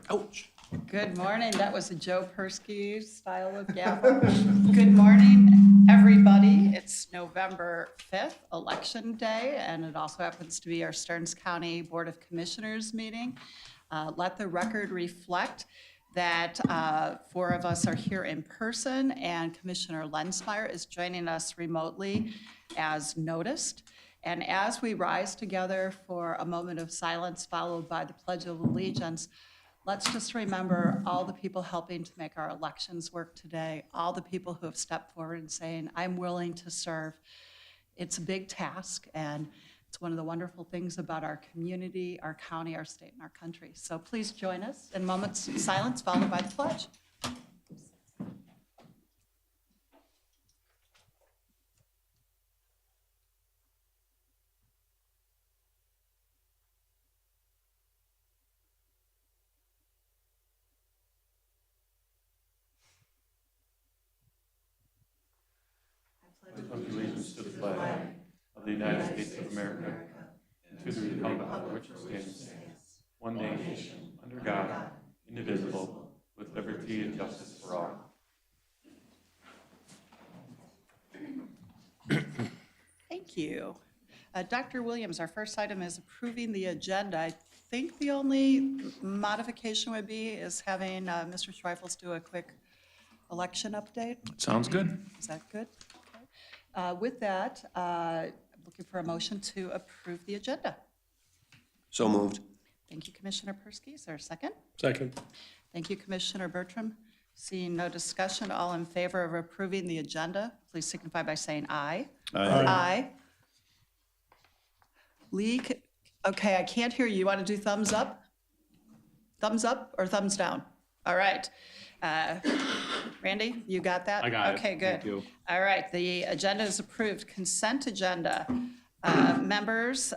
Ouch. Good morning. That was a Joe Persky style of gavel. Good morning, everybody. It's November 5th, Election Day, and it also happens to be our Stearns County Board of Commissioners meeting. Let the record reflect that 4 of us are here in person, and Commissioner Lensmeyer is joining us remotely as noticed. And as we rise together for a moment of silence followed by the Pledge of Allegiance, let's just remember all the people helping to make our elections work today, all the people who have stepped forward and saying, I'm willing to serve. It's a big task, and it's one of the wonderful things about our community, our county, our state, and our country. So please join us in moments of silence followed by the pledge. Allegiance to the flag of the United States of America and to the republic for which it stands, one nation, under God, indivisible, with liberty and justice for all. Thank you. Dr. Williams, our first item is approving the agenda. I think the only modification would be is having Mr. Schweifels do a quick election update. Sounds good. Is that good? Okay. With that, I'm looking for a motion to approve the agenda. So moved. Thank you, Commissioner Persky. Is there a second? Second. Thank you, Commissioner Bertram. Seeing no discussion, all in favor of approving the agenda, please signify by saying aye. Aye. Lee, okay, I can't hear you. You want to do thumbs up? Thumbs up or thumbs down? All right. Randy, you got that? I got it. Okay, good. Thank you. All right, the agenda is approved. Consent agenda. Members,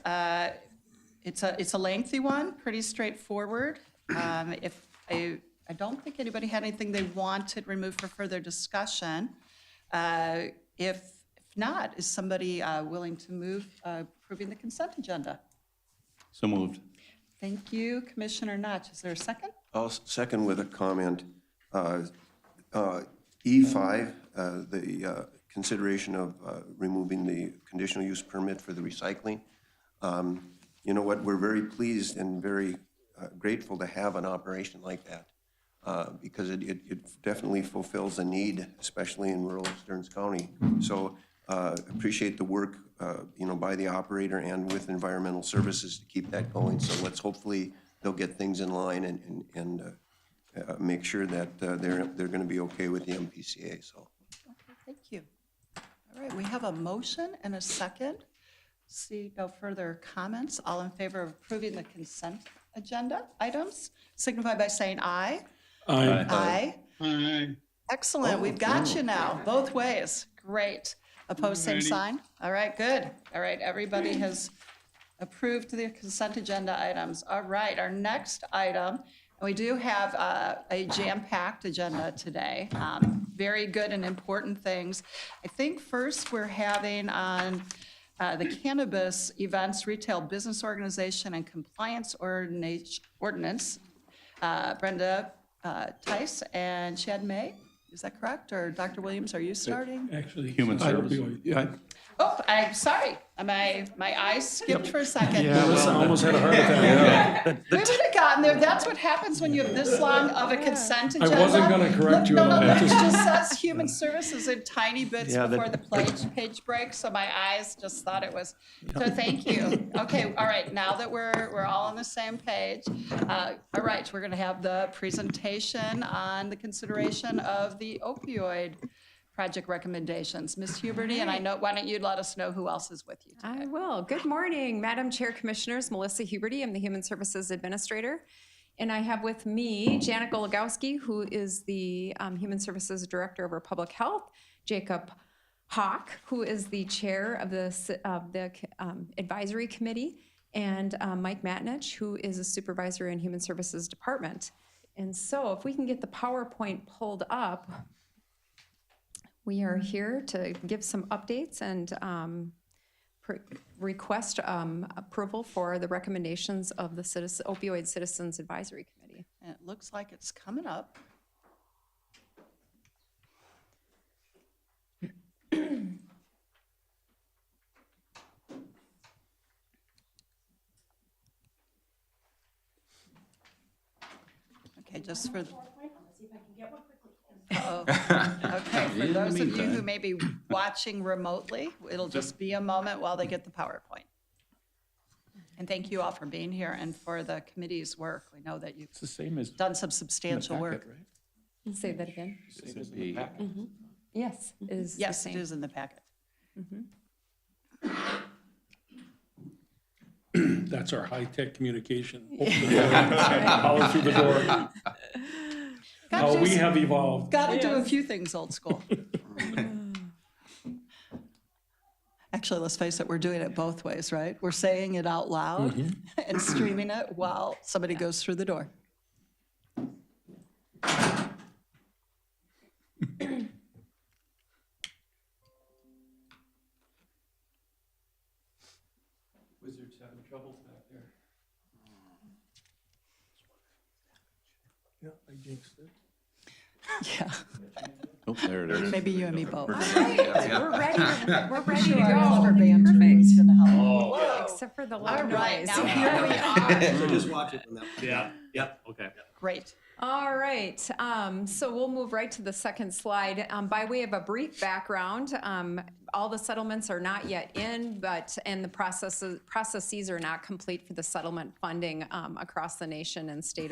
it's a lengthy one, pretty straightforward. If I don't think anybody had anything they wanted removed for further discussion. If not, is somebody willing to move approving the consent agenda? So moved. Thank you, Commissioner Notch. Is there a second? I'll second with a comment. E5, the consideration of removing the conditional use permit for the recycling. You know what, we're very pleased and very grateful to have an operation like that because it definitely fulfills a need, especially in rural Stearns County. So appreciate the work by the operator and with environmental services to keep that going. So let's hopefully they'll get things in line and make sure that they're going to be okay with the MPCA. So, Okay, thank you. All right, we have a motion and a second. See no further comments. All in favor of approving the consent agenda items, signify by saying aye. Aye. Aye. Aye. Excellent. We've got you now, both ways. Great. Opposed, same sign. All right, good. All right, everybody has approved the consent agenda items. All right, our next item, and we do have a jam-packed agenda today. Very good and important things. I think first we're having on the Cannabis Events Retail Business Organization and Compliance Ordinance, Brenda Tice and Chad May. Is that correct? Or Dr. Williams, are you starting? Actually, Human service. Oh, I'm sorry. My eyes skipped for a second. Yeah, I almost had a heart attack. We would have gotten there. That's what happens when you have this long of a consent agenda. I wasn't going to correct you No, on no, that. it just says human services in tiny bits before the page break, so my eyes just thought it was. So thank you. Okay, all right, now that we're all on the same page, all right, we're going to have the presentation on the consideration of the opioid project recommendations. Ms. Huberty, and I know, why don't you let us know who else is with you today? I will. Good morning, Madam Chair, Commissioners. Melissa Huberty, I'm the Human Services Administrator. And I have with me Janet Gologowski, who is the Human Services Director over Public Health, Jacob Hawk, who is the Chair of the Advisory Committee, and Mike Matnich, who is a Supervisor in Human Services Department. And so if we can get the PowerPoint pulled up, we are here to give some updates and request approval for the recommendations of the Opioid Citizens Advisory Committee. see. And it looks like it's coming up. Okay, just for. Uh-oh. Okay, for In the those of you who meantime. may be watching remotely, it'll just be a moment while they get the PowerPoint. And thank you all for being here and for the committee's work. We know that you've It's the same as done some in the substantial packet, work. right? Say that again. Same as in the packet. Yes, it is the Yes, it same. is in the packet. That's our high-tech communication. Open the door, power through the door. How we have evolved. Got to do a few things old school. Actually, let's face it, we're doing it both ways, right? We're saying it out loud and streaming it while somebody goes through the door. Wizards having troubles back there. Yeah, I jinxed it. Yeah, Oh, there it is. maybe you and me both. We're ready. We're ready to Sure, our go. rubber band was gonna help. Whoa, except for the All loud right, noise. now here we are. So just watch it from that. Yeah, yep, okay. Great. All right, so we'll move right to the second slide. By way of a brief background, all the settlements are not yet in, and the processes are not complete for the settlement funding across the nation and state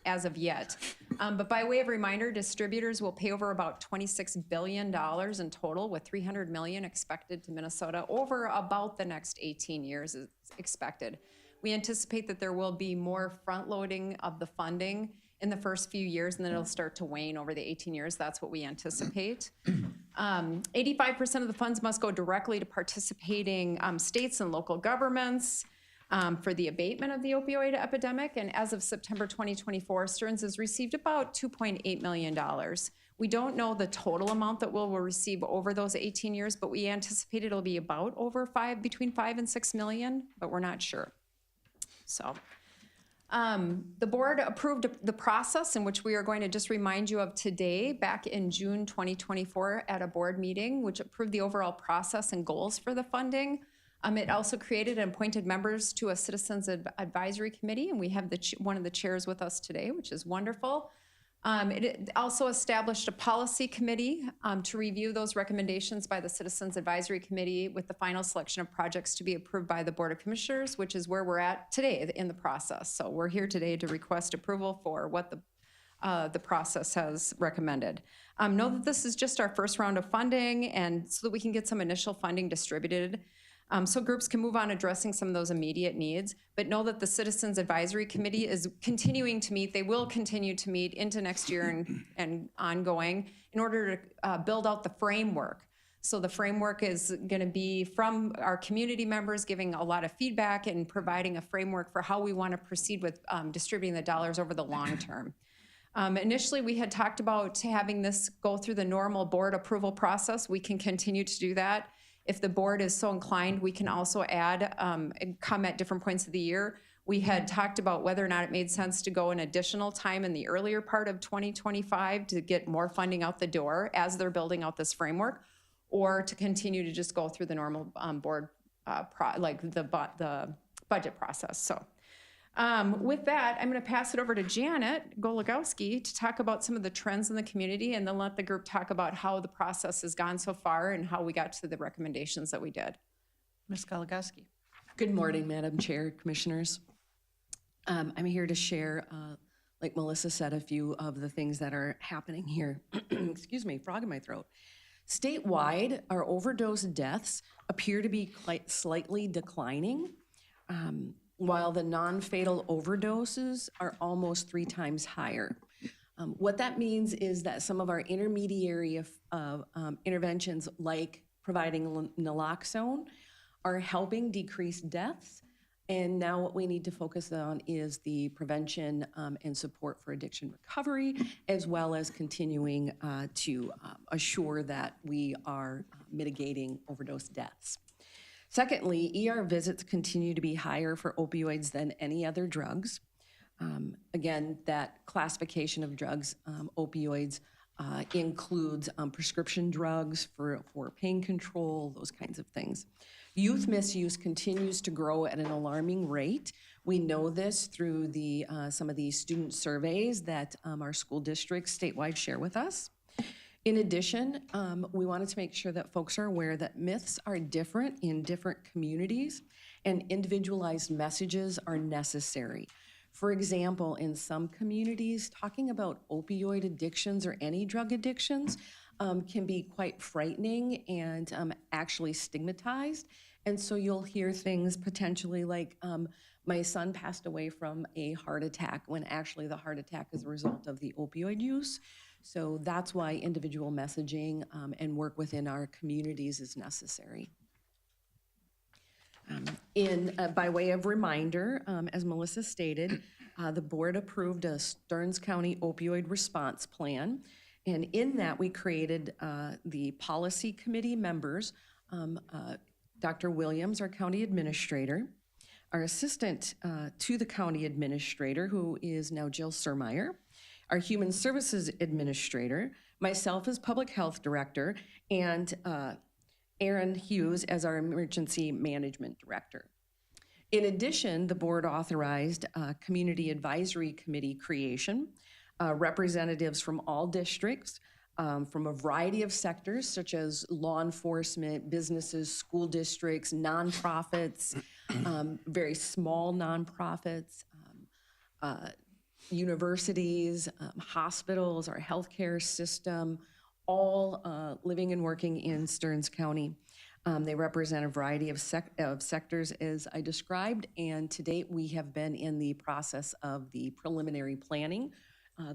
as of yet. But by way of reminder, distributors will pay over about $26 billion in total, with $300 million expected to Minnesota over about the next 18 years is expected. We anticipate that there will be more front loading of the funding in the first few years, and then it'll start to wane over the 18 years. That's what we anticipate. 85% of the funds must go directly to participating states and local governments for the abatement of the opioid epidemic. And as of September 2024, Stearns has received about $2.8 million. We don't know the total amount that we'll receive over those 18 years, but we anticipate it'll be about between 5 and 6 million, but we're not sure. So the board approved the process in which we are going to just remind you of today, back in June 2024 at a board meeting, which approved the overall process and goals for the funding. It also created and appointed members to a Citizens Advisory Committee, and we have one of the chairs with us today, which is wonderful. It also established a policy committee to review those recommendations by the Citizens Advisory Committee with the final selection of projects to be approved by the Board of Commissioners, which is where we're at today in the process. So we're here today to request approval for what the process has recommended. Know that this is just our first round of funding, and so that we can get some initial funding distributed. So groups can move on addressing some of those immediate needs, but know that the Citizens Advisory Committee is continuing to meet. They will continue to meet into next year and ongoing in order to build out the framework. So the framework is going to be from our community members giving a lot of feedback and providing a framework for how we want to proceed with distributing the dollars over the long term. Initially, we had talked about having this go through the normal board approval process. We can continue to do that. If the board is so inclined, we can also add and come at different points of the year. We had talked about whether or not it made sense to go an additional time in the earlier part of 2025 to get more funding out the door as they're building out this framework, or to continue to just go through the normal board, the budget process. So with that, I'm going to pass it over to Janet Golagowski to talk about some of the trends in the community, and then let the group talk about how the process has gone so far and how we got to the recommendations that we did. Ms. Golagowski. Good morning, Madam Chair, Commissioners. I'm here to share, like Melissa said, a few of the things that are happening here. Excuse me, frog in my throat. Statewide, our overdose deaths appear to be slightly declining, while the non-fatal overdoses are almost 3 times higher. What that means is that some of our intermediary interventions, like providing naloxone, are helping decrease deaths. And now what we need to focus on is the prevention and support for addiction recovery, as well as continuing to assure that we are mitigating overdose deaths. Secondly, ER visits continue to be higher for opioids than any other drugs. Again, that classification of drugs, opioids, includes prescription drugs for pain control, those kinds of things. Youth misuse continues to grow at an alarming rate. We know this through the some of the student surveys that our school districts statewide share with us. In addition, we wanted to make sure that folks are aware that myths are different in different communities and individualized messages are necessary. For example, in some communities, talking about opioid addictions or any drug addictions can be quite frightening and actually stigmatized. And so you'll hear things potentially like, my son passed away from a heart attack, when actually the heart attack is a result of the opioid use. So that's why individual messaging and work within our communities is necessary. By way of reminder, as Melissa stated, the board approved a Stearns County opioid response plan. And in that, we created the policy committee members, Dr. Williams, our county administrator, our assistant to the county administrator, who is now Jill Surmeyer, our human services administrator, myself as public health director, and Aaron Hughes as our emergency management director. In addition, the board authorized a community advisory committee creation, representatives from all districts, from a variety of sectors such as law enforcement, businesses, school districts, nonprofits, very small nonprofits, universities, hospitals, our healthcare system, all living and working in Stearns County. They represent a variety of sectors as I described, and to date we have been in the process of the preliminary planning,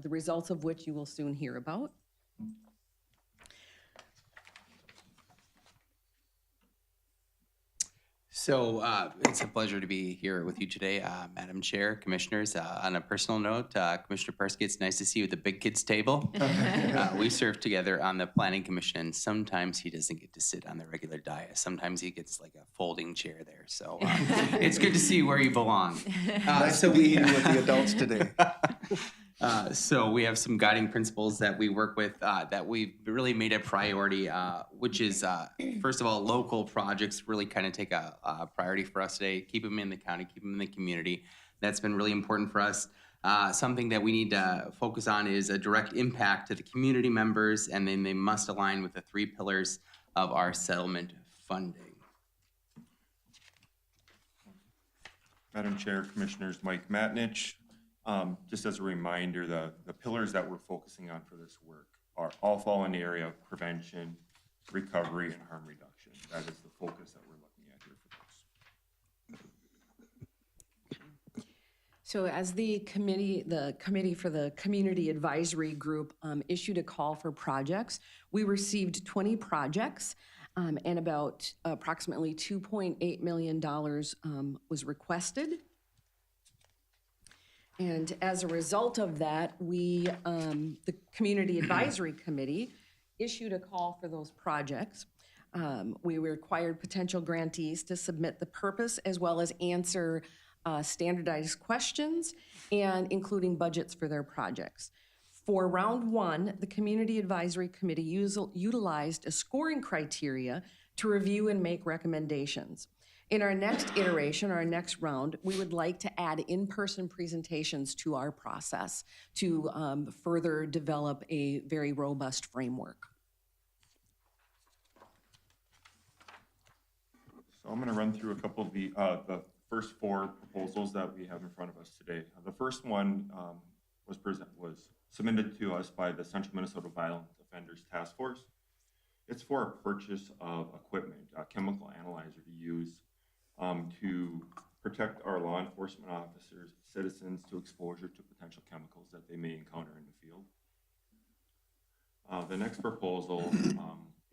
the results of which you will soon hear about. So it's a pleasure to be here with you today, Madam Chair, Commissioners. On a personal note, Commissioner Persky, it's nice to see you at the big kids table. We serve together on the Planning Commission, and sometimes he doesn't get to sit on the regular dais. Sometimes he gets like a folding chair there. So it's good to see where you belong. Nice to be here with the adults today. So we have some guiding principles that we work with that we've really made a priority, which is, first of all, local projects really kind of take a priority for us today. Keep them in the county, keep them in the community. That's been really important for us. Something that we need to focus on is a direct impact to the community members, and then they must align with the 3 pillars of our settlement funding. Madam Chair, Commissioners, Mike Matnich. Just as a reminder, the pillars that we're focusing on for this work are all fall in the area of prevention, recovery, and harm reduction. That is the focus that we're looking at here for this. So as the committee for the Community Advisory Group issued a call for projects, we received 20 projects and about approximately $2.8 million was requested. And as a result of that, we, the Community Advisory Committee, issued a call for those projects. We required potential grantees to submit the purpose as well as answer standardized questions and including budgets for their projects. For round 1, the Community Advisory Committee utilized a scoring criteria to review and make recommendations. In our next iteration, our next round, we would like to add in-person presentations to our process to further develop a very robust framework. So I'm going to run through a couple of the first 4 proposals that we have in front of us today. The first one was submitted to us by the Central Minnesota Violent Offenders Task Force. It's for a purchase of equipment, a chemical analyzer to use to protect our law enforcement officers, citizens to exposure to potential chemicals that they may encounter in the field. The next proposal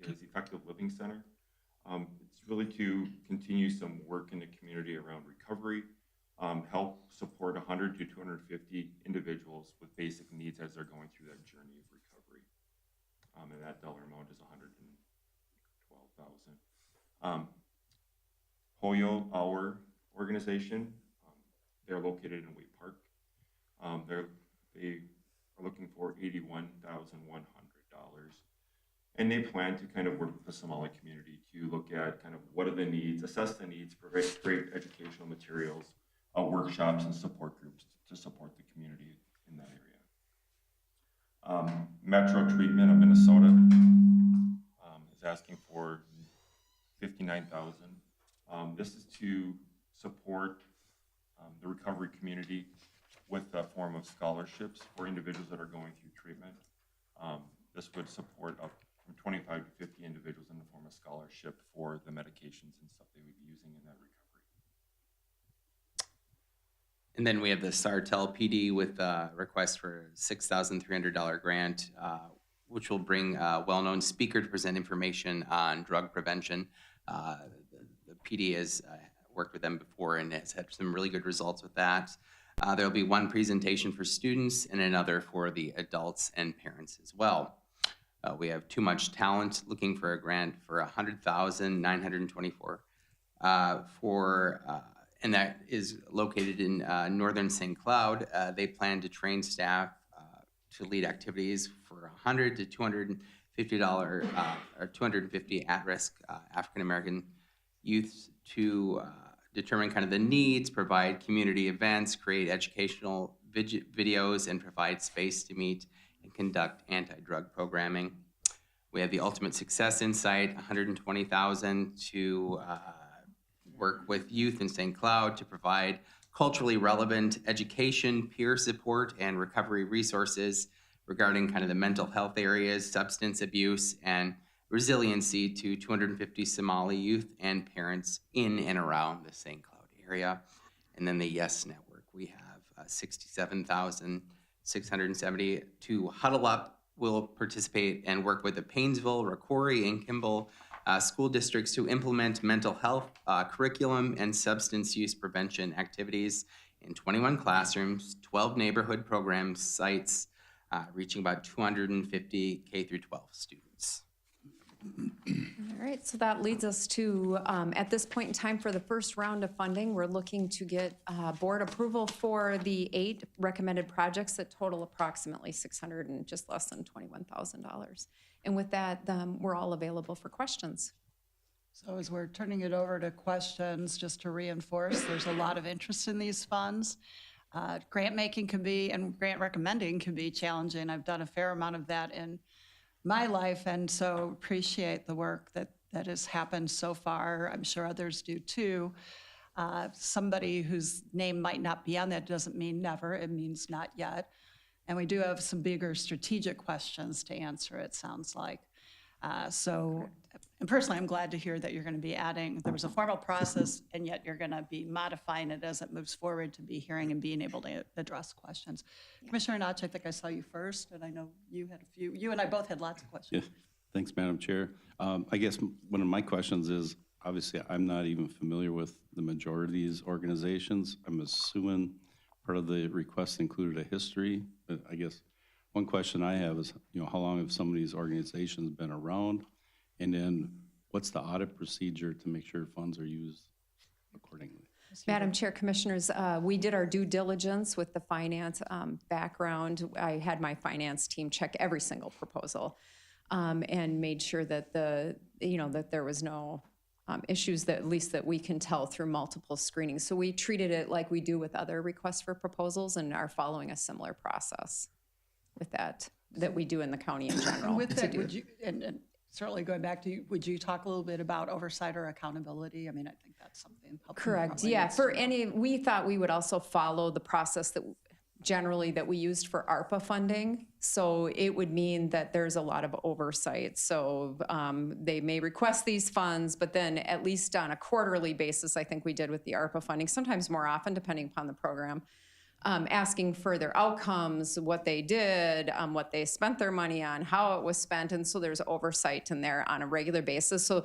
is Effective Living Center. It's really to continue some work in the community around recovery, help support 100 to 250 individuals with basic needs as they're going through that journey of recovery. And that dollar amount is $112,000. Hoyo, our organization, they're located in Wade Park. They are looking for $81,100. And they plan to kind of work with the Somali community to look at kind of what are the needs, assess the needs, create educational materials, workshops and support groups to support the community in that area. Metro Treatment of Minnesota is asking for $59,000. This is to support the recovery community with a form of scholarships for individuals that are going through treatment. This would support up from 25 to 50 individuals in the form of scholarship for the medications and stuff they would be using in that recovery. And then we have the Sartell PD with a request for a $6,300 grant, which will bring a well-known speaker to present information on drug prevention. The PD has worked with them before and has had some really good results with that. There'll be one presentation for students and another for the adults and parents as well. We have Too Much Talent looking for a grant for $100,924 and that is located in northern St. Cloud. They plan to train staff to lead activities for $100 to $250 or 250 at-risk African-American youth to determine kind of the needs, provide community events, create educational videos, and provide space to meet and conduct anti-drug programming. We have the Ultimate Success Insight, $120,000 to work with youth in St. Cloud to provide culturally relevant education, peer support, and recovery resources regarding kind of the mental health areas, substance abuse, and resiliency to 250 Somali youth and parents in and around the St. Cloud area. And then the Yes Network, we have $67,670 to Huddle Up will participate and work with the Paynesville, Rocori, and Kimball school districts to implement mental health curriculum and substance use prevention activities in 21 classrooms, 12 neighborhood program sites, reaching about 250 K through 12 students. All right, so that leads us to, at this point in time for the first round of funding, we're looking to get board approval for the 8 recommended projects that total approximately $600 and just less than $21,000. And with that, we're all available for questions. So as we're turning it over to questions, just to reinforce, there's a lot of interest in these funds. Grant making can be, and grant recommending can be challenging. I've done a fair amount of that in my life, and so appreciate the work that has happened so far. I'm sure others do too. Somebody whose name might not be on that doesn't mean never, it means not yet. And we do have some bigger strategic questions to answer, it sounds like. And personally, I'm glad to hear that you're going to be adding, there was a formal process, and yet you're going to be modifying it as it moves forward to be hearing and being able to address questions. Yeah. Commissioner Notch, I think I saw you first, and I know you had a few. You and I both had lots of questions. Yeah. Thanks, Madam Chair. I guess one of my questions is, obviously, I'm not even familiar with the majority of these organizations. I'm assuming part of the request included a history. But I guess one question I have is, how long have some of these organizations been around? And then what's the audit procedure to make sure funds are used accordingly? Madam Chair, Commissioners, we did our due diligence with the finance background. I had my finance team check every single proposal and made sure that that there was no issues that at least that we can tell through multiple screenings. So we treated it like we do with other requests for proposals and are following a similar process with that we do in the county in general. And with that, would you, and certainly going back to you, would you talk a little bit about oversight or accountability? I mean, I think that's something. Correct, yeah. We thought we would also follow the process that generally that we used for ARPA funding. So it would mean that there's a lot of oversight. So they may request these funds, but then at least on a quarterly basis, I think we did with the ARPA funding, sometimes more often depending upon the program, asking for their outcomes, what they did, what they spent their money on, how it was spent. And so there's oversight in there on a regular basis. So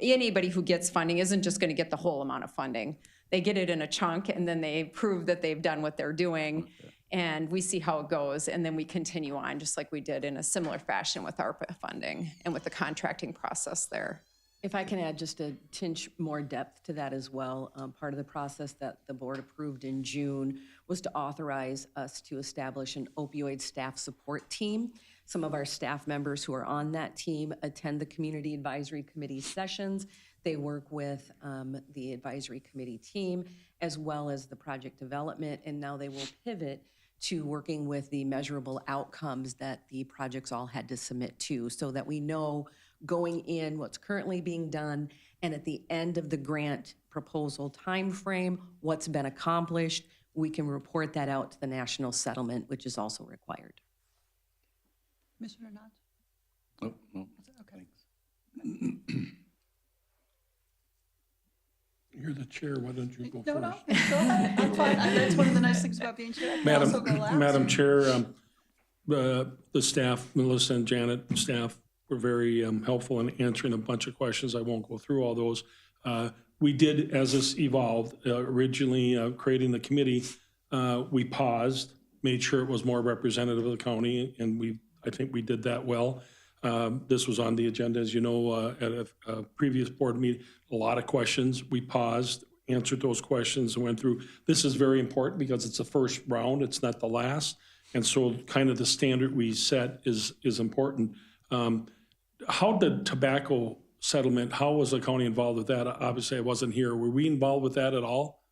anybody who gets funding isn't just going to get the whole amount of funding. They get it in a chunk and then they prove that they've done what they're doing. Okay. And we see how it goes. And then we continue on just like we did in a similar fashion with ARPA funding and with the contracting process there. If I can add just a tinge more depth to that as well, part of the process that the board approved in June was to authorize us to establish an opioid staff support team. Some of our staff members who are on that team attend the Community Advisory Committee sessions. They work with the advisory committee team as well as the project development, and now they will pivot to working with the measurable outcomes that the projects all had to submit to, so that we know going in what's currently being done, and at the end of the grant proposal timeframe, what's been accomplished. We can report that out to the national settlement, which is also required. Commissioner Nod? Oh, no, Okay. thanks. You're the chair, why don't you go No, no, first? go ahead. I'm fine. That's one of the nice things about being chair. I can also go last. Madam Chair, the staff, Melissa and Janet, staff were very helpful in answering a bunch of questions. I won't go through all those. We did, as this evolved, originally creating the committee, we paused, made sure it was more representative of the county, and I think we did that well. This was on the agenda, as you know, at a previous board meeting, a lot of questions. We paused, answered those questions, and went through. This is very important because it's the first round, it's not the last. And so kind of the standard we set is important. How did tobacco settlement, how was the county involved with that? Obviously, I wasn't here. Were we involved with that at all?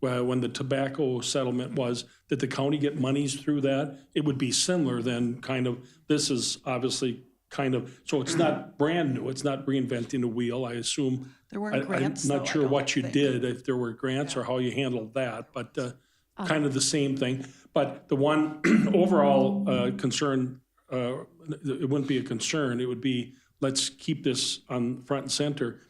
When the tobacco settlement was, did the county get monies through that? It would be similar then, kind of, this is obviously kind of, so it's not brand new, it's not reinventing the wheel, I assume. There weren't grants, I'm though, not I sure don't what you think. did, if there were grants or how you handled that, but kind of the same thing. But the one overall concern, it wouldn't be a concern, it would be, let's keep this on front and center.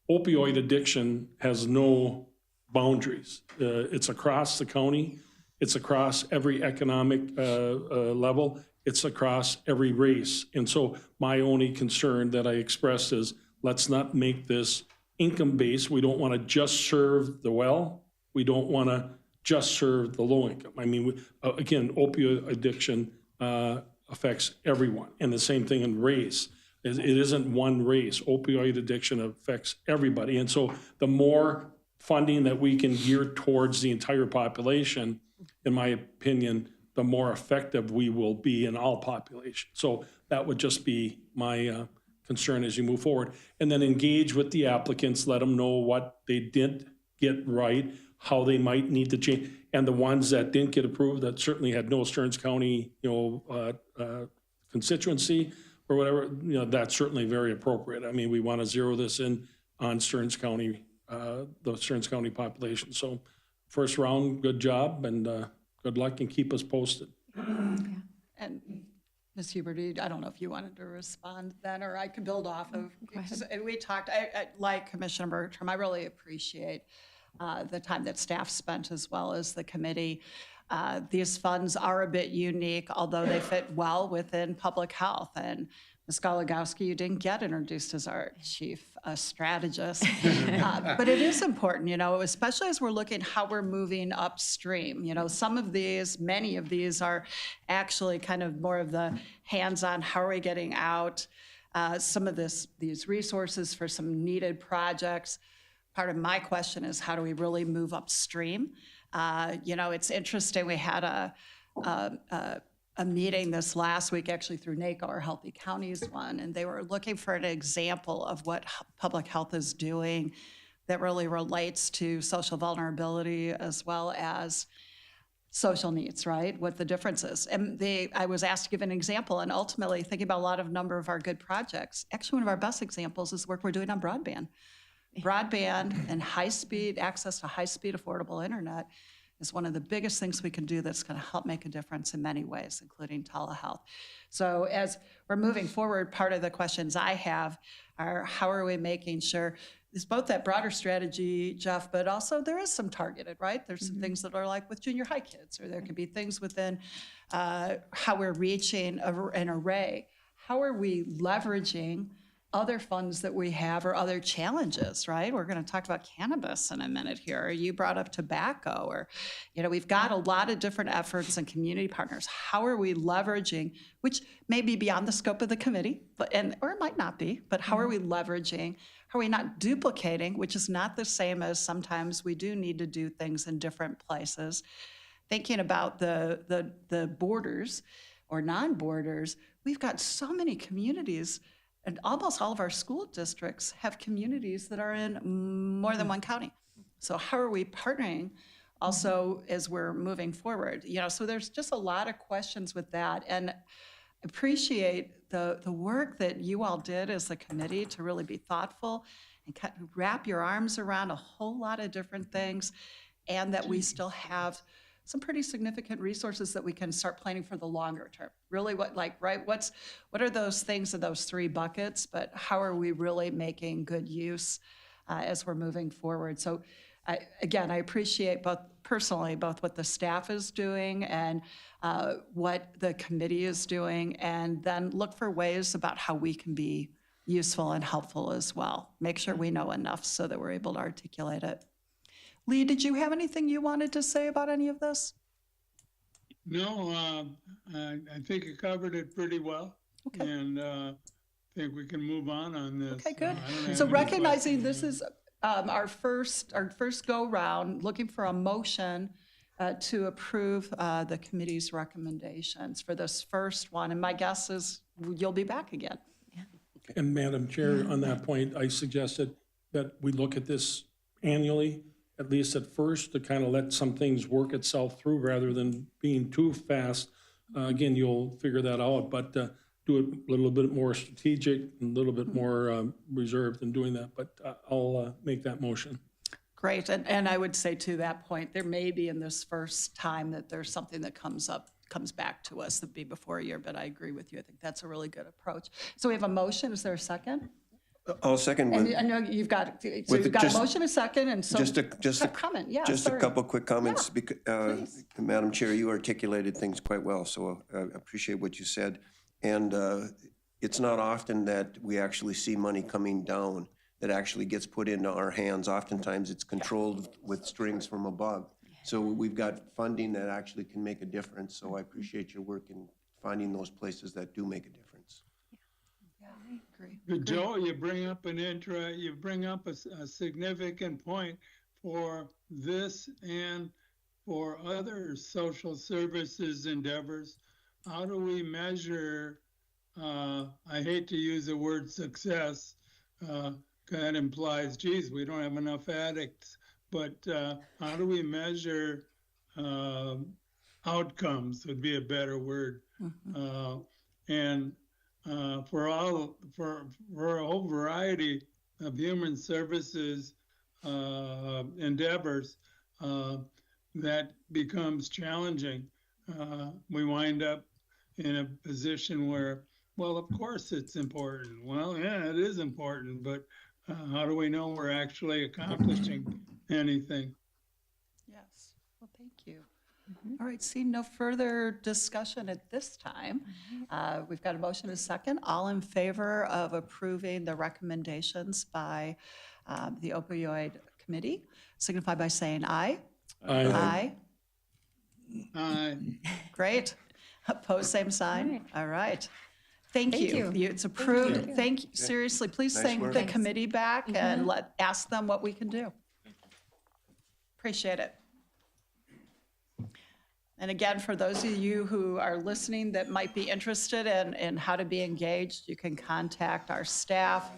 Opioid addiction has no boundaries. It's across the county, it's across every economic level, it's across every race. And so my only concern that I expressed is, let's not make this income-based. We don't want to just serve the well. We don't want to just serve the low income. I mean, again, opioid addiction affects everyone. And the same thing in race. It isn't one race. Opioid addiction affects everybody. And so the more funding that we can gear towards the entire population, in my opinion, the more effective we will be in all populations. So that would just be my concern as you move forward. And then engage with the applicants, let them know what they didn't get right, how they might need to change. And the ones that didn't get approved, that certainly had no Stearns County, constituency or whatever, that's certainly very appropriate. I mean, we want to zero this in on Stearns County, the Stearns County population. So first round, good job, and good luck, and keep us posted. And Ms. Huberty, I don't know if you wanted to respond then, or I could build off of. We talked, like Commissioner Bertram, I really appreciate the time that staff spent as well as the committee. These funds are a bit unique, although they fit well within public health. And Ms. Gologowski, you didn't get introduced as our chief strategist, but it is important, especially as we're looking how we're moving upstream. Some of these, many of these are actually kind of more of the hands-on, how are we getting out some of these resources for some needed projects. Part of my question is, how do we really move upstream? It's interesting, we had a meeting this last week, actually through NACO, our Healthy Counties one, and they were looking for an example of what public health is doing that really relates to social vulnerability as well as social needs, right? What the difference is. And I was asked to give an example, and ultimately thinking about a number of our good projects. Actually, one of our best examples is the work we're doing on broadband. Broadband and access to high-speed affordable internet is one of the biggest things we can do that's going to help make a difference in many ways, including telehealth. So as we're moving forward, part of the questions I have are, how are we making sure there's both that broader strategy, Jeff, but also there is some targeted, right? There's some things that are like with junior high kids, or there could be things within how we're reaching an array. How are we leveraging other funds that we have or other challenges, right? We're going to talk about cannabis in a minute here. You brought up tobacco, or, we've got a lot of different efforts and community partners. How are we leveraging, which may be beyond the scope of the committee, or it might not be, but how are we leveraging how are we not duplicating, which is not the same as sometimes we do need to do things in different places. Thinking about the borders or non-borders, we've got so many communities, and almost all of our school districts have communities that are in more than one county. So how are we partnering also as we're moving forward? So there's just a lot of questions with that, and appreciate the work that you all did as a committee to really be thoughtful and wrap your arms around a whole lot of different things, and that we still have some pretty significant resources that we can start planning for the longer term. Really, what are those things in those 3 buckets, but how are we really making good use as we're moving forward? So again, I appreciate both what the staff is doing and what the committee is doing, and then look for ways about how we can be useful and helpful as well. Make sure we know enough so that we're able to articulate it. Lee, did you have anything you wanted to say about any of this? No, I think you covered it pretty well. Okay. And I think we can move on this. Okay, good. I don't have So any recognizing questions. this is our first go-round, looking for a motion to approve the committee's recommendations for this first one. And my guess is you'll be back again. And Madam Chair, on that point, I suggested that we look at this annually, at least at first, to kind of let some things work itself through rather than being too fast. Again, you'll figure that out, but do it a little bit more strategic and a little bit more reserved in doing that. But I'll make that motion. Great. And I would say to that point, there may be in this first time that there's something that comes back to us that'd be before a year, but I agree with you. I think that's a really good approach. So we have a motion. Is there a second? I'll second with. And I know you've got, so With you've got just- a motion, a second, and so. Just a comment, yeah, Just a sorry. couple quick comments. Yeah, please. Madam Chair, you articulated things quite well, so I appreciate what you said. And it's not often that we actually see money coming down that actually gets put into our hands. Oftentimes, it's controlled with strings from above. So we've got funding that actually can make a difference. So I appreciate your work in finding those places that do make a difference. But Joe, you bring up a significant point for this and for other social services endeavors. How do we measure, I hate to use the word success, that implies, geez, we don't have enough addicts, but how do we measure outcomes would be a better word. And for a whole variety of human services endeavors, that becomes challenging. We wind up in a position where, well, of course it's important. Well, yeah, it is important, but how do we know we're actually accomplishing anything? Yes, well, thank you. All right, seeing no further discussion at this time, we've got a motion and a second. All in favor of approving the recommendations by the Opioid Committee, signify by saying aye. Aye. Aye. Great. Opposed, same sign. All right. Thank you. It's approved. Thank you. Seriously, please Nice thank work. the committee back and ask them what we can do. Appreciate it. And again, for those of you who are listening that might be interested in how to be engaged, you can contact our staff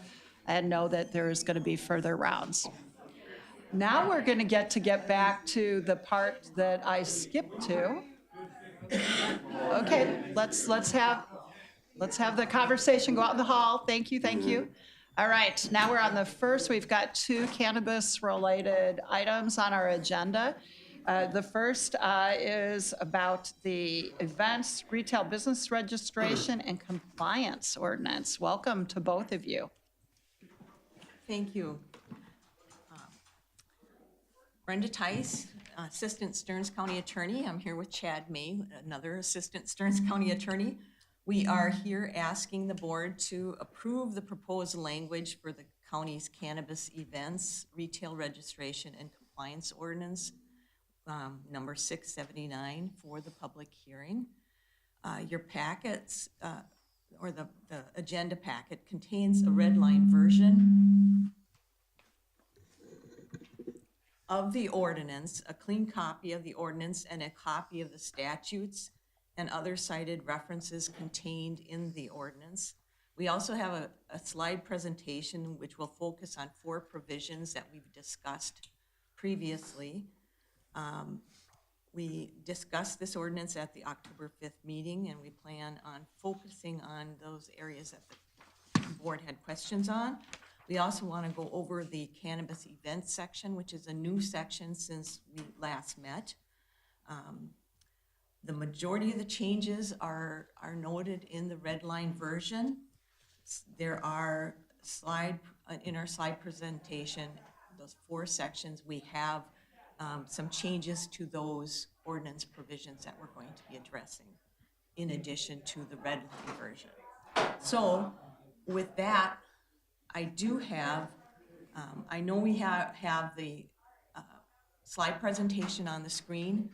and know that there is going to be further rounds. Now we're going to get back to the part that I skipped to. Okay, let's have the conversation go out in the hall. Thank you. All right, now we're on the first. We've got 2 cannabis-related items on our agenda. The first is about the events, retail business registration, and compliance ordinance. Welcome to both of you. Thank you. Brenda Tice, Assistant Stearns County Attorney. I'm here with Chad May, another Assistant Stearns County Attorney. We are here asking the board to approve the proposed language for the county's cannabis events, retail registration, and compliance ordinance, number 679 for the public hearing. Your packets, or the agenda packet contains a red line version of the ordinance, a clean copy of the ordinance and a copy of the statutes and other cited references contained in the ordinance. We also have a slide presentation which will focus on 4 provisions that we've discussed previously. We discussed this ordinance at the October 5th meeting, and we plan on focusing on those areas that the board had questions on. We also want to go over the cannabis events section, which is a new section since we last met. The majority of the changes are noted in the red line version. There are in our slide presentation, those 4 sections, we have some changes to those ordinance provisions that we're going to be addressing in addition to the red line version. So with that, I do have, I know we have the slide presentation on the screen.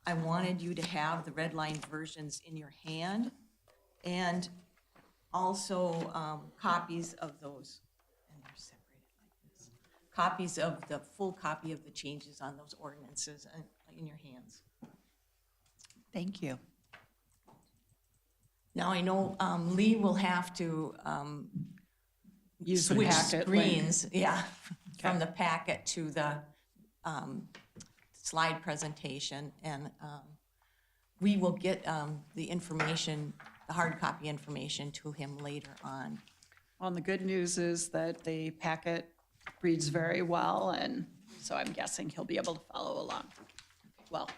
I wanted you to have the red line versions in your hand and also copies of those, and they're separated like this. Copies of the full copy of the changes on those ordinances in your hands. Thank you. Now I know Lee will have to Use the switch packet screens, yeah, from the packet to the slide presentation, and we will get the information, the hard copy information to him later on. Well, and the good news is that the packet reads very well, and so I'm guessing he'll be able to follow along well.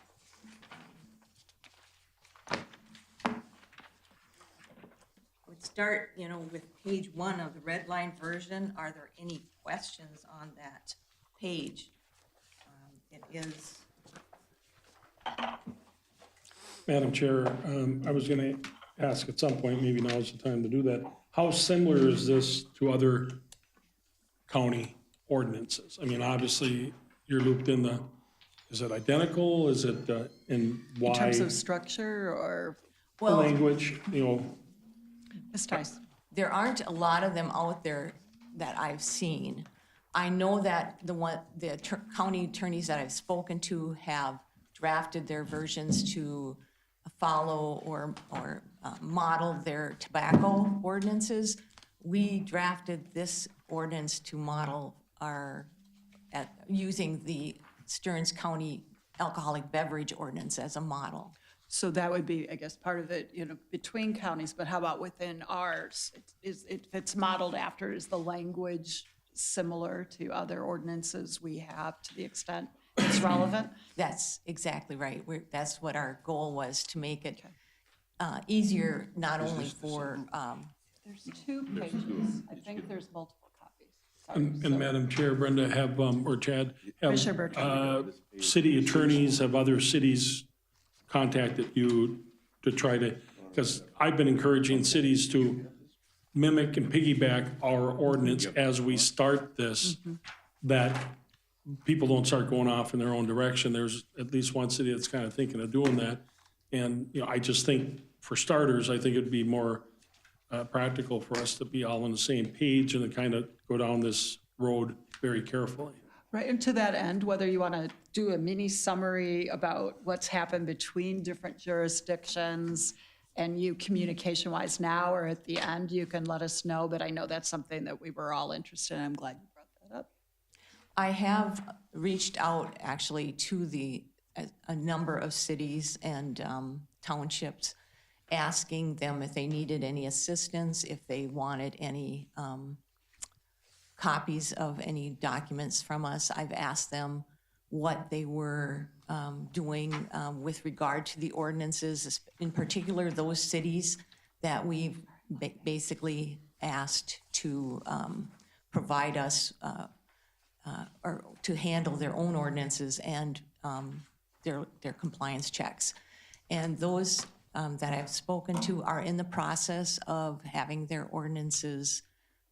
We'd start, with page 1 of the red line version. Are there any questions on that page? It is. Madam Chair, I was going to ask at some point, maybe now is the time to do that. How similar is this to other county ordinances? I mean, obviously, you're looped in is it identical? Is it, and why? In terms of structure or, The language, Ms. Tice? There aren't a lot of them out there that I've seen. I know that the county attorneys that I've spoken to have drafted their versions to follow or model their tobacco ordinances. We drafted this ordinance to model using the Stearns County alcoholic beverage ordinance as a model. So that would be, I guess, part of it, between counties, but how about within ours? If it's modeled after, is the language similar to other ordinances we have to the extent it's relevant? That's exactly right. That's what our goal was, to make it easier, not only for, There's 2 pages. I think there's multiple copies. Sorry. and Madam Chair, Brenda, or Chad, Commissioner have city attorneys, have other cities contacted you to try to, because I've been encouraging cities to mimic and piggyback our ordinance as we start this, that people don't start going off in their own direction. There's at least one city that's kind of thinking of doing that. And, I just think, for starters, I think it'd be more practical for us to be all on the same page and to kind of go down this road very carefully. Right, and to that end, whether you want to do a mini summary about what's happened between different jurisdictions and you communication-wise now or at the end, you can let us know, but I know that's something that we were all interested in. I'm glad you brought that up. I have reached out actually to a number of cities and townships, asking them if they needed any assistance, if they wanted any copies of any documents from us. I've asked them what they were doing with regard to the ordinances, in particular those cities that we've basically asked to provide us or to handle their own ordinances and their compliance checks. And those that I've spoken to are in the process of having their ordinances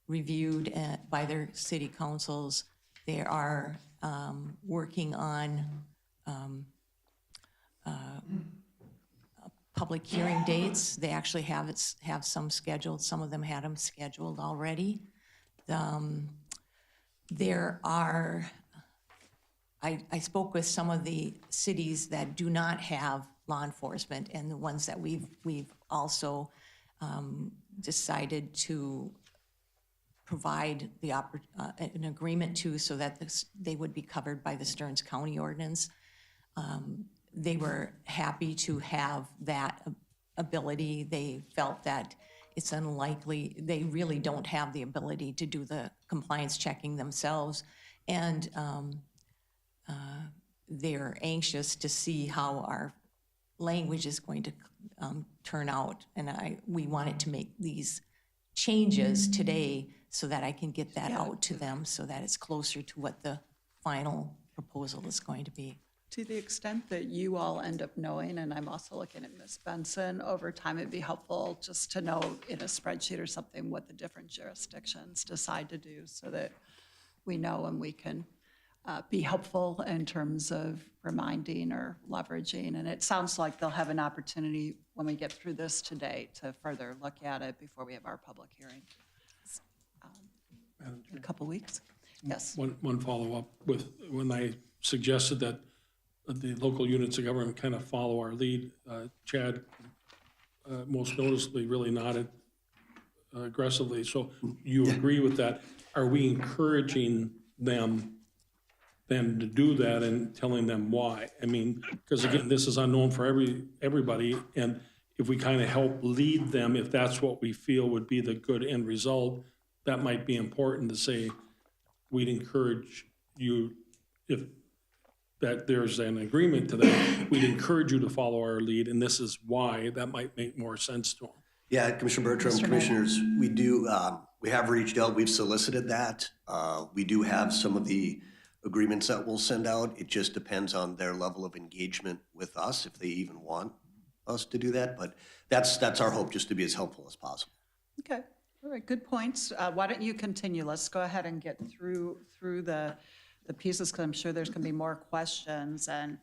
reviewed by their city councils. They are working on public hearing dates. They actually have some scheduled. Some of them had them scheduled already. There are I spoke with some of the cities that do not have law enforcement and the ones that we've also decided to provide an agreement to so that they would be covered by the Stearns County ordinance. They were happy to have that ability. They felt that it's unlikely, they really don't have the ability to do the compliance checking themselves. And they're anxious to see how our language is going to turn out. And we wanted to make these changes today so that I can get that out to them so that it's closer to what the final proposal is going to be. To the extent that you all end up knowing, and I'm also looking at Ms. Benson, over time it'd be helpful just to know in a spreadsheet or something what the different jurisdictions decide to do so that we know and we can be helpful in terms of reminding or leveraging. And it sounds like they'll have an opportunity when we get through this today to further look at it before we have our public hearing. In a couple weeks. Yes. One follow-up with, when I suggested that the local units of government kind of follow our lead, Chad most noticeably really nodded aggressively. So you agree with that? Are we encouraging them then to do that and telling them why? I mean, because again, this is unknown for everybody, and if we kind of help lead them, if that's what we feel would be the good end result, that might be important to say, we'd encourage you, if that there's an agreement to that, we'd encourage you to follow our lead, and this is why. That might make more sense to them. Yeah, Commissioner Bertram, Commissioners, we do, we have reached out, we've solicited that. We do have some of the agreements that we'll send out. It just depends on their level of engagement with us, if they even want us to do that. But that's our hope, just to be as helpful as possible. Okay, all right, good points. Why don't you continue? Let's go ahead and get through the pieces, because I'm sure there's going to be more questions. And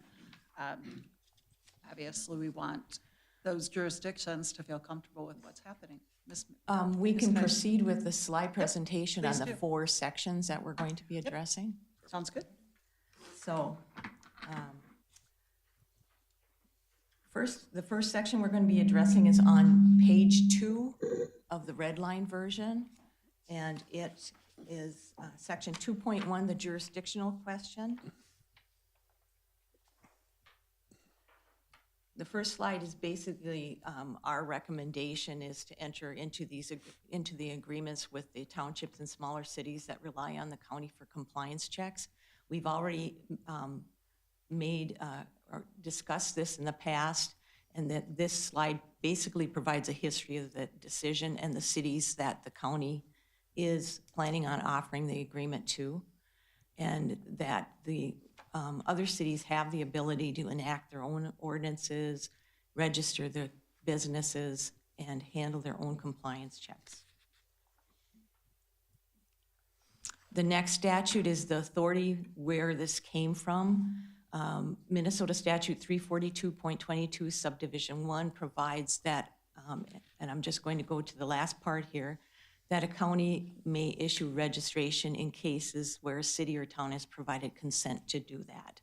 obviously, we want those jurisdictions to feel comfortable with what's happening. We can proceed with the slide presentation on please the do. 4 sections that we're going to be addressing. Sounds good. So, the first section we're going to be addressing is on page 2 of the red line version, and it is section 2.1, the jurisdictional question. The first slide is basically our recommendation is to enter into the agreements with the townships and smaller cities that rely on the county for compliance checks. We've already made or discussed this in the past, and that this slide basically provides a history of the decision and the cities that the county is planning on offering the agreement to, and that the other cities have the ability to enact their own ordinances, register their businesses, and handle their own compliance checks. The next statute is the authority where this came from. Minnesota Statute 342.22 Subdivision 1 provides that, and I'm just going to go to the last part here, that a county may issue registration in cases where a city or town has provided consent to do that.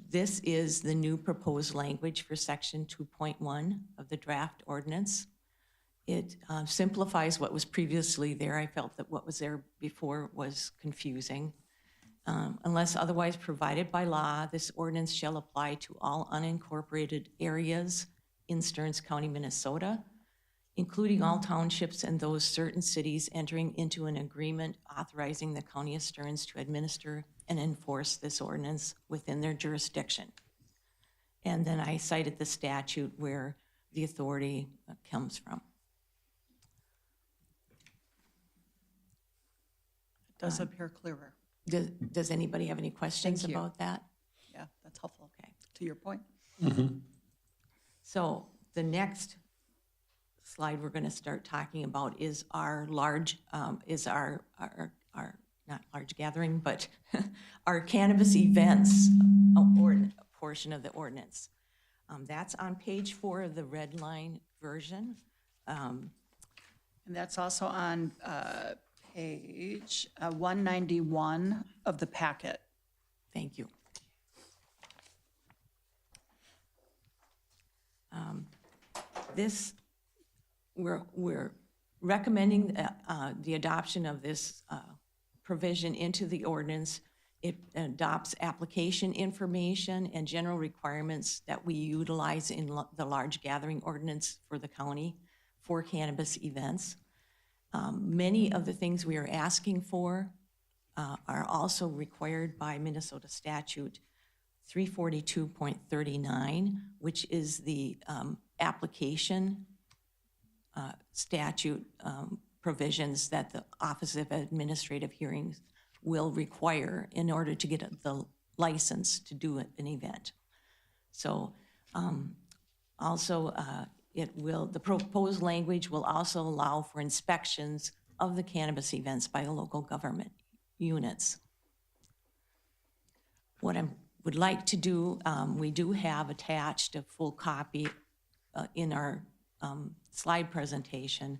This is the new proposed language for section 2.1 of the draft ordinance. It simplifies what was previously there. I felt that what was there before was confusing. Unless otherwise provided by law, this ordinance shall apply to all unincorporated areas in Stearns County, Minnesota, including all townships and those certain cities entering into an agreement authorizing the County of Stearns to administer and enforce this ordinance within their jurisdiction. And then I cited the statute where the authority comes from. It does appear clearer. Does anybody have any questions Thank you. about that? Yeah, that's helpful. Okay. To your point. So the next slide we're going to start talking about is our large, not large gathering, but our cannabis events portion of the ordinance. That's on page 4 of the red line version. And that's also on page 191 of the packet. Thank you. We're recommending the adoption of this provision into the ordinance. It adopts application information and general requirements that we utilize in the large gathering ordinance for the county for cannabis events. Many of the things we are asking for are also required by Minnesota statute 342.39, which is the application statute provisions that the Office of Administrative Hearings will require in order to get the license to do an event. So also the proposed language will also allow for inspections of the cannabis events by local government units. What I would like to do, we do have attached a full copy in our slide presentation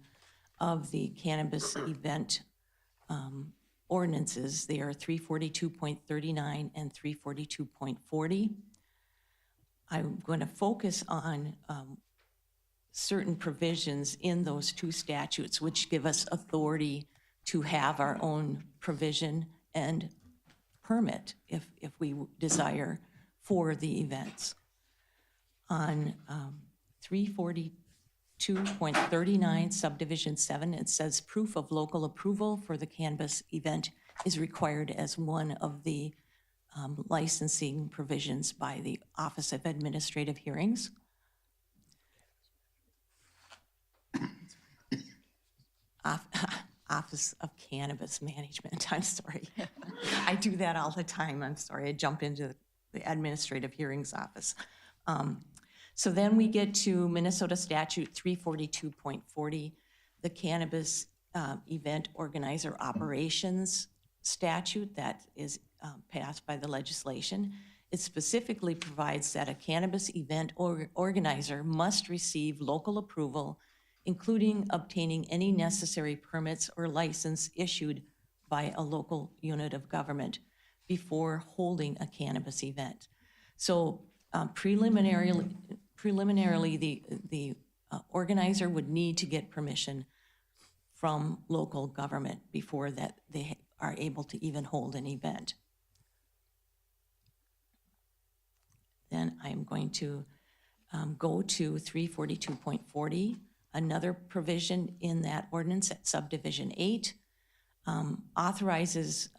of the cannabis event ordinances. They are 342.39 and 342.40. I'm going to focus on certain provisions in those two statutes which give us authority to have our own provision and permit if we desire for the events. On 342.39 subdivision 7, it says proof of local approval for the cannabis event is required as one of the licensing provisions by the Office of Administrative Hearings. Office of Cannabis Management, I'm sorry. I do that all the time, I'm sorry. I jump into the Administrative Hearings Office. So then we get to Minnesota Statute 342.40, the Cannabis Event Organizer Operations Statute that is passed by the legislation. It specifically provides that a cannabis event organizer must receive local approval, including obtaining any necessary permits or license issued by a local unit of government before holding a cannabis event. So preliminarily, the organizer would need to get permission from local government before that they are able to even hold an event. Then I'm going to go to 342.40. Another provision in that ordinance at subdivision 8 authorizes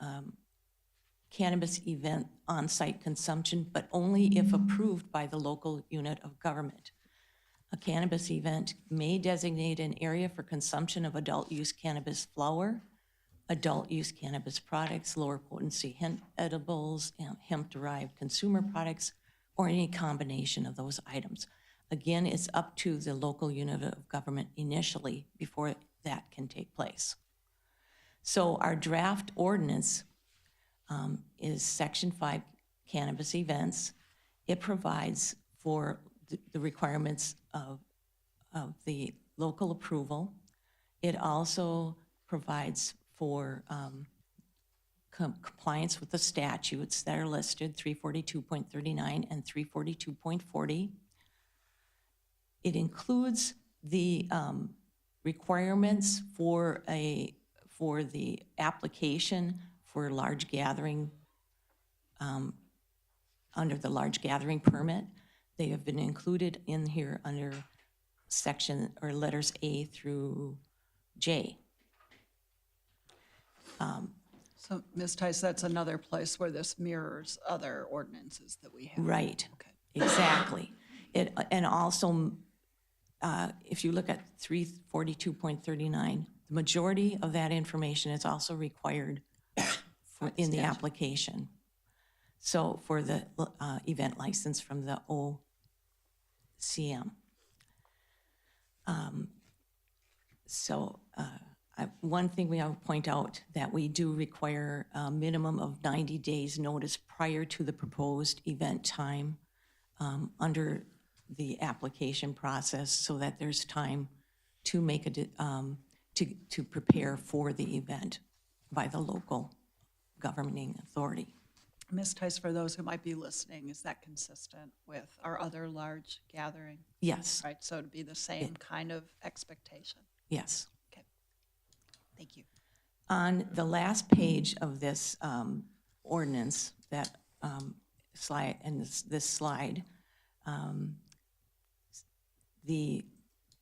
cannabis event on-site consumption, but only if approved by the local unit of government. A cannabis event may designate an area for consumption of adult use cannabis flower, adult use cannabis products, lower potency hemp edibles, hemp-derived consumer products, or any combination of those items. Again, it's up to the local unit of government initially before that can take place. So our draft ordinance is Section 5 cannabis events. It provides for the requirements of the local approval. It also provides for compliance with the statutes that are listed, 342.39 and 342.40. It includes the requirements for the application for large gathering under the large gathering permit. They have been included in here under section or letters A through J. So, Ms. Tice, that's another place where this mirrors other ordinances that we have. Right. Okay. Exactly. And also, if you look at 342.39, the majority of that information is also required in the application. So for the event license from the OCM. One thing we will point out that we do require a minimum of 90 days notice prior to the proposed event time under the application process so that there's time to make to prepare for the event by the local governing authority. Ms. Tice, for those who might be listening, is that consistent with our other large gathering? Yes, Right, so it'd be the same kind of expectation. yes. Okay, thank you. On the last page of this ordinance, that slide, and this slide,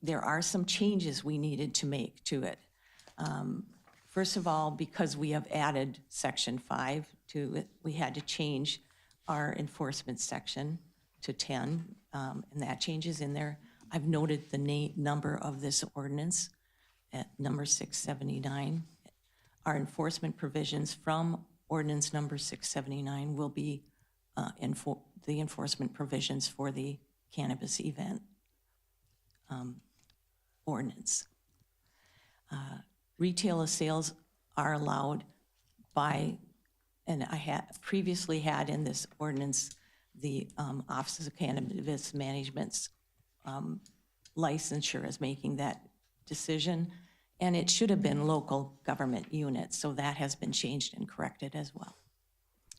there are some changes we needed to make to it. First of all, because we have added section 5 to it, we had to change our enforcement section to 10, and that change is in there. I've noted the number of this ordinance at number 679. Our enforcement provisions from ordinance number 679 will be the enforcement provisions for the cannabis event ordinance. Retail sales are allowed by, and I had previously had in this ordinance, the Office of Cannabis Management's licensure is making that decision, and it should have been local government units, so that has been changed and corrected as well.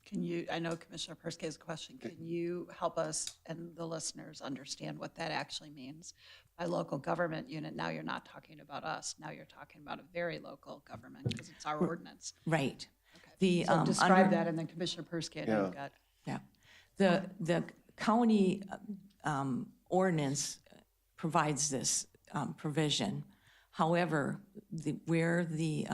Can you, I know Commissioner Persky has a question, can you help us and the listeners understand what that actually means? By local government unit, now you're not talking about us, now you're talking about a very local government, because it's our ordinance. Right. Okay. So describe that, and then Commissioner Persky, I know you've got. Yeah. The county ordinance provides this provision. However, where the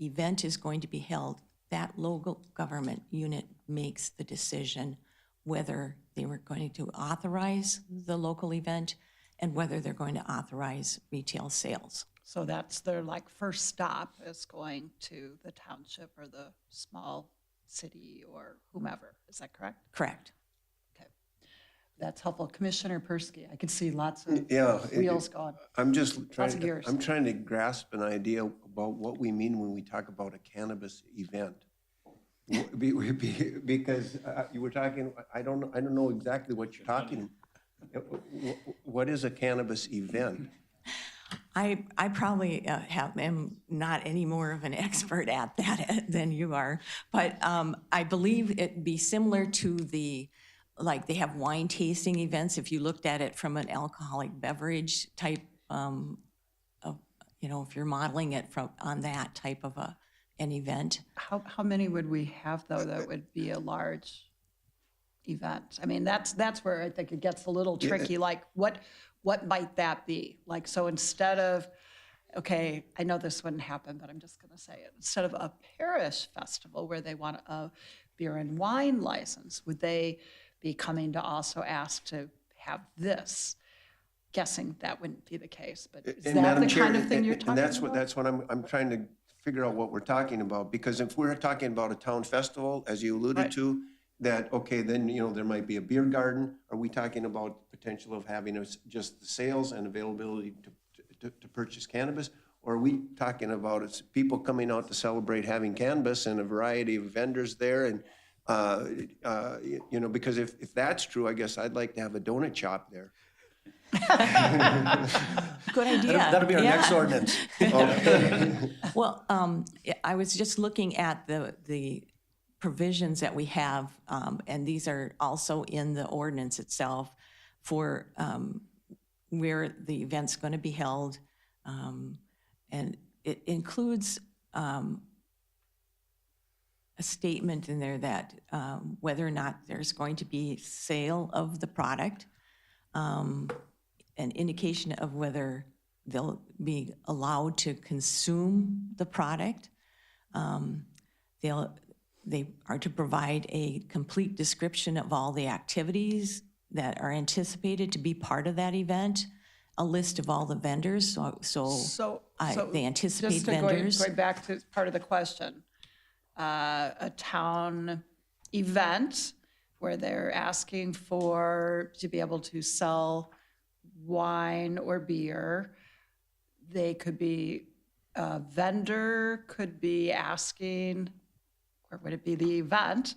event is going to be held, that local government unit makes the decision whether they were going to authorize the local event and whether they're going to authorize retail sales. So that's their first stop is going to the township or the small city or whomever. Is that correct? Correct. Okay. That's helpful. Commissioner Persky, I can see lots of wheels going. I'm just Lots of gears. I'm trying to grasp an idea about what we mean when we talk about a cannabis event. Because you were talking, I don't know exactly what you're talking. What is a cannabis event? I probably am not any more of an expert at that than you are, but I believe it'd be similar to they have wine tasting events. If you looked at it from an alcoholic beverage type, if you're modeling it on that type of an event. How many would we have, though, that would be a large event? I mean, that's where I think it gets a little tricky. What might that be? So instead of, okay, I know this wouldn't happen, but I'm just going to say it. Instead of a parish festival where they want a beer and wine license, would they be coming to also ask to have this? Guessing that wouldn't be the case, but is that Madam the Chair, kind of thing you're talking and about? that's what I'm trying to figure out what we're talking about, because if we're talking about a town festival, as you alluded Right. to, that, okay, then, there might be a beer garden. Are we talking about potential of having just the sales and availability to purchase cannabis? Or are we talking about people coming out to celebrate having cannabis and a variety of vendors there? And, because if that's true, I guess I'd like to have a donut shop there. Good idea. That'll be our next ordinance. Well, I was just looking at the provisions that we have, and these are also in the ordinance itself for where the event's going to be held. And it includes a statement in there that whether or not there's going to be sale of the product, an indication of whether they'll be allowed to consume the product. They are to provide a complete description of all the activities that are anticipated to be part of that event, a list of all the vendors, they anticipate just vendors. Going back to part of the question, a town event where they're asking to be able to sell wine or beer. They could be, a vendor could be asking, or would it be the event,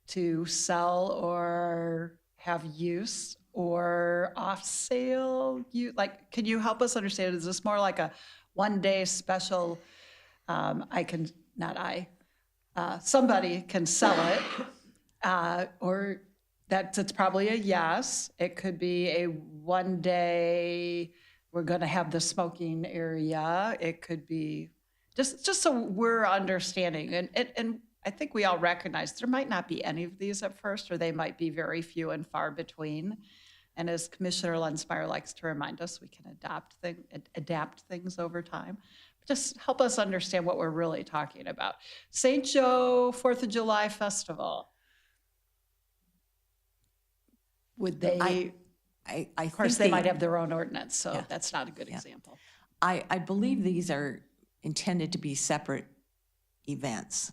to sell or have use or off sale? Can you help us understand, is this more like a one-day special, somebody can sell it, or it's probably a yes. It could be a one-day, we're going to have the smoking area. It could be, just so we're understanding. And I think we all recognize there might not be any of these at first, or they might be very few and far between. And as Commissioner Lensmeyer likes to remind us, we can adapt things over time. Just help us understand what we're really talking about. St. Joe 4th of July Festival. Would they, of course, they might have their own ordinance, so that's not a good example. I believe these are intended to be separate events.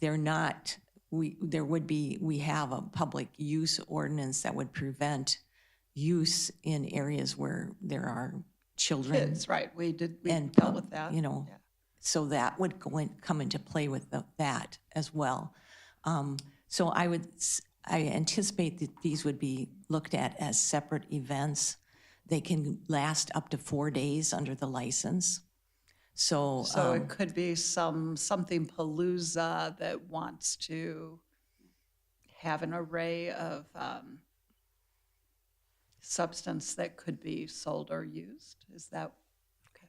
They're not, we have a public use ordinance that would prevent use in areas where there are children. Kids, right, we dealt with that. You know, so that would come into play with that as well. So I anticipate that these would be looked at as separate events. They can last up to 4 days under the license. So it could be something palooza that wants to have an array of substance that could be sold or used. Is that okay?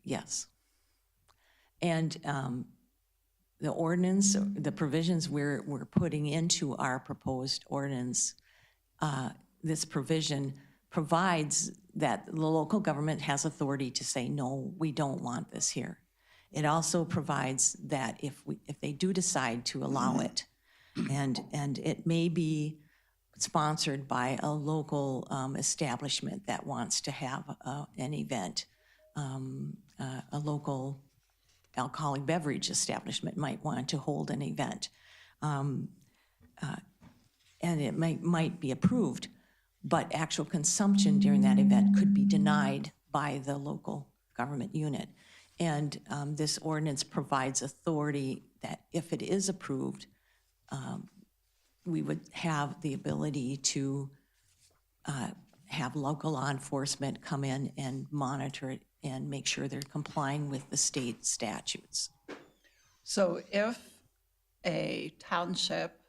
Yes. And the ordinance, the provisions we're putting into our proposed ordinance, this provision provides that the local government has authority to say, no, we don't want this here. It also provides that if they do decide to allow it, and it may be sponsored by a local establishment that wants to have an event, a local alcoholic beverage establishment might want to hold an event, and it might be approved, but actual consumption during that event could be denied by the local government unit. And this ordinance provides authority that if it is approved, we would have the ability to have local law enforcement come in and monitor it and make sure they're complying with the state statutes. So if a township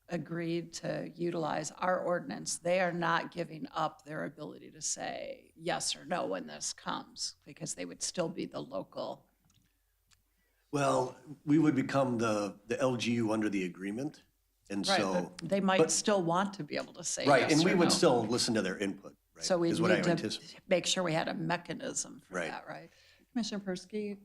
agreed to utilize our ordinance, they are not giving up their ability to say yes or no when this comes, because they would still be the local. Well, we would become the LGU under the agreement, and Right, so. but they might still want to be able to say Right, yes and or we would no. still listen to their input, right? So we is what I need to anticipate. make sure we had a mechanism for Right. that, right? Commissioner Persky,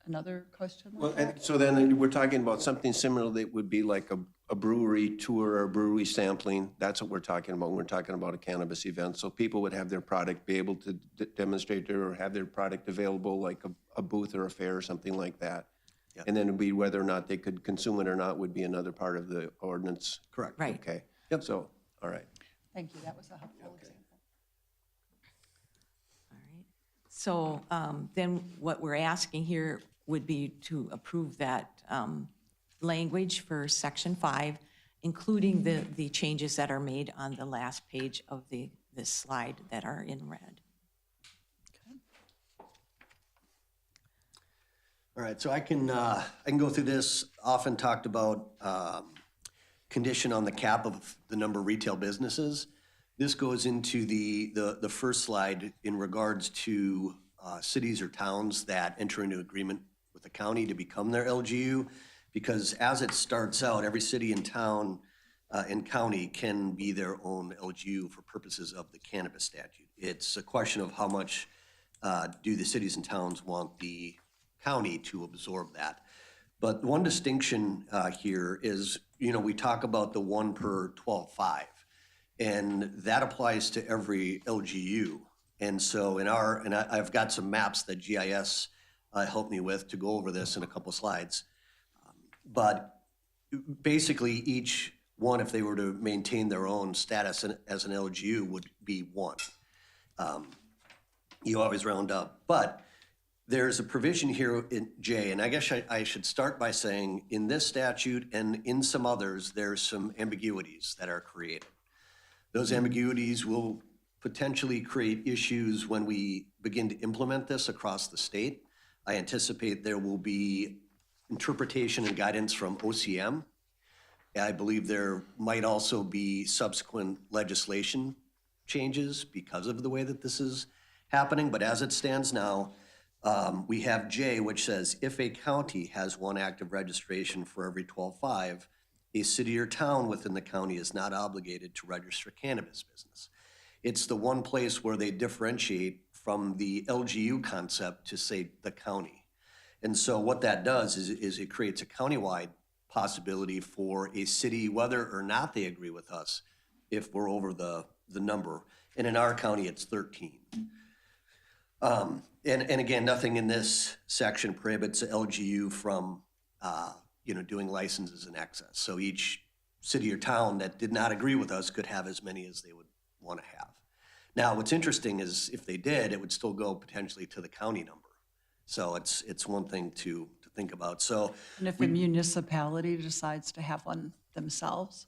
another question? Well, and so then we're talking about something similar that would be like a brewery tour or a brewery sampling. That's what we're talking about when we're talking about a cannabis event. So people would have their product, be able to demonstrate it or have their product available like a booth or a fair or something like that. Yep. And then it'd be whether or not they could consume it or not would be another part of the ordinance. Correct. Right. Okay. Yep. So, all right. Thank you, that was a helpful example. All right. So then what we're asking here would be to approve that language for Section 5, including the changes that are made on the last page of this slide that are in red. All right, so I can go through this. Often talked about condition on the cap of the number of retail businesses. This goes into the first slide in regards to cities or towns that enter into agreement with the county to become their LGU, because as it starts out, every city and town and county can be their own LGU for purposes of the cannabis statute. It's a question of how much do the cities and towns want the county to absorb that. But one distinction here is, we talk about the 1 per 12.5, and that applies to every LGU. And so I've got some maps that GIS helped me with to go over this in a couple slides. But basically each one, if they were to maintain their own status as an LGU, would be 1. You always round up. But there's a provision here in J, and I guess I should start by saying in this statute and in some others, there's some ambiguities that are created. Those ambiguities will potentially create issues when we begin to implement this across the state. I anticipate there will be interpretation and guidance from OCM. I believe there might also be subsequent legislation changes because of the way that this is happening. But as it stands now, we have J, which says if a county has one active registration for every 12.5, a city or town within the county is not obligated to register a cannabis business. It's the one place where they differentiate from the LGU concept to say the county. And so what that does is it creates a countywide possibility for a city, whether or not they agree with us, if we're over the number. And in our county, it's 13. And again, nothing in this section prohibits the LGU from, doing licenses in excess. So each city or town that did not agree with us could have as many as they would want to have. Now, what's interesting is if they did, it would still go potentially to the county number. So it's one thing to think about. So, And if a municipality decides to have one themselves,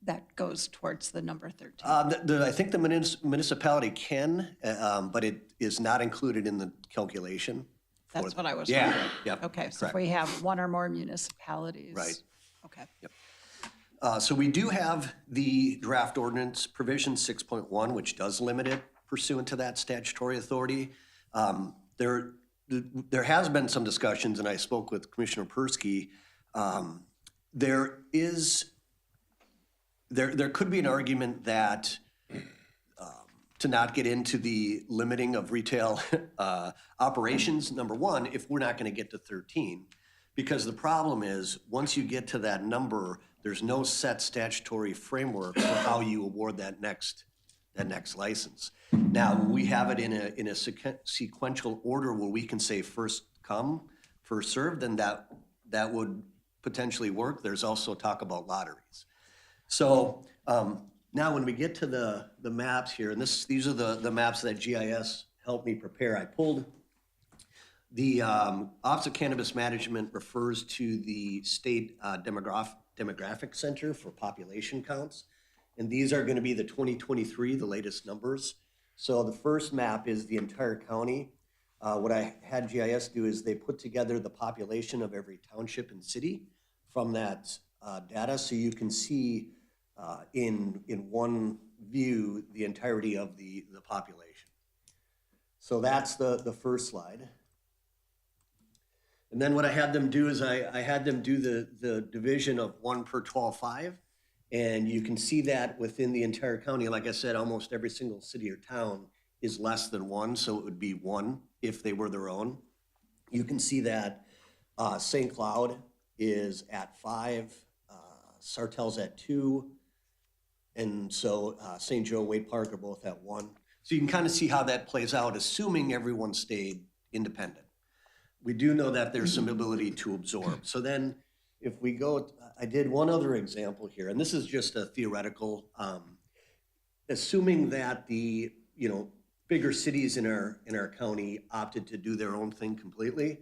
that goes towards the number 13. I think the municipality can, but it is not included in the calculation. That's what I was wondering. Yep, Okay, so if correct. we have one or more municipalities. Right. Okay. So we do have the draft ordinance provision 6.1, which does limit it pursuant to that statutory authority. There has been some discussions, and I spoke with Commissioner Persky. There could be an argument that to not get into the limiting of retail operations, number one, if we're not going to get to 13, because the problem is once you get to that number, there's no set statutory framework for how you award that next license. Now, we have it in a sequential order where we can say first come, first served, then that would potentially work. There's also talk about lotteries. So now when we get to the maps here, and these are the maps that GIS helped me prepare. I pulled the Office of Cannabis Management refers to the state demographic center for population counts. And these are going to be the 2023, the latest numbers. So the first map is the entire county. What I had GIS do is they put together the population of every township and city from that data, so you can see in one view the entirety of the population. So that's the first slide. And then what I had them do is I had them do the division of 1 per 12.5. And you can see that within the entire county. Like I said, almost every single city or town is less than 1, so it would be 1 if they were their own. You can see that St. Cloud is at 5, Sartell's at 2, and so St. Joe, Wade Park are both at 1. So you can kind of see how that plays out, assuming everyone stayed independent. We do know that there's some ability to absorb. So then if we go, I did one other example here, and this is just a theoretical, assuming that the bigger cities in our county opted to do their own thing completely,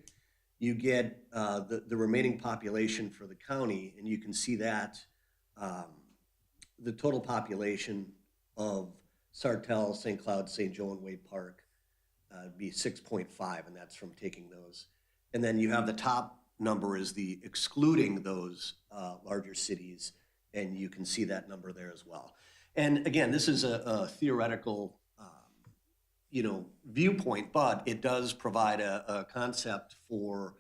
you get the remaining population for the county, and you can see that the total population of Sartell, St. Cloud, St. Joe, and Wade Park be 6.5, and that's from taking those. And then you have the top number is the excluding those larger cities, and you can see that number there as well. And again, this is a theoretical viewpoint, but it does provide a concept for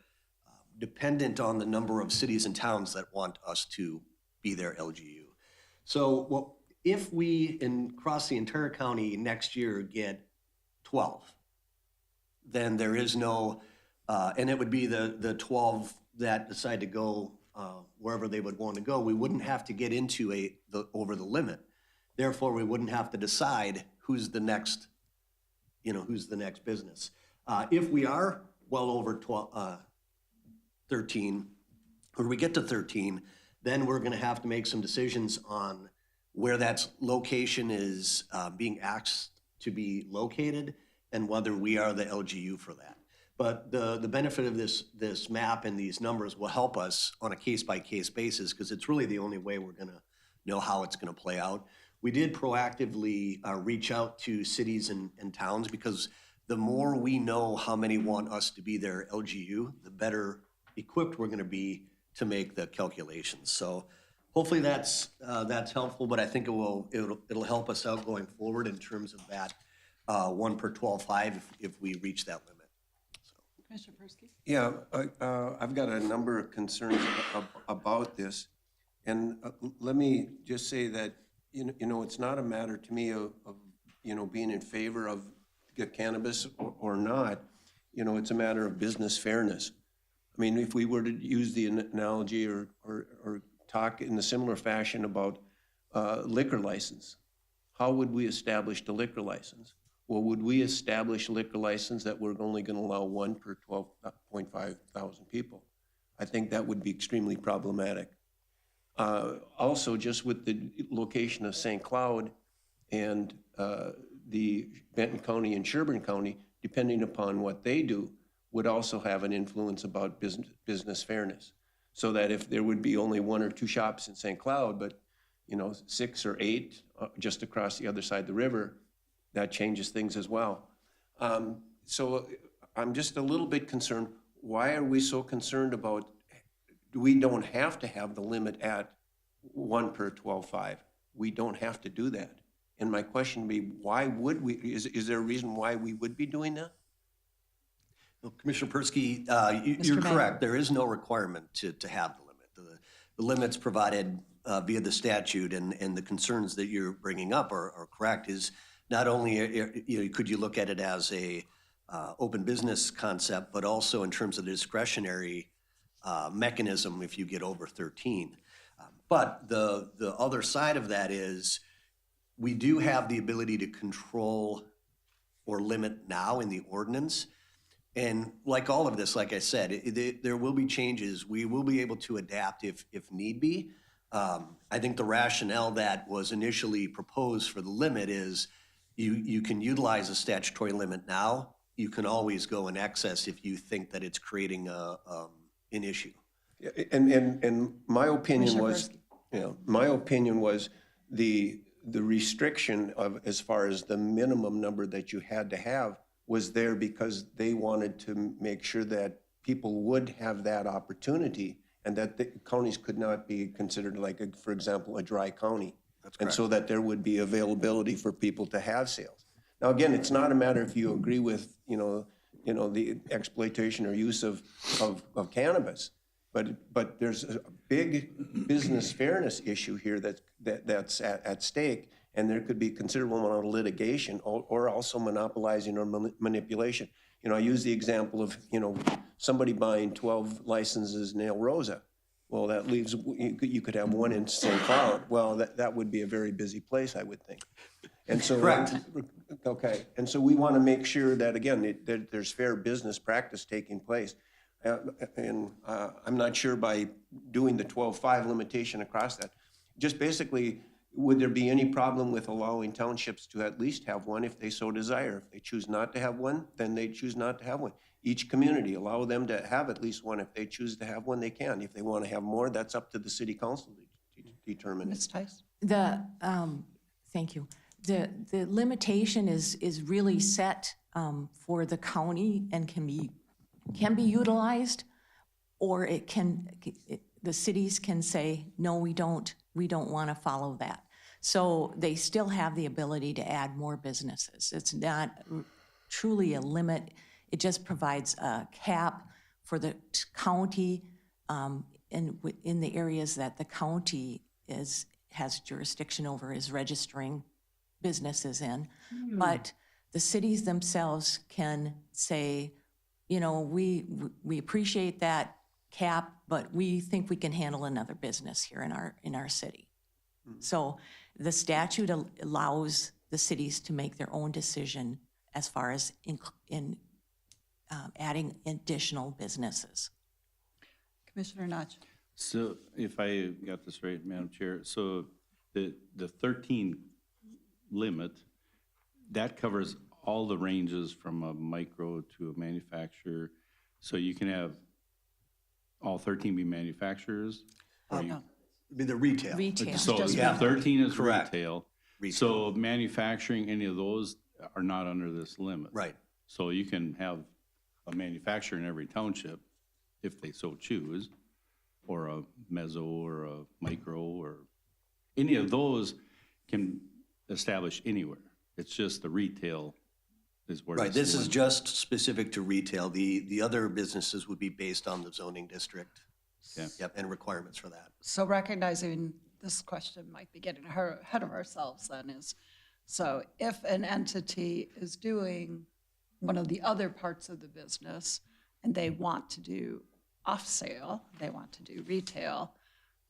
dependent on the number of cities and towns that want us to be their LGU. So if we across the entire county next year get 12, then there is no, and it would be the 12 that decide to go wherever they would want to go. We wouldn't have to get into over the limit. Therefore, we wouldn't have to decide who's the next business. If we are well over 13, or we get to 13, then we're going to have to make some decisions on where that location is being asked to be located and whether we are the LGU for that. But the benefit of this map and these numbers will help us on a case-by-case basis, because it's really the only way we're going to know how it's going to play out. We did proactively reach out to cities and towns, because the more we know how many want us to be their LGU, the better equipped we're gonna be to make the calculations. So hopefully that's helpful, but I think it'll help us out going forward in terms of that 1 per 12.5 if we reach that limit. Commissioner Persky? Yeah, I've got a number of concerns about this. And let me just say that, you know, it's not a matter to me of you know, being in favor of cannabis or not. You know, it's a matter of business fairness. I mean, if we were to use the analogy or talk in a similar fashion about liquor license, how would we establish the liquor license? Well, would we establish a liquor license that we're only going to allow 1 per 12.5 thousand people? I think that would be extremely problematic. Also, just with the location of St. Cloud and the Benton County and Sherburne County, depending upon what they do, would also have an influence about business fairness. So that if there would be only 1 or 2 shops in St. Cloud, but, you know, 6 or 8 just across the other side of the river, that changes things as well. So I'm just a little bit concerned. Why are we so concerned about, we don't have to have the limit at 1 per 12.5. We don't have to do that. And my question would be, why would we, is there a reason why we would be doing that? Well, Commissioner Persky, you're correct. There is no requirement to have the limit. The limits provided via the statute and the concerns that you're bringing up are correct. Is not only could you look at it as a open business concept, but also in terms of the discretionary mechanism if you get over 13. But the other side of that is we do have the ability to control or limit now in the ordinance. And like all of this, like I said, there will be changes. We will be able to adapt if need be. I think the rationale that was initially proposed for the limit is you can utilize a statutory limit now. You can always go in excess if you think that it's creating an issue. And my opinion was, my opinion was the restriction of as far as the minimum number that you had to have was there because they wanted to make sure that people would have that opportunity and that the counties could not be considered like, for example, a dry county. That's correct. And so that there would be availability for people to have sales. Now, again, it's not a matter if you agree with, the exploitation or use of cannabis, but there's a big business fairness issue here that's at stake. And there could be considerable amount of litigation or also monopolizing or manipulation. I use the example of, somebody buying 12 licenses in El Rosa. Well, that leaves, you could have 1 in St. Cloud. Well, that would be a very busy place, I would think. And so, correct. Okay. And so we want to make sure that, again, there's fair business practice taking place. And I'm not sure by doing the 12.5 limitation across that, just basically, would there be any problem with allowing townships to at least have 1 if they so desire? If they choose not to have 1, then they choose not to have 1. Each community, allow them to have at least 1. If they choose to have 1, they can. If they want to have more, that's up to the city council to determine. Ms. Tice? Thank you. The limitation is really set for the county and can be utilized, or the cities can say, no, we don't want to follow that. So they still have the ability to add more businesses. It's not truly a limit. It just provides a cap for the county in the areas that the county has jurisdiction over, is registering businesses in. But the cities themselves can say, we appreciate that cap, but we think we can handle another business here in our city. So the statute allows the cities to make their own decision as far as in adding additional businesses. Commissioner Notch? So if I got this right, Madam Chair, so the 13 limit, that covers all the ranges from a micro to a manufacturer. So you can have all 13 be manufacturers? No. The retail. So 13 is correct. retail. So manufacturing, any of those are not under this limit? Right. So you can have a manufacturer in every township, if they so choose, or a mezzo or a micro, or any of those can establish anywhere. It's just the retail is where. Right, it's this is limited. just specific to retail. The other businesses would be based on the zoning district. Yeah. Yep, and requirements for that. So recognizing this question might be getting ahead of ourselves then is, so if an entity is doing one of the other parts of the business and they want to do off-sale, they want to do retail,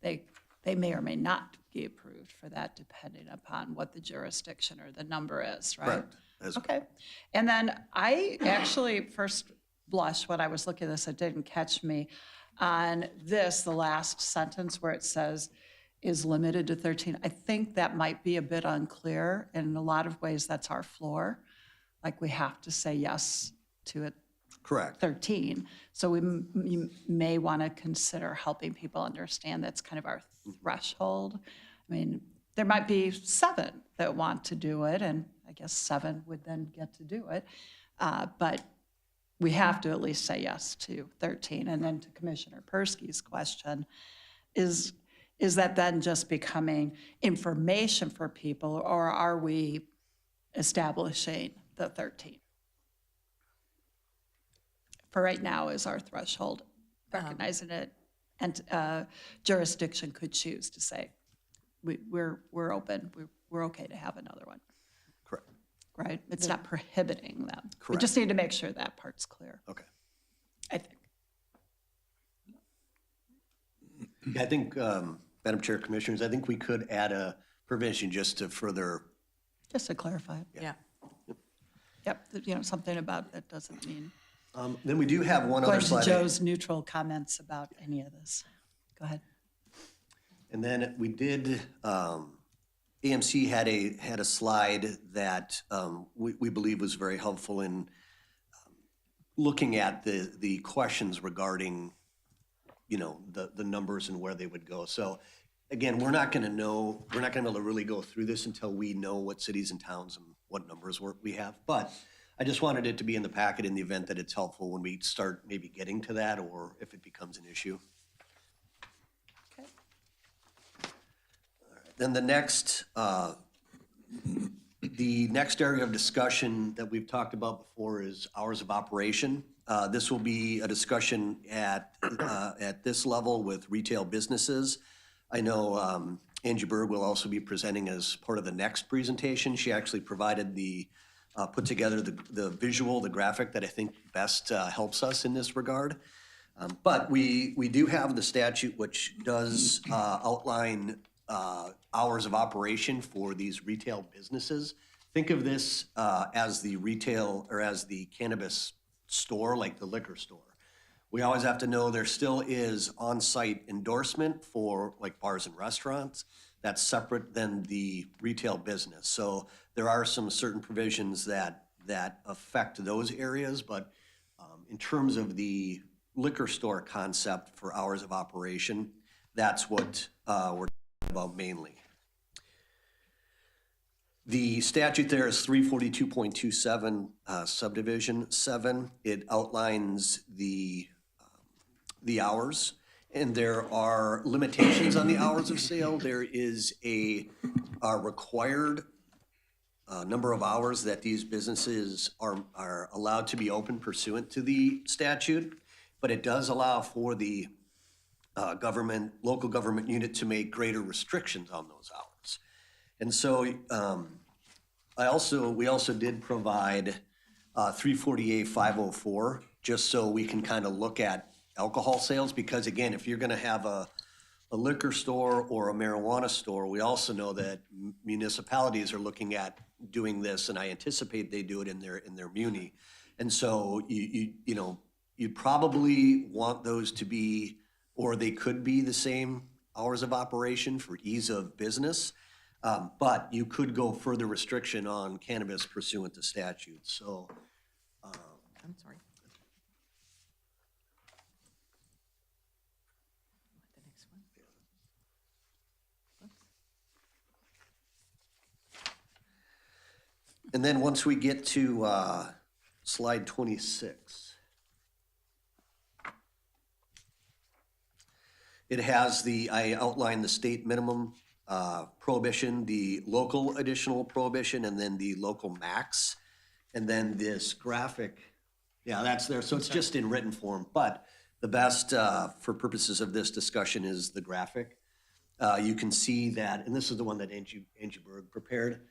they may or may not be approved for that depending upon what the jurisdiction or the number is, right? Correct. Okay. And then I actually, first blush, when I was looking at this, it didn't catch me. On this, the last sentence where it says is limited to 13, I think that might be a bit unclear. In a lot of ways, that's our floor. Like we have to say yes to it. Correct. 13. So we may want to consider helping people understand that's kind of our threshold. I mean, there might be 7 that want to do it, and I guess 7 would then get to do it. But we have to at least say yes to 13. And then to Commissioner Persky's question, is that then just becoming information for people, or are we establishing the 13? For right now is our threshold, recognizing it, and jurisdiction could choose to say, we're open, we're okay to have another one. Correct. Right? It's not prohibiting them. We Correct. just need to make sure that part's clear, Okay. I think. Yeah, I think, Madam Chair, Commissioners, I think we could add a provision just to further. Just to clarify. Yeah. Yep, something about that doesn't mean. Then we do have one other Going to slide. Joe's neutral comments about any of this. Go ahead. And then we did, AMC had a slide that we believe was very helpful in looking at the questions regarding, the numbers and where they would go. So again, we're not going to be able to really go through this until we know what cities and towns and what numbers we have. But I just wanted it to be in the packet in the event that it's helpful when we start maybe getting to that, or if it becomes an issue. Okay. Then the next area of discussion that we've talked about before is hours of operation. This will be a discussion at this level with retail businesses. I know Angie Berg will also be presenting as part of the next presentation. She actually provided put together the visual, the graphic that I think best helps us in this regard. But we do have the statute which does outline hours of operation for these retail businesses. Think of this as the retail or as the cannabis store, like the liquor store. We always have to know there still is on-site endorsement for like bars and restaurants. That's separate than the retail business. So there are some certain provisions that affect those areas, but in terms of the liquor store concept for hours of operation, that's what we're talking about mainly. The statute there is 342.27 subdivision 7. It outlines the hours, and there are limitations on the hours of sale. There is a required number of hours that these businesses are allowed to be open pursuant to the statute, but it does allow for the local government unit to make greater restrictions on those hours. And so we also did provide 348-504, just so we can kind of look at alcohol sales, because again, if you're going to have a liquor store or a marijuana store, we also know that municipalities are looking at doing this, and I anticipate they do it in their muni. And so you'd probably want those to be, or they could be the same hours of operation for ease of business. But you could go further restriction on cannabis pursuant to statute. So, I'm sorry. The next one. and then once we get to slide 26. It has I outlined the state minimum prohibition, the local additional prohibition, and then the local max. And then this graphic, yeah, that's there. So it's just in written form, but the best for purposes of this discussion is the graphic. You can see that, and this is the one that Angie Berg prepared.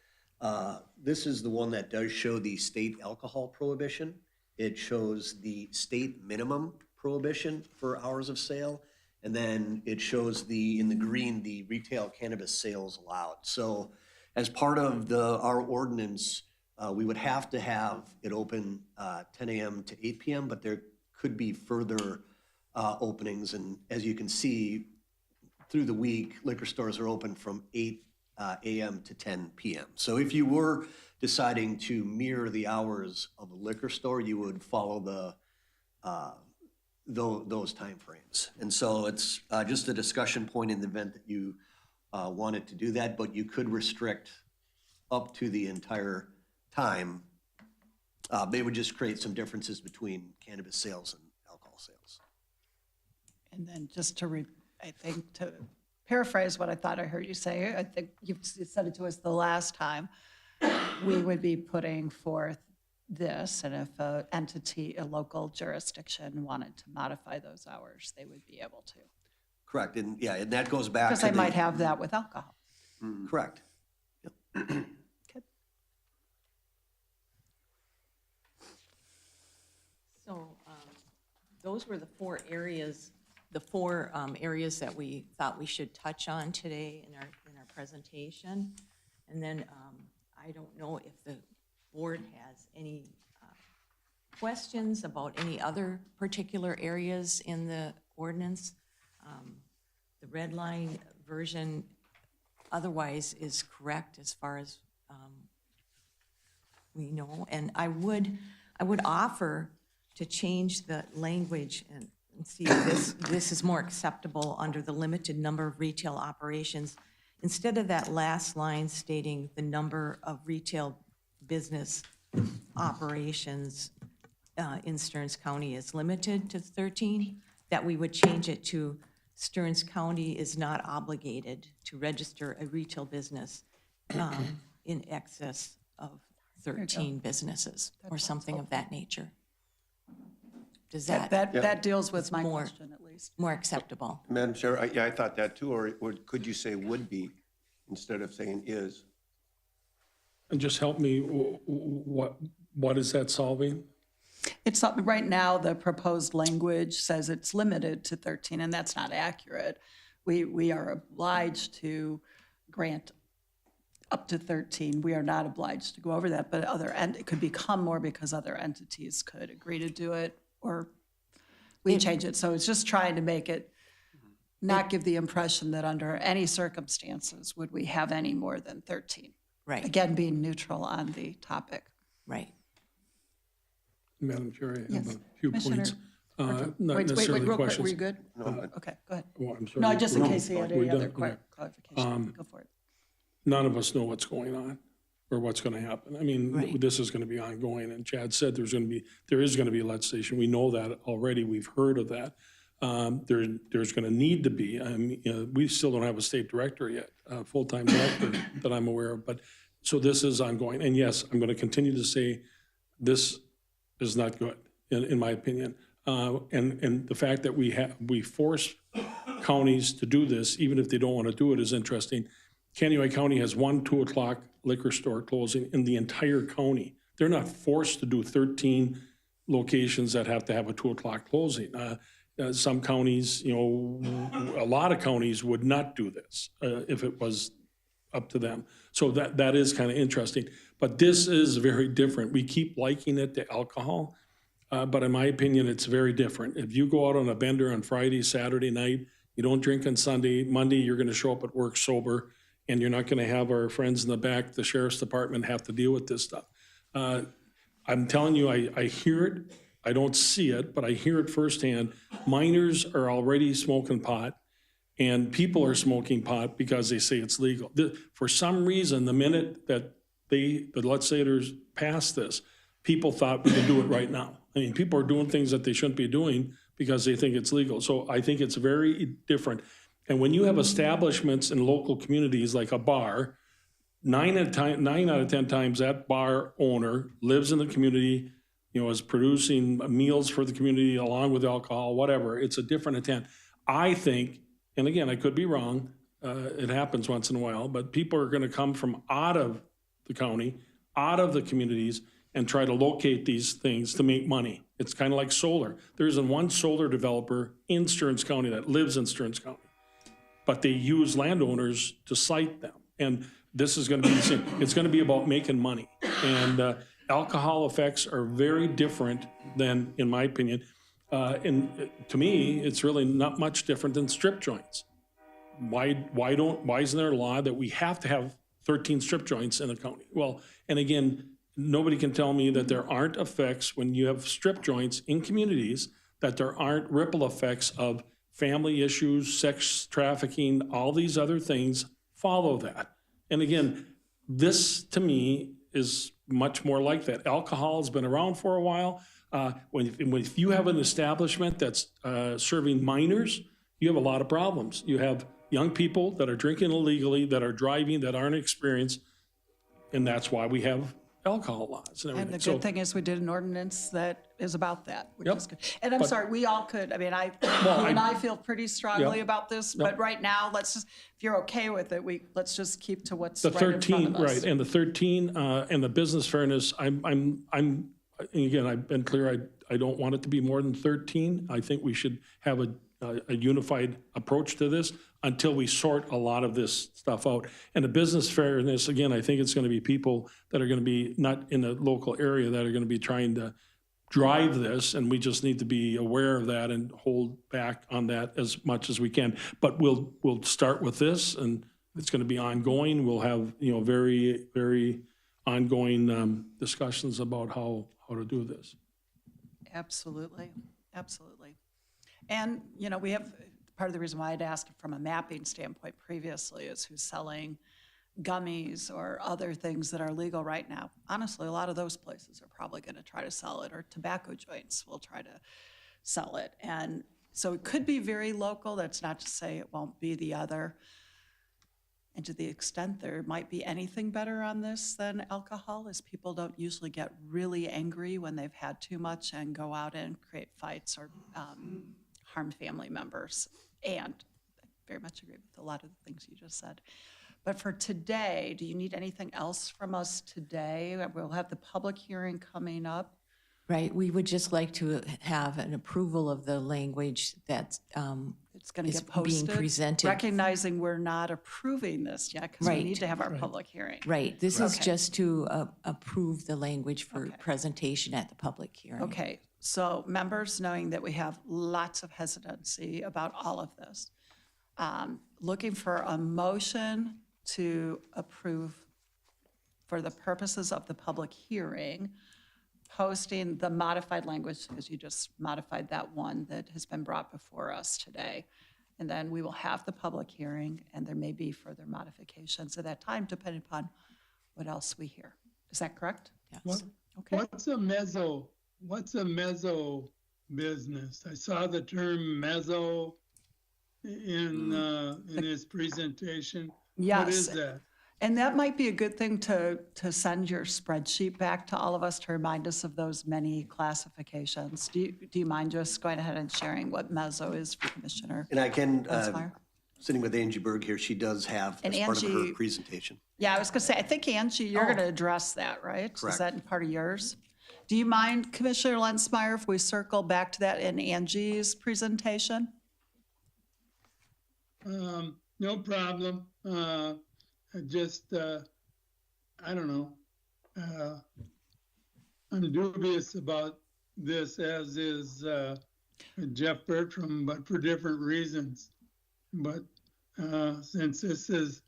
This is the one that does show the state alcohol prohibition. It shows the state minimum prohibition for hours of sale. And then it shows in the green, the retail cannabis sales allowed. So as part of our ordinance, we would have to have it open 10 a.m. to 8 p.m., but there could be further openings. And as you can see, through the week, liquor stores are open from 8 a.m. to 10 p.m. So if you were deciding to mirror the hours of a liquor store, you would follow those timeframes. And so it's just a discussion point in the event that you wanted to do that, but you could restrict up to the entire time. They would just create some differences between cannabis sales and alcohol sales. And then just to paraphrase what I thought I heard you say, I think you said it to us the last time, we would be putting forth this, and if a local jurisdiction wanted to modify those hours, they would be able to. Correct, and yeah, and that goes back to Because they might have that with alcohol. Correct. Yep. Okay. So those were the four areas that we thought we should touch on today in our presentation. And then I don't know if the board has any questions about any other particular areas in the ordinance. The red line version otherwise is correct as far as we know. And I would offer to change the language and see if this is more acceptable under the limited number of retail operations. Instead of that last line stating the number of retail business operations in Stearns County is limited to 13, that we would change it to Stearns County is not obligated to register a retail business in excess of 13 businesses or something of that nature. Does that deals with my question at least. More acceptable? Madam Chair, I thought that too, or could you say would be instead of saying is? And just help me, what is that solving? It's right now, the proposed language says it's limited to 13, and that's not accurate. We are obliged to grant up to 13. We are not obliged to go over that, but it could become more because other entities could agree to do it, or we change it. So it's just trying to make it not give the impression that under any circumstances would we have any more than 13. Right. Again, being neutral on the topic. Right. Madam Chair, I have Yes. a few Commissioner points. Not wait, necessarily real quick. questions. Were you good? No, I'm good. Okay, go ahead. Well, I'm sorry. No, just in case you had We're any done? other Okay. clarification. Go for it. None of us know what's going on or what's going to happen. I mean, Right. this is going to be ongoing, and Chad said there is going to be legislation. We know that already. We've heard of that. There's going to need to be. I mean, we still don't have a state director yet, a full-time director that I'm aware of. But so this is ongoing. And yes, I'm going to continue to say this is not good, in my opinion. And the fact that we force counties to do this, even if they don't want to do it, is interesting. Kansas County has one 2 o'clock liquor store closing in the entire county. They're not forced to do 13 locations that have to have a 2 o'clock closing. Some counties, a lot of counties would not do this if it was up to them. So that is kind of interesting. But this is very different. We keep liking it to alcohol, but in my opinion, it's very different. If you go out on a bender on Friday, Saturday night, you don't drink on Sunday, Monday, you're going to show up at work sober, and you're not going to have our friends in the back, the sheriff's department, have to deal with this stuff. I'm telling you, I hear it. I don't see it, but I hear it firsthand. Minors are already smoking pot, and people are smoking pot because they say it's legal. For some reason, the minute that the legislators pass this, people thought we could do it right now. I mean, people are doing things that they shouldn't be doing because they think it's legal. So I think it's very different. And when you have establishments in local communities like a bar, 9 out of 10 times that bar owner lives in the community, is producing meals for the community along with alcohol, whatever. It's a different intent. I think, and again, I could be wrong, it happens once in a while, but people are gonna come from out of the county, out of the communities, and try to locate these things to make money. It's kind of like solar. There isn't one solar developer in Stearns County that lives in Stearns County, but they use landowners to site them. And this is gonna be the same. It's gonna be about making money. And alcohol effects are very different than, in my opinion, and to me, it's really not much different than strip joints. Why isn't there a law that we have to have 13 strip joints in the county? Well, and again, nobody can tell me that there aren't effects when you have strip joints in communities, that there aren't ripple effects of family issues, sex trafficking, all these other things follow that. And again, this to me is much more like that. Alcohol has been around for a while. If you have an establishment that's serving minors, you have a lot of problems. You have young people that are drinking illegally, that are driving, that aren't experienced, and that's why we have alcohol laws and everything. And the good thing is we did an ordinance that is about that, which is good. And I'm sorry, we all could, you and I feel pretty strongly about this, but right now, let's just, if you're okay with it, let's just keep to what's right in front of us. Right, and the 13 and the business fairness, again, I've been clear, I don't want it to be more than 13. I think we should have a unified approach to this until we sort a lot of this stuff out. And the business fairness, again, I think it's going to be people that are going to be not in the local area that are going to be trying to drive this, and we just need to be aware of that and hold back on that as much as we can. But we'll start with this, and it's going to be ongoing. We'll have very, very ongoing discussions about how to do this. Absolutely, absolutely. And, we have, part of the reason why I'd asked from a mapping standpoint previously is who's selling gummies or other things that are legal right now. Honestly, a lot of those places are probably going to try to sell it, or tobacco joints will try to sell it. And so it could be very local. That's not to say it won't be the other. And to the extent there might be anything better on this than alcohol is people don't usually get really angry when they've had too much and go out and create fights or harm family members. And I very much agree with a lot of the things you just said. But for today, do you need anything else from us today? We'll have the public hearing coming up. Right, we would just like to have an approval of the language that It's going to is get posted, being presented. recognizing we're not approving this yet because we Right. need to have our public hearing. Right, this is Okay. just to approve the language for presentation at the public hearing. Okay, so members, knowing that we have lots of hesitancy about all of this, looking for a motion to approve for the purposes of the public hearing, posting the modified language, because you just modified that one that has been brought before us today. And then we will have the public hearing, and there may be further modifications at that time, depending upon what else we hear. Is that correct? Yes. Okay. What's a mezzo business? I saw the term mezzo in his presentation. Yes. What is that? And that might be a good thing to send your spreadsheet back to all of us to remind us of those many classifications. Do you mind just going ahead and sharing what mezzo is for Commissioner? And I can, Lensmeyer? sitting with Angie Berg here, she does have And as part of her Angie- presentation. Yeah, I was going to say, I think, Angie, you're going to address that, right? Correct. Is that part of yours? Do you mind, Commissioner Lensmeyer, if we circle back to that in Angie's presentation? No problem. I don't know. I'm dubious about this, as is Jeff Bertram, but for different reasons. But since this is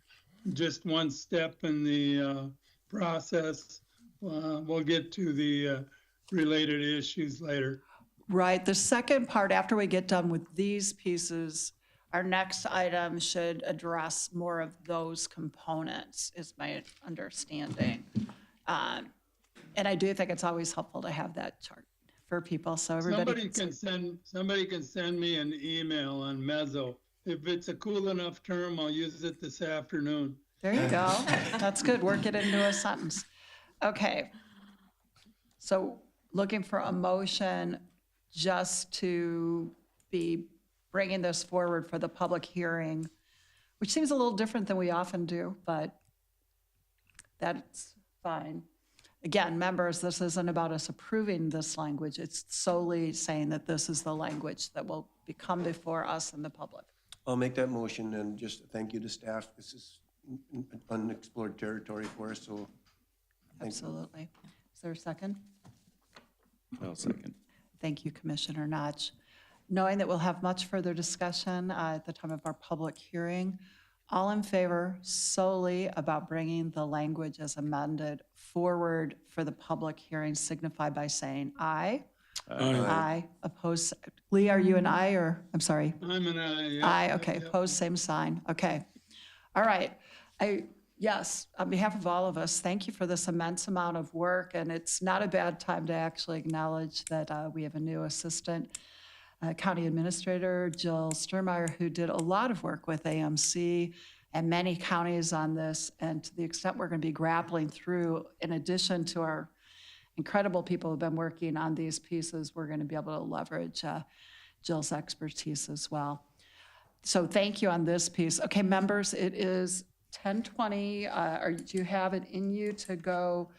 just one step in the process, we'll get to the related issues later. Right. The second part, after we get done with these pieces, our next item should address more of those components, is my understanding. And I do think it's always helpful to have that chart for people, so everybody Somebody can send me an email on mezzo. If it's a cool enough term, I'll use it this afternoon. There you go. That's good. Work it into a sentence. Okay. So looking for a motion just to be bringing this forward for the public hearing, which seems a little different than we often do, but that's fine. Again, members, this isn't about us approving this language. It's solely saying that this is the language that will come before us and the public. I'll make that motion and just thank you to staff. This is unexplored territory for us, so. Absolutely. Is there a second? I'll second. Thank you, Commissioner Notch. Knowing that we'll have much further discussion at the time of our public hearing, all in favor solely about bringing the language as amended forward for the public hearing signify by saying aye. Aye. Opposed? Lee, are you an aye or, I'm sorry? I'm an aye. Yeah, Aye, okay. Opposed, same sign. Okay. All right. Yes, on behalf of all of us, thank you for this immense amount of work. And it's not a bad time to actually acknowledge that we have a new assistant county administrator, Jill Sturmeyer, who did a lot of work with AMC and many counties on this. And to the extent we're going to be grappling through, in addition to our incredible people who've been working on these pieces, we're going to be able to leverage Jill's expertise as well. So thank you on this piece. Okay, members, it is 10:20. Do you have it in you to go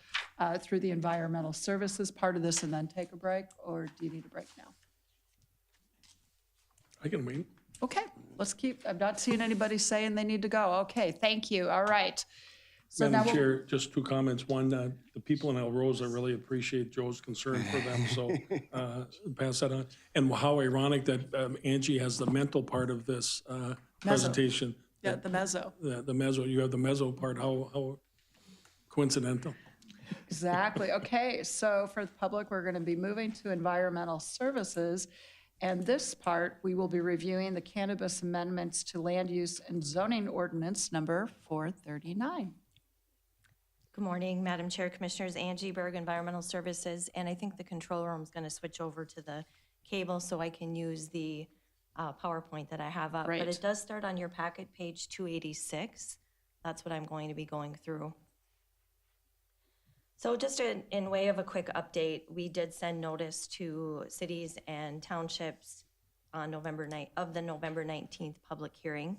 through the environmental services part of this and then take a break, or do you need a break now? I can wait. Okay, let's keep, I'm not seeing anybody saying they need to go. Okay, thank you. All right. So now Madam Chair, just two comments. One, the people in El Rosa really appreciate Joe's concern for them, so pass that on. And how ironic that Angie has the mental part of this presentation. Yeah, the mezzo. The mezzo, you have the mezzo part, how coincidental. Exactly. Okay, so for the public, we're going to be moving to environmental services. And this part, we will be reviewing the cannabis amendments to land use and zoning ordinance number 439. Good morning, Madam Chair, Commissioners. Angie Berg, Environmental Services, and I think the control room is going to switch over to the cable so I can use the PowerPoint that I have up. Right. But it does start on your packet, page 286. That's what I'm going to be going through. So just in way of a quick update, we did send notice to cities and townships on the November 19th public hearing.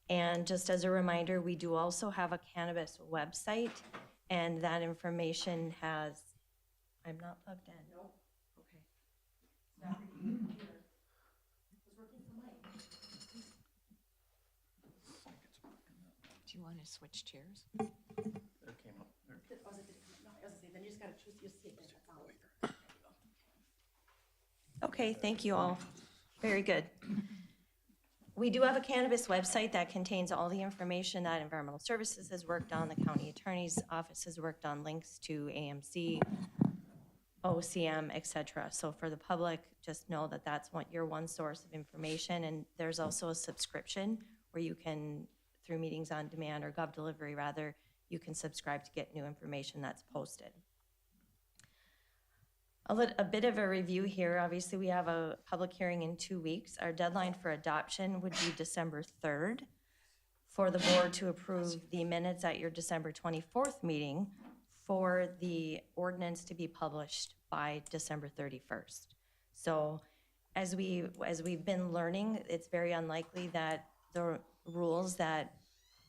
And just as a reminder, we do also have a cannabis website, and that information has, I'm not plugged in. Nope. Okay. Do you want to switch chairs? Okay, thank you all. Very good. We do have a cannabis website that contains all the information that Environmental Services has worked on, the county attorney's office has worked on, links to AMC, OCM, et cetera. So for the public, just know that that's your one source of information. And there's also a subscription where you can, through Meetings on Demand or GovDelivery rather, you can subscribe to get new information that's posted. A bit of a review here. Obviously, we have a public hearing in 2 weeks. Our deadline for adoption would be December 3rd for the board to approve the minutes at your December 24th meeting for the ordinance to be published by December 31st. So as we've been learning, it's very unlikely that the rules that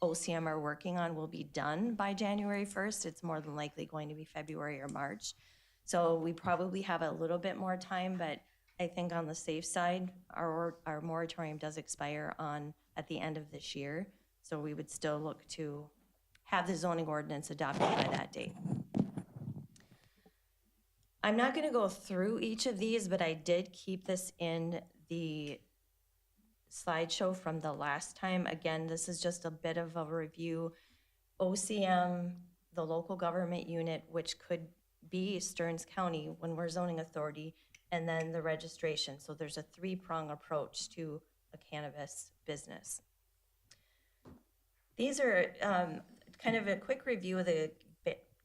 OCM are working on will be done by January 1st. It's more than likely going to be February or March. So we probably have a little bit more time, but I think on the safe side, our moratorium does expire at the end of this year. So we would still look to have the zoning ordinance adopted by that date. I'm not going to go through each of these, but I did keep this in the slideshow from the last time. Again, this is just a bit of a review. OCM, the local government unit, which could be Stearns County when we're zoning authority, and then the registration. So there's a three-prong approach to a cannabis business. These are kind of a quick review of the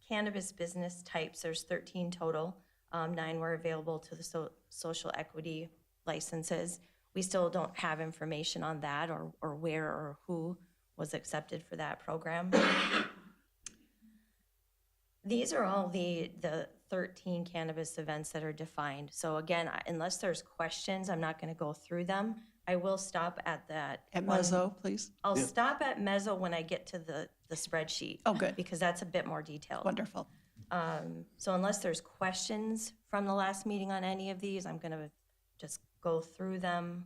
cannabis business types, there's 13 total. 9 were available to the social equity licenses. We still don't have information on that or where or who was accepted for that program. These are all the 13 cannabis events that are defined. So again, unless there's questions, I'm not going to go through them. I will stop at that. At Mezzo, please. I'll stop at Mezzo when I get to the spreadsheet. Oh, good. Because that's a bit more detailed. Wonderful. So unless there's questions from the last meeting on any of these, I'm going to just go through them.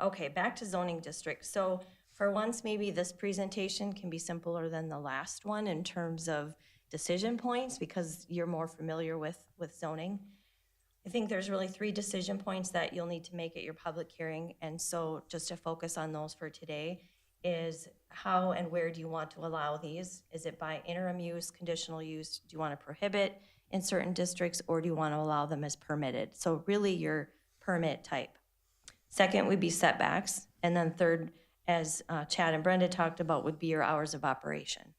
Okay, back to zoning districts. So for once, maybe this presentation can be simpler than the last one in terms of decision points because you're more familiar with zoning. I think there's really 3 decision points that you'll need to make at your public hearing. And so just to focus on those for today is how and where do you want to allow these? Is it by interim use, conditional use? Do you want to prohibit in certain districts or do you want to allow them as permitted? So really your permit type. Second would be setbacks. And then third, as Chad and Brenda talked about, would be your hours of operation.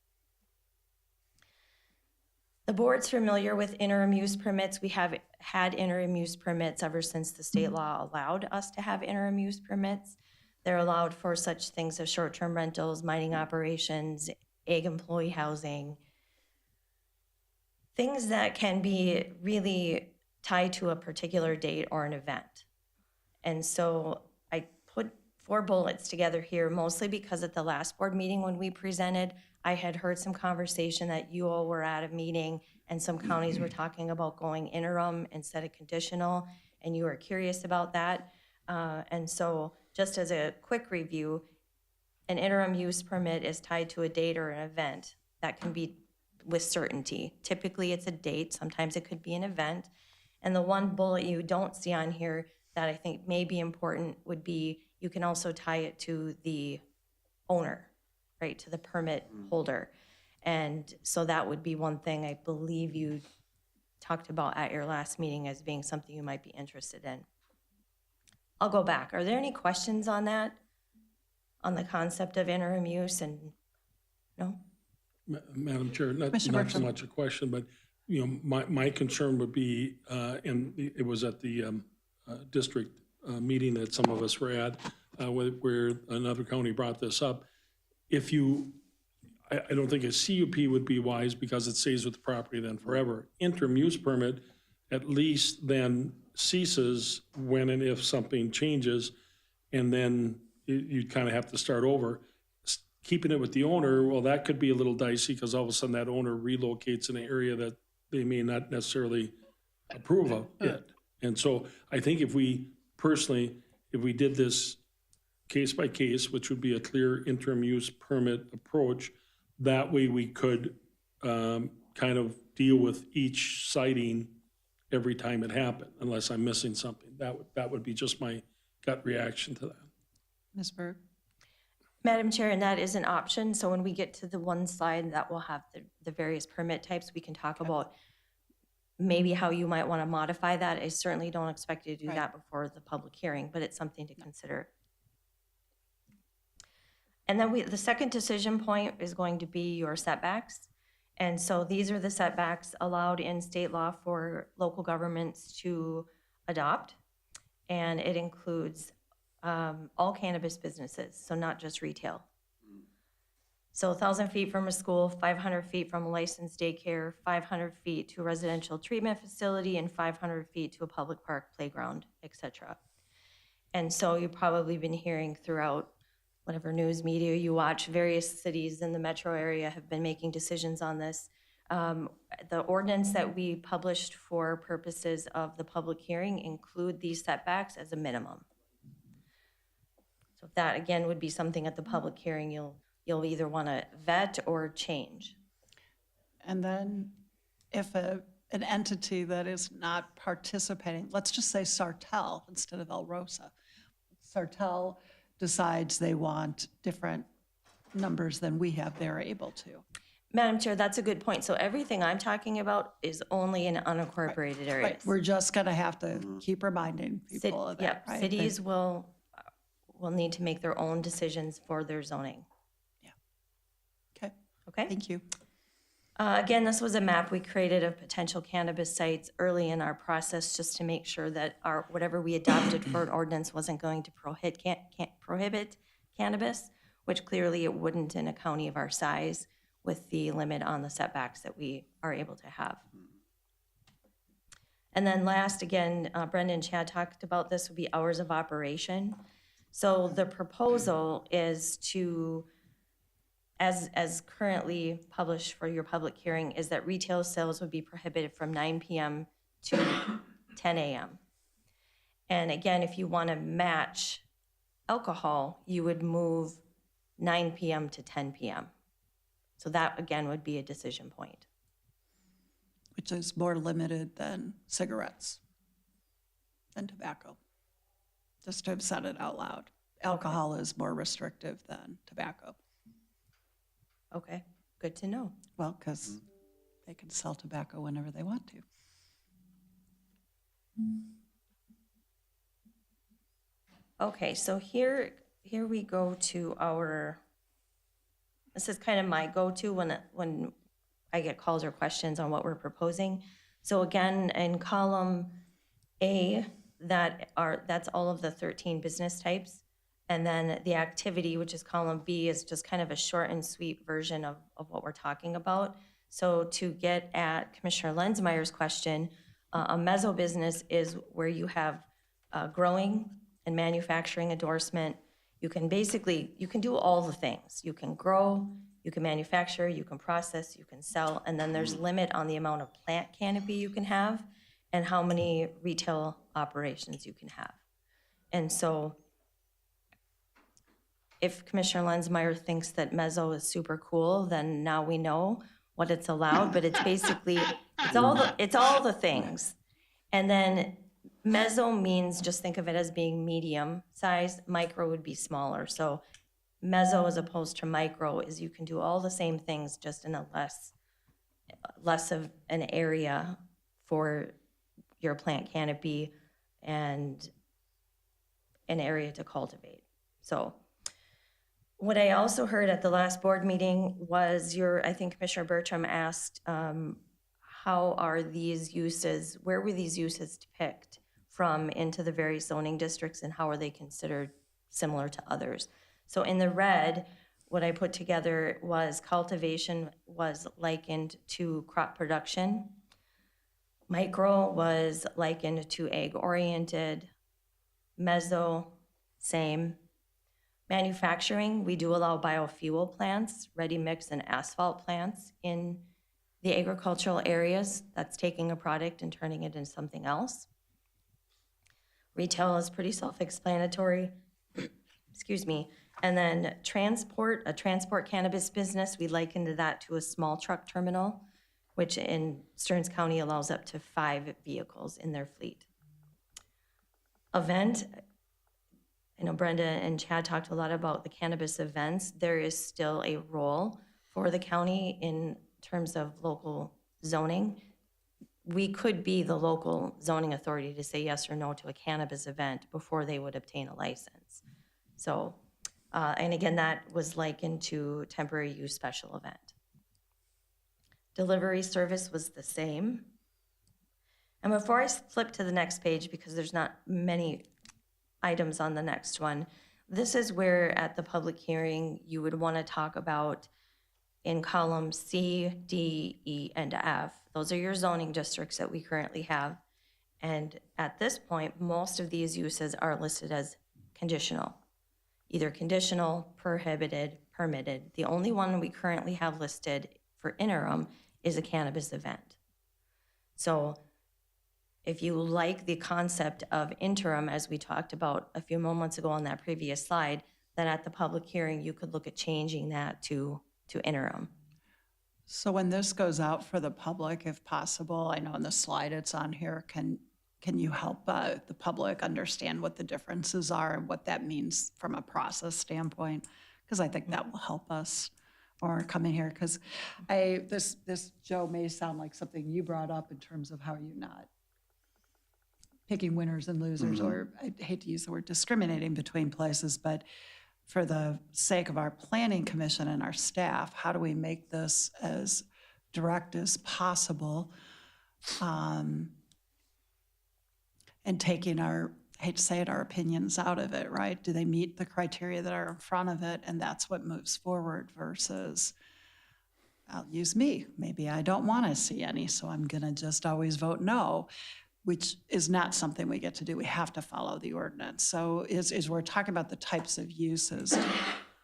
The board's familiar with interim use permits. We have had interim use permits ever since the state law allowed us to have interim use permits. They're allowed for such things as short-term rentals, mining operations, ag employee housing, things that can be really tied to a particular date or an event. And so I put 4 bullets together here, mostly because at the last board meeting when we presented, I had heard some conversation that you all were at a meeting and some counties were talking about going interim instead of conditional, and you were curious about that. And so just as a quick review, an interim use permit is tied to a date or an event that can be with certainty. Typically it's a date, sometimes it could be an event. And the one bullet you don't see on here that I think may be important would be you can also tie it to the owner, right, to the permit holder. And so that would be one thing I believe you talked about at your last meeting as being something you might be interested in. I'll go back. Are there any questions on that? On the concept of interim use and, no? Madam Chair, not so much a question, but, you know, my concern would be, and it was at the district meeting that some of us were at, where another county brought this up. If you, I don't think a CUP would be wise because it stays with the property then forever. Interim use permit at least then ceases when and if something changes, and then you kind of have to start over. Keeping it with the owner, well, that could be a little dicey because all of a sudden that owner relocates in an area that they may not necessarily approve of it. And so I think if we personally, if we did this case by case, which would be a clear interim use permit approach, that way we could kind of deal with each sighting every time it happened, unless I'm missing something. That would be just my gut reaction to that. Ms. Berg? Madam Chair, and that is an option. So when we get to the one slide that will have the various permit types, we can talk about maybe how you might want to modify that. I certainly don't expect you to do that before the public hearing, but it's something to consider. And then the second decision point is going to be your setbacks. And so these are the setbacks allowed in state law for local governments to adopt. And it includes all cannabis businesses, so not just retail. So 1,000 feet from a school, 500 feet from a licensed daycare, 500 feet to a residential treatment facility, and 500 feet to a public park, playground, etc. And so you've probably been hearing throughout whatever news media you watch, various cities in the metro area have been making decisions on this. The ordinance that we published for purposes of the public hearing include these setbacks as a minimum. So that again would be something at the public hearing you'll either want to vet or change. And then if an entity that is not participating, let's just say Sartell instead of El Rosa, Sartell decides they want different numbers than we have, they're able to. Madam Chair, that's a good point. So everything I'm talking about is only in unincorporated areas. Right. We're just going to have to keep reminding people of that, Yep, right? cities will need to make their own decisions for their zoning. Okay? Thank you. Again, this was a map we created of potential cannabis sites early in our process just to make sure that whatever we adopted for an ordinance wasn't going to prohibit cannabis, which clearly it wouldn't in a county of our size with the limit on the setbacks that we are able to have. And then last, again, Brenda and Chad talked about this, would be hours of operation. So the proposal is to, as currently published for your public hearing, is that retail sales would be prohibited from 9 p.m. to 10 a.m. And again, if you want to match alcohol, you would move 9 p.m. to 10 p.m. So that, again, would be a decision point. Which is more limited than cigarettes, than tobacco. Just to have said it out loud. Alcohol is more restrictive than tobacco. Okay, good to know. Well, because they can sell tobacco whenever they want to. Okay, so here we go to our, this is kind of my go-to when I get calls or questions on what we're proposing. So again, in column A, that's all of the 13 business types. And then the activity, which is column B, is just kind of a short and sweet version of what we're talking about. So to get at Commissioner Lenzmeyer's question, a mezzo business is where you have growing and manufacturing endorsement. You can do all the things. You can grow, you can manufacture, you can process, you can sell, and then there's limit on the amount of plant canopy you can have and how many retail operations you can have. And so if Commissioner Lenzmeyer thinks that mezzo is super cool, then now we know what it's allowed, but it's basically, it's all the things. And then mezzo means, just think of it as being medium size, micro would be smaller. So mezzo as opposed to micro is you can do all the same things just in a less of an area for your plant canopy and an area to cultivate. So what I also heard at the last board meeting was I think Commissioner Bertram asked, how are these uses, where were these uses picked from into the various zoning districts and how are they considered similar to others? So in the red, what I put together was cultivation was likened to crop production. Micro was likened to egg-oriented. Mezzo, same. Manufacturing, we do allow biofuel plants, ready mix and asphalt plants in the agricultural areas. That's taking a product and turning it into something else. Retail is pretty self-explanatory. Excuse me. And then a transport cannabis business, we likened that to a small truck terminal, which in Stearns County allows up to 5 vehicles in their fleet. Event, I know Brenda and Chad talked a lot about the cannabis events. There is still a role for the county in terms of local zoning. We could be the local zoning authority to say yes or no to a cannabis event before they would obtain a license. So, and again, that was likened to temporary use special event. Delivery service was the same. And before I flip to the next page, because there's not many items on the next one, this is where at the public hearing you would want to talk about in columns C, D, E, and F. Those are your zoning districts that we currently have. And at this point, most of these uses are listed as conditional. Either conditional, prohibited, permitted. The only one we currently have listed for interim is a cannabis event. So if you like the concept of interim, as we talked about a few moments ago on that previous slide, then at the public hearing, you could look at changing that to interim. So when this goes out for the public, if possible, I know in the slide it's on here, can you help the public understand what the differences are and what that means from a process standpoint? Because I think that will help us or come in here, because this, Joe, may sound like something you brought up in terms of how you're not picking winners and losers, or I hate to use the word discriminating between places, but for the sake of our planning commission and our staff, how do we make this as direct as possible? And taking our, I hate to say it, our opinions out of it, right? Do they meet the criteria that are in front of it? And that's what moves forward versus, I'll use me. Maybe I don't want to see any, so I'm going to just always vote no, which is not something we get to do. We have to follow the ordinance. So as we're talking about the types of uses,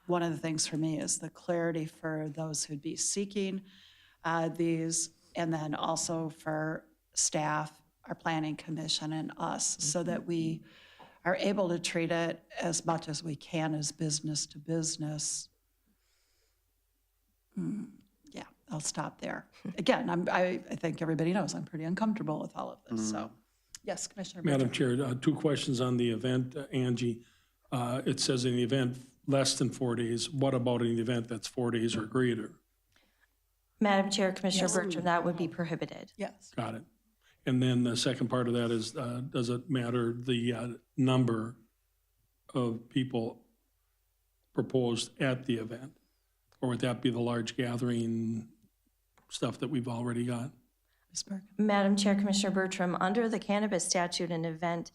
one of the things for me is the clarity for those who'd be seeking these, and then also for staff, our planning commission, and us, so that we are able to treat it as much as we can as business to business. Yeah, I'll stop there. Again, I think everybody knows I'm pretty uncomfortable with all of this, so. Yes, Commissioner. Madam Chair, 2 questions on the event, Angie. It says in the event less than 4 days. What about in the event that's 4 days or greater? Madam Chair, Commissioner Bertram, that would be prohibited. Yes. Got it. And then the second part of that is, does it matter the number of people proposed at the event? Or would that be the large gathering stuff that we've already got? Ms. Bergen. Madam Chair, Commissioner Bertram, under the cannabis statute, an event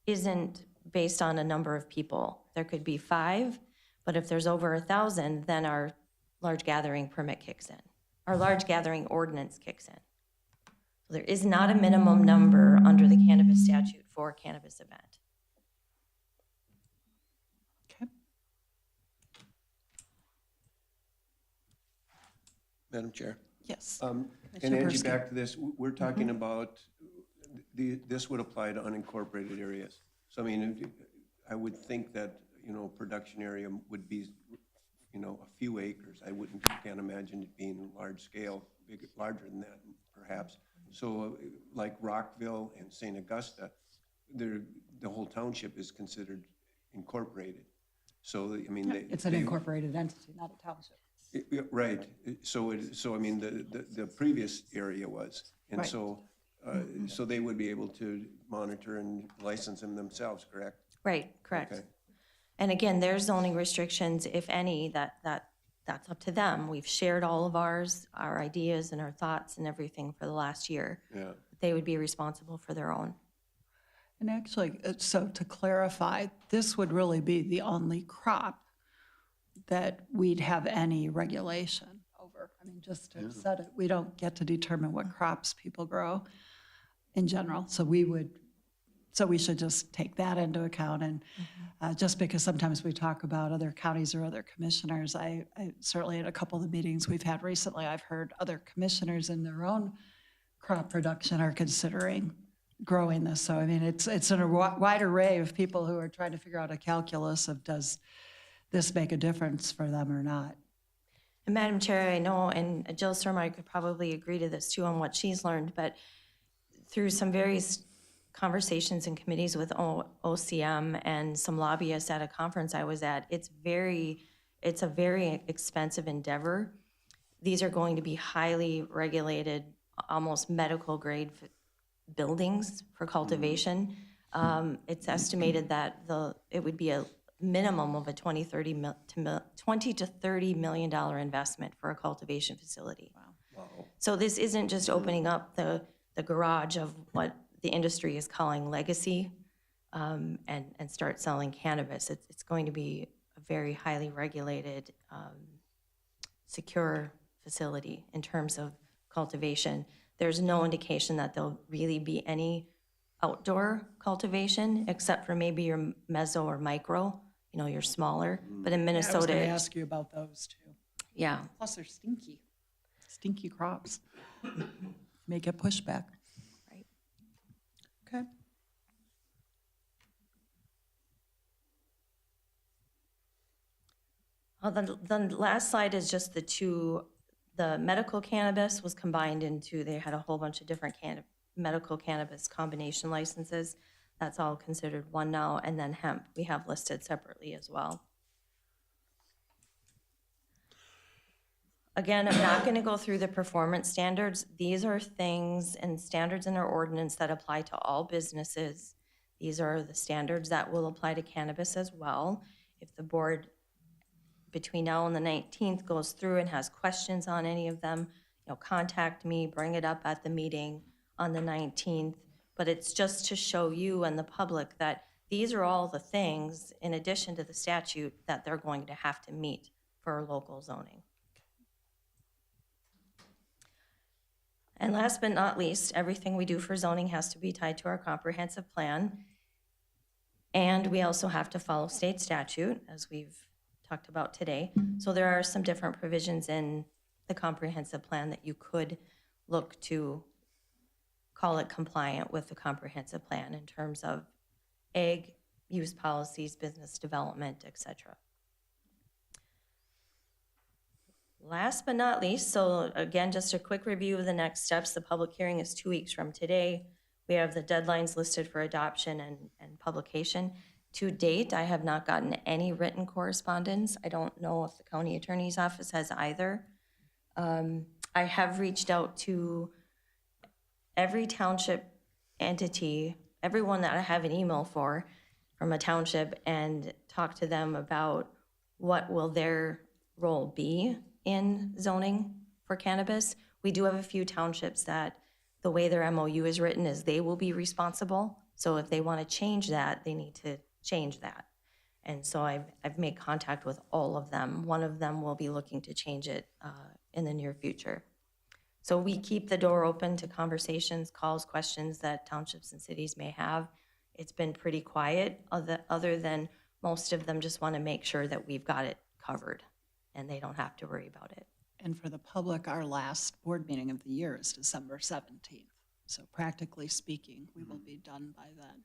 isn't based on a number of people. There could be 5, but if there's over 1,000, then our large gathering permit kicks in. Our large gathering ordinance kicks in. So there is not a minimum number under the cannabis statute for a cannabis event. Okay. Madam Chair. Yes. And Commissioner Angie, Persky. back to this, we're talking about, this would apply to unincorporated areas. So I mean, I would think that, production area would be, a few acres. Can't imagine it being large scale, larger than that, perhaps. So like Rockville and St. Augusta, the whole township is considered incorporated. So, I mean, It's an incorporated entity, not a township. Right. So I mean, the previous area was, and Right. so they would be able to monitor and license them themselves, correct? Right, correct. Okay. And again, there's zoning restrictions, if any, that's up to them. We've shared all of ours, our ideas and our thoughts and everything for the last year. Yeah. They would be responsible for their own. And actually, so to clarify, this would really be the only crop that we'd have any regulation over. I mean, just to have said it, we don't get to determine what crops people grow in general. So we should just take that into account. And just because sometimes we talk about other counties or other commissioners, I certainly at a couple of the meetings we've had recently, I've heard other commissioners in their own crop production are considering growing this. So I mean, it's in a wide array of people who are trying to figure out a calculus of does this make a difference for them or not. And Madam Chair, I know, and Jill Sturmey could probably agree to this too on what she's learned, but through some various conversations and committees with OCM and some lobbyists at a conference I was at, it's a very expensive endeavor. These are going to be highly regulated, almost medical grade buildings for cultivation. It's estimated that it would be a minimum of a $20 to $30 million investment for a cultivation facility. Wow. So this isn't just opening up the garage of what the industry is calling legacy and start selling cannabis. It's going to be a very highly regulated, secure facility in terms of cultivation. There's no indication that there'll really be any outdoor cultivation except for maybe your meso or micro, you're smaller. But in Minnesota, I was going to ask you about those too. yeah. Plus they're stinky crops. May get pushback. Right. Okay. The last slide is just the medical cannabis was combined into, they had a whole bunch of different medical cannabis combination licenses. That's all considered one now, and then hemp we have listed separately as well. Again, I'm not going to go through the performance standards. These are things and standards in our ordinance that apply to all businesses. These are the standards that will apply to cannabis as well. If the board between now and the 19th goes through and has questions on any of them, contact me, bring it up at the meeting on the 19th. But it's just to show you and the public that these are all the things, in addition to the statute, that they're going to have to meet for local zoning. And last but not least, everything we do for zoning has to be tied to our comprehensive plan. And we also have to follow state statute, as we've talked about today. So there are some different provisions in the comprehensive plan that you could look to call it compliant with the comprehensive plan in terms of ag use policies, business development, etc. Last but not least, so again, just a quick review of the next steps. The public hearing is 2 weeks from today. We have the deadlines listed for adoption and publication. To date, I have not gotten any written correspondence. I don't know if the county attorney's office has either. I have reached out to every township entity, everyone that I have an email for from a township, and talked to them about what will their role be in zoning for cannabis. We do have a few townships that the way their MOU is written is they will be responsible. So if they want to change that, they need to change that. And so I've made contact with all of them. One of them will be looking to change it in the near future. So we keep the door open to conversations, calls, questions that townships and cities may have. It's been pretty quiet, other than most of them just want to make sure that we've got it covered and they don't have to worry about it. And for the public, our last board meeting of the year is December 17th. So practically speaking, we will be done by then.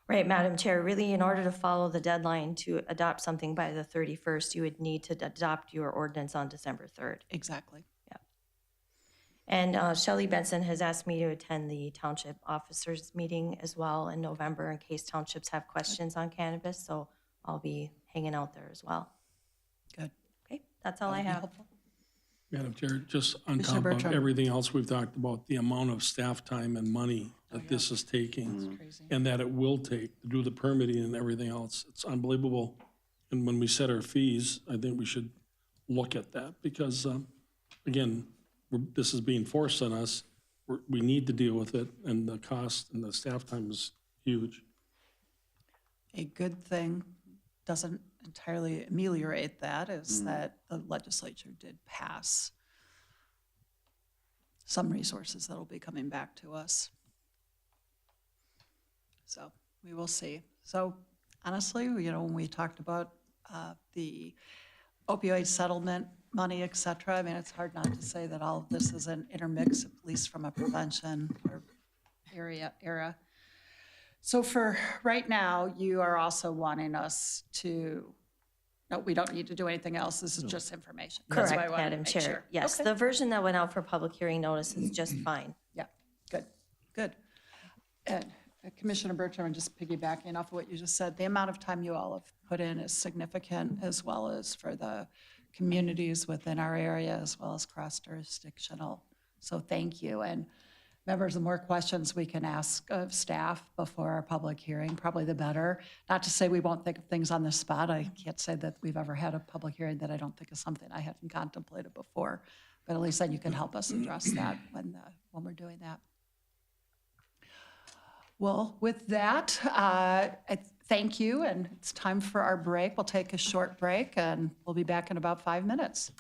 Right, Madam Chair, really in order to follow the deadline to adopt something by the 31st, you would need to adopt your ordinance on December 3rd. Exactly. Yeah. And Shelley Benson has asked me to attend the township officers meeting as well in November in case townships have questions on cannabis. So I'll be hanging out there as well. Good. Okay, that's all I have. Madam Chair, just on Commissioner top of Bertram. everything else we've talked about, the amount of staff time and money that this is taking and that it will take to do the permitting and everything else, it's unbelievable. And when we set our fees, I think we should look at that because, again, this is being forced on us. We need to deal with it, and the cost and the staff time is huge. A good thing doesn't entirely ameliorate that is that the legislature did pass some resources that will be coming back to us. So we will see. So honestly, when we talked about the opioid settlement money, et cetera, I mean, it's hard not to say that all of this is an intermix, at least from a prevention or era. So for right now, you are also wanting us to, no, we don't need to do anything else. This is just information. That's why I Correct, wanted to Madam make Chair. sure. Yes, Okay. the version that went out for public hearing notice is just fine. Yeah, good. And Commissioner Bertram, and just piggybacking off of what you just said, the amount of time you all have put in is significant, as well as for the communities within our area, as well as cross-jurisdictional. So thank you. And members, the more questions we can ask of staff before our public hearing, probably the better. Not to say we won't think of things on the spot. I can't say that we've ever had a public hearing that I don't think is something I hadn't contemplated before. But at least then you can help us address that when we're doing that. Well, with that, I thank you, and it's time for our break. We'll take a short break, and we'll be back in about 5 minutes.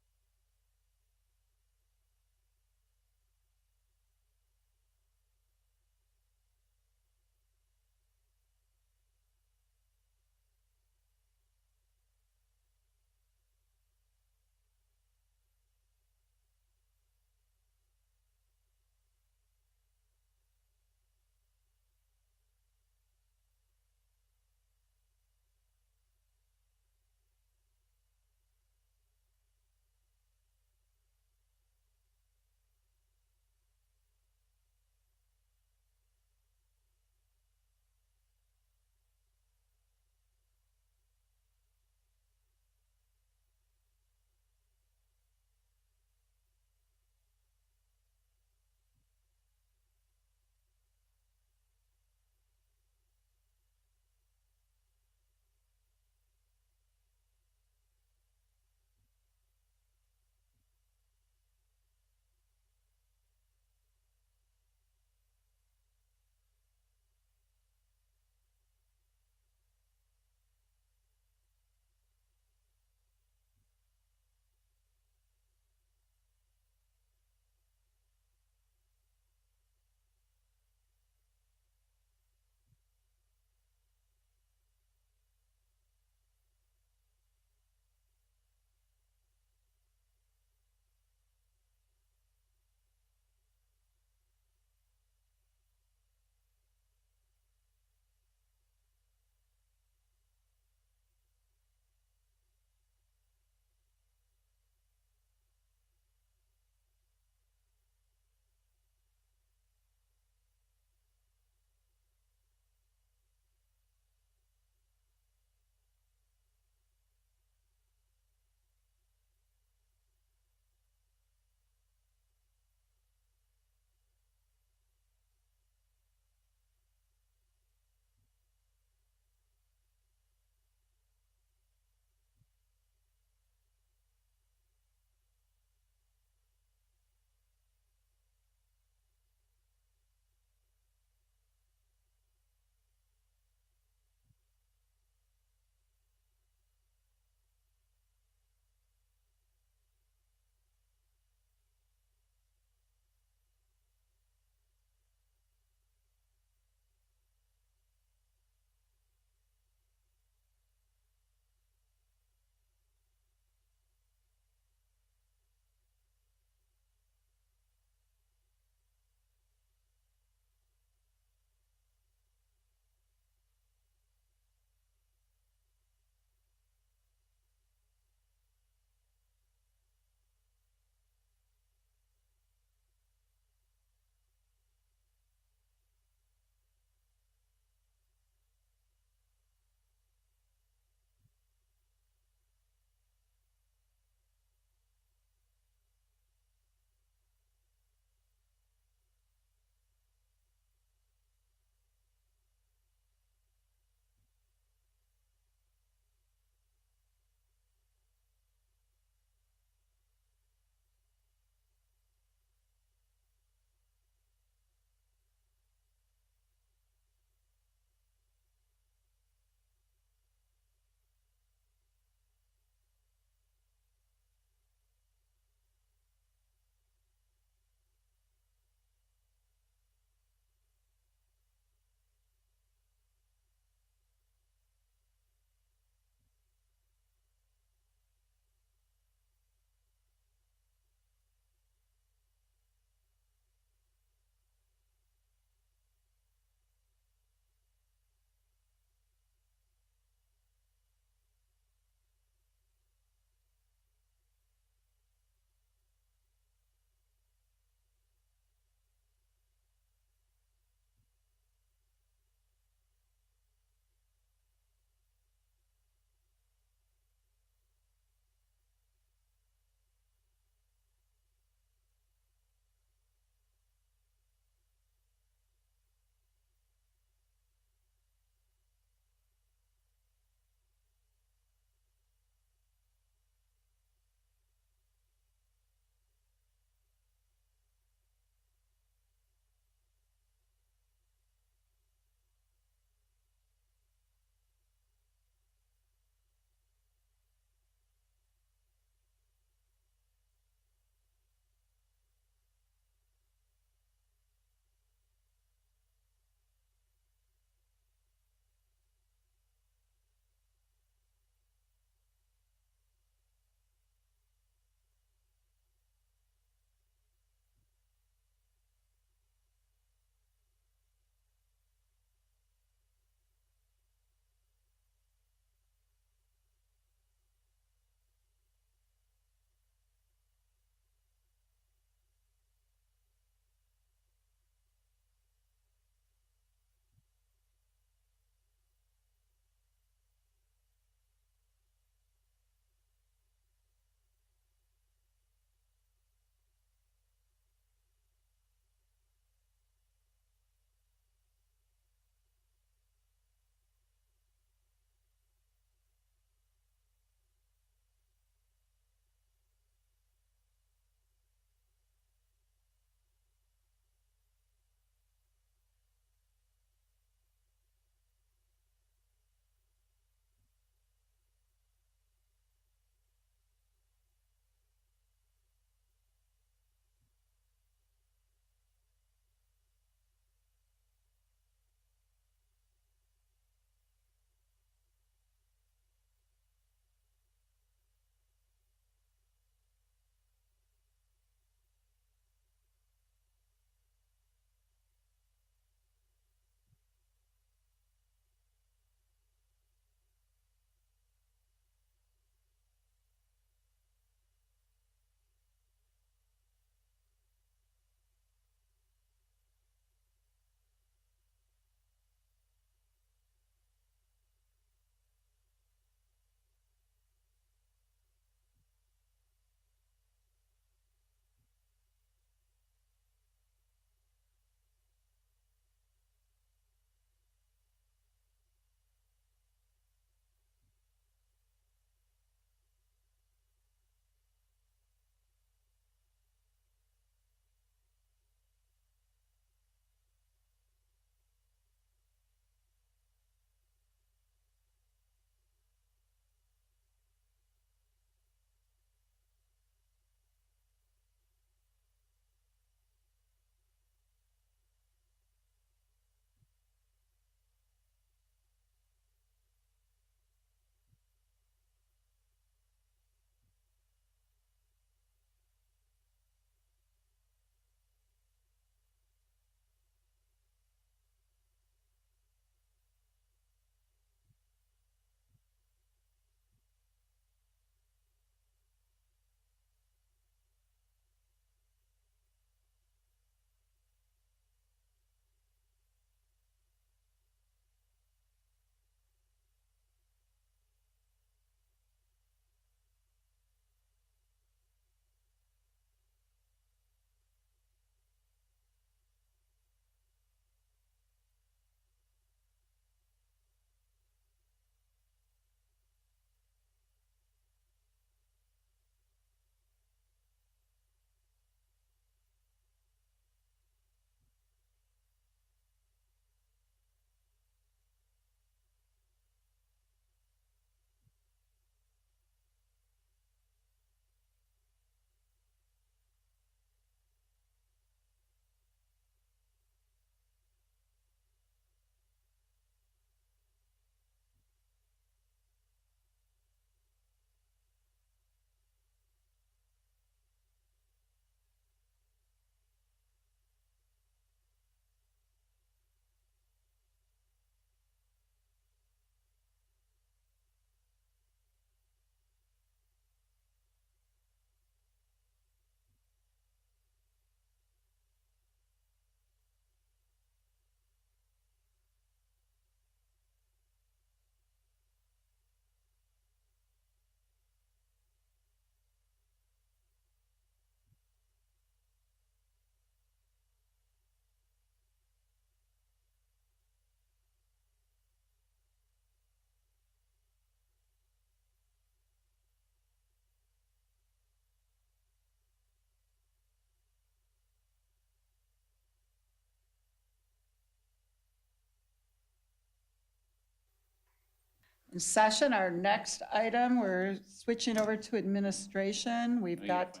in session. Our next item, we're switching over to administration. We've got,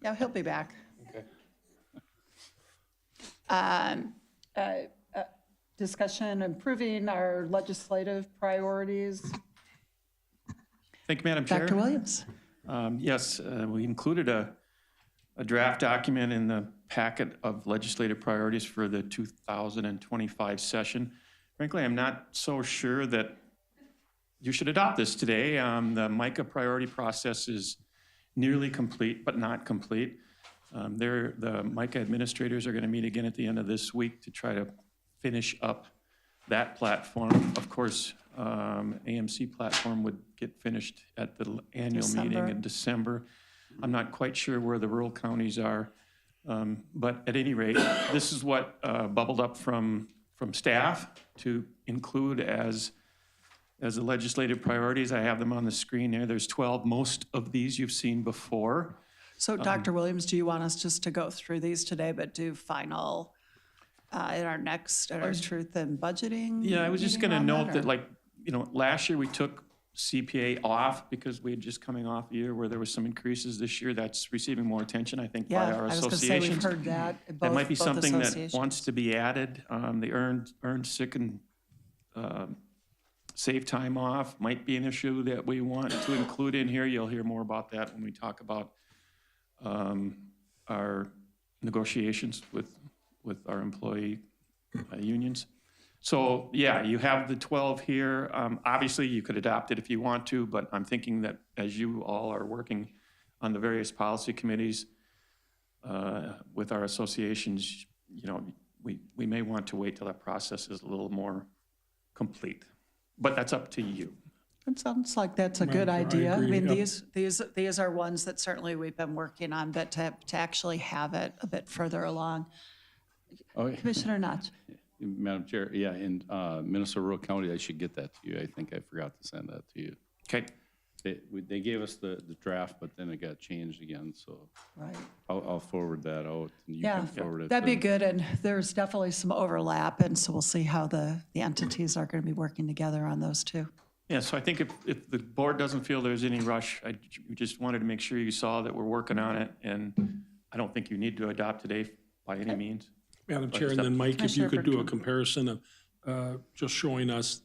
yeah, he'll be back. Okay. Discussion improving our legislative priorities. Thank you, Madam Chair. Dr. Williams. Yes, we included a draft document in the packet of legislative priorities for the 2025 session. Frankly, I'm not so sure that you should adopt this today. The MICA priority process is nearly complete, but not complete. The MICA administrators are going to meet again at the end of this week to try to finish up that platform. Of course, AMC platform would get finished at the annual meeting in December. I'm not quite sure where the rural counties are, but at any rate, this is what bubbled up from staff to include as the legislative priorities. I have them on the screen there. There's 12. Most of these you've seen before. So Dr. Williams, do you want us just to go through these today, but do final in our truth and budgeting? Yeah, I was just going to meeting on note that, or- like, last year we took CPA off because we had just coming off a year where there was some increases. This year that's receiving more attention, I think, by Yeah, our I was going to say, associations. we've heard that. That might be both something that associations. wants to be added. The earned sick and save time off might be an issue that we want to include in here. You'll hear more about that when we talk about our negotiations with our employee unions. So yeah, you have the 12 here. Obviously, you could adopt it if you want to, but I'm thinking that as you all are working on the various policy committees with our associations, we may want to wait till that process is a little more complete. But that's up to you. It sounds like that's a good I idea. I agree, mean, yep. these are ones that certainly we've been working on, but to actually have it a bit further along. Oh, yeah. Commissioner Notch. Madam Chair, yeah, in Minnesota Rural County, I should get that to you. I think I forgot to send that to you. Okay. They gave us the draft, but then it got changed again, so Right. I'll forward that out. And you Yeah, can forward it that'd be to- good, and there's definitely some overlap, and so we'll see how the entities are going to be working together on those two. Yeah, so I think if the board doesn't feel there's any rush, we just wanted to make sure you saw that we're working on it, and I don't think you need to adopt today by any means. Madam Chair, and then Mike, if you Commissioner could do a Bertram. comparison of just showing us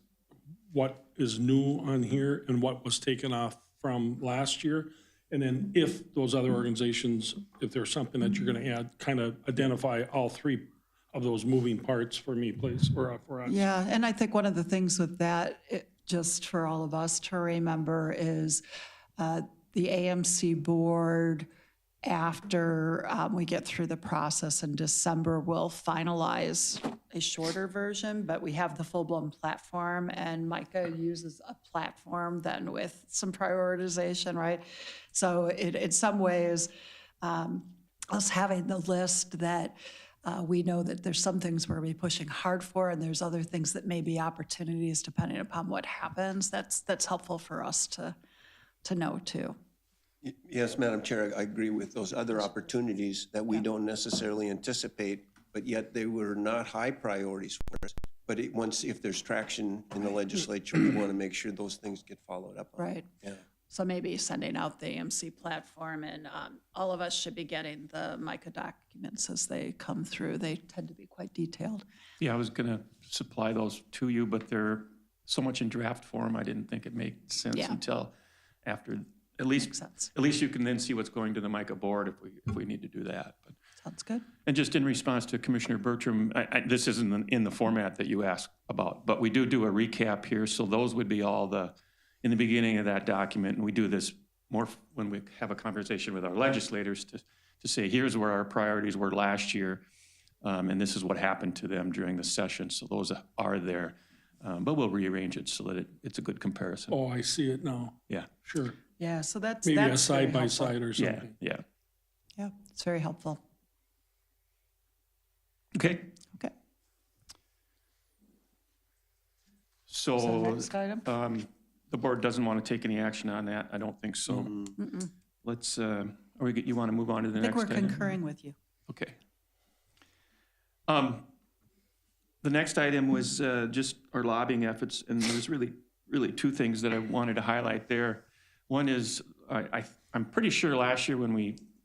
what is new on here and what was taken off from last year. And then if those other organizations, if there's something that you're going to add, kind of identify all three of those moving parts for me, please, or for us. Yeah, and I think one of the things with that, just for all of us to remember, is the AMC board, after we get through the process in December, will finalize a shorter version, but we have the full-blown platform, and MICA uses a platform then with some prioritization, right? So in some ways, us having the list that we know that there's some things we're going to be pushing hard for, and there's other things that may be opportunities depending upon what happens. That's helpful for us to know too. Yes, Madam Chair, I agree with those other opportunities that we don't necessarily anticipate, but yet they were not high priorities for us. But if there's traction in the legislature, we want to make sure those things get followed up on. Right. Yeah. So maybe sending out the AMC platform, and all of us should be getting the MICA documents as they come through. They tend to be quite detailed. Yeah, I was going to supply those to you, but they're so much in draft form, I didn't think it made sense Yeah. until after, at Makes least sense. you can then see what's going to the MICA board if we need to do that. But, Sounds good. and just in response to Commissioner Bertram, this isn't in the format that you asked about, but we do a recap here. So those would be all in the beginning of that document. And we do this more when we have a conversation with our legislators to say, here's where our priorities were last year. And this is what happened to them during the session. So those are there. But we'll rearrange it so that it's a good comparison. Oh, I see it now. Yeah. Sure. Yeah, so that's Maybe a very side by helpful. side or Yeah. something. Yeah. Yeah, it's very helpful. Okay. Okay. So So next item? the board doesn't want to take any action on that. I don't think so. Let's, you want to move on to the I think next we're item? concurring with you. Okay. The next item was just our lobbying efforts, and there's really two things that I wanted to highlight there. One is, I'm pretty sure last year when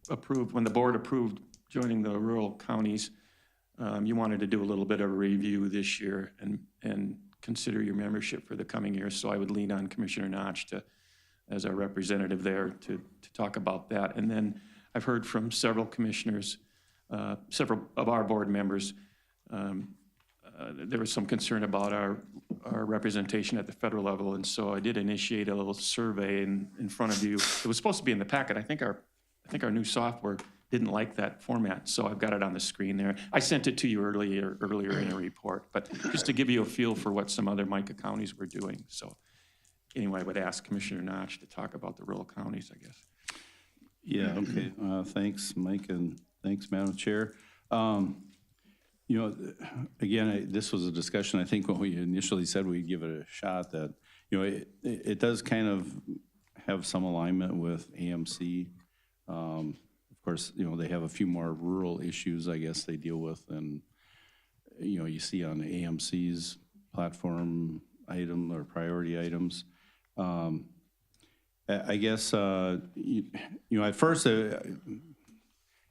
the board approved joining the rural counties, you wanted to do a little bit of a review this year and consider your membership for the coming year. So I would lean on Commissioner Notch as our representative there to talk about that. And then I've heard from several commissioners, several of our board members, there was some concern about our representation at the federal level, and so I did initiate a little survey in front of you. It was supposed to be in the packet. I think our new software didn't like that format, so I've got it on the screen there. I sent it to you earlier in a report, but just to give you a feel for what some other MICA counties were doing. So anyway, I would ask Commissioner Notch to talk about the rural counties, I guess. Yeah, okay. Thanks, Mike, and thanks, Madam Chair. You know, again, this was a discussion, I think, when we initially said we'd give it a shot, that, you know, it does kind of have some alignment with AMC. Of course, you know, they have a few more rural issues, I guess, they deal with, and, you know, you see on AMC's platform item or priority items. I guess, you know, at first, you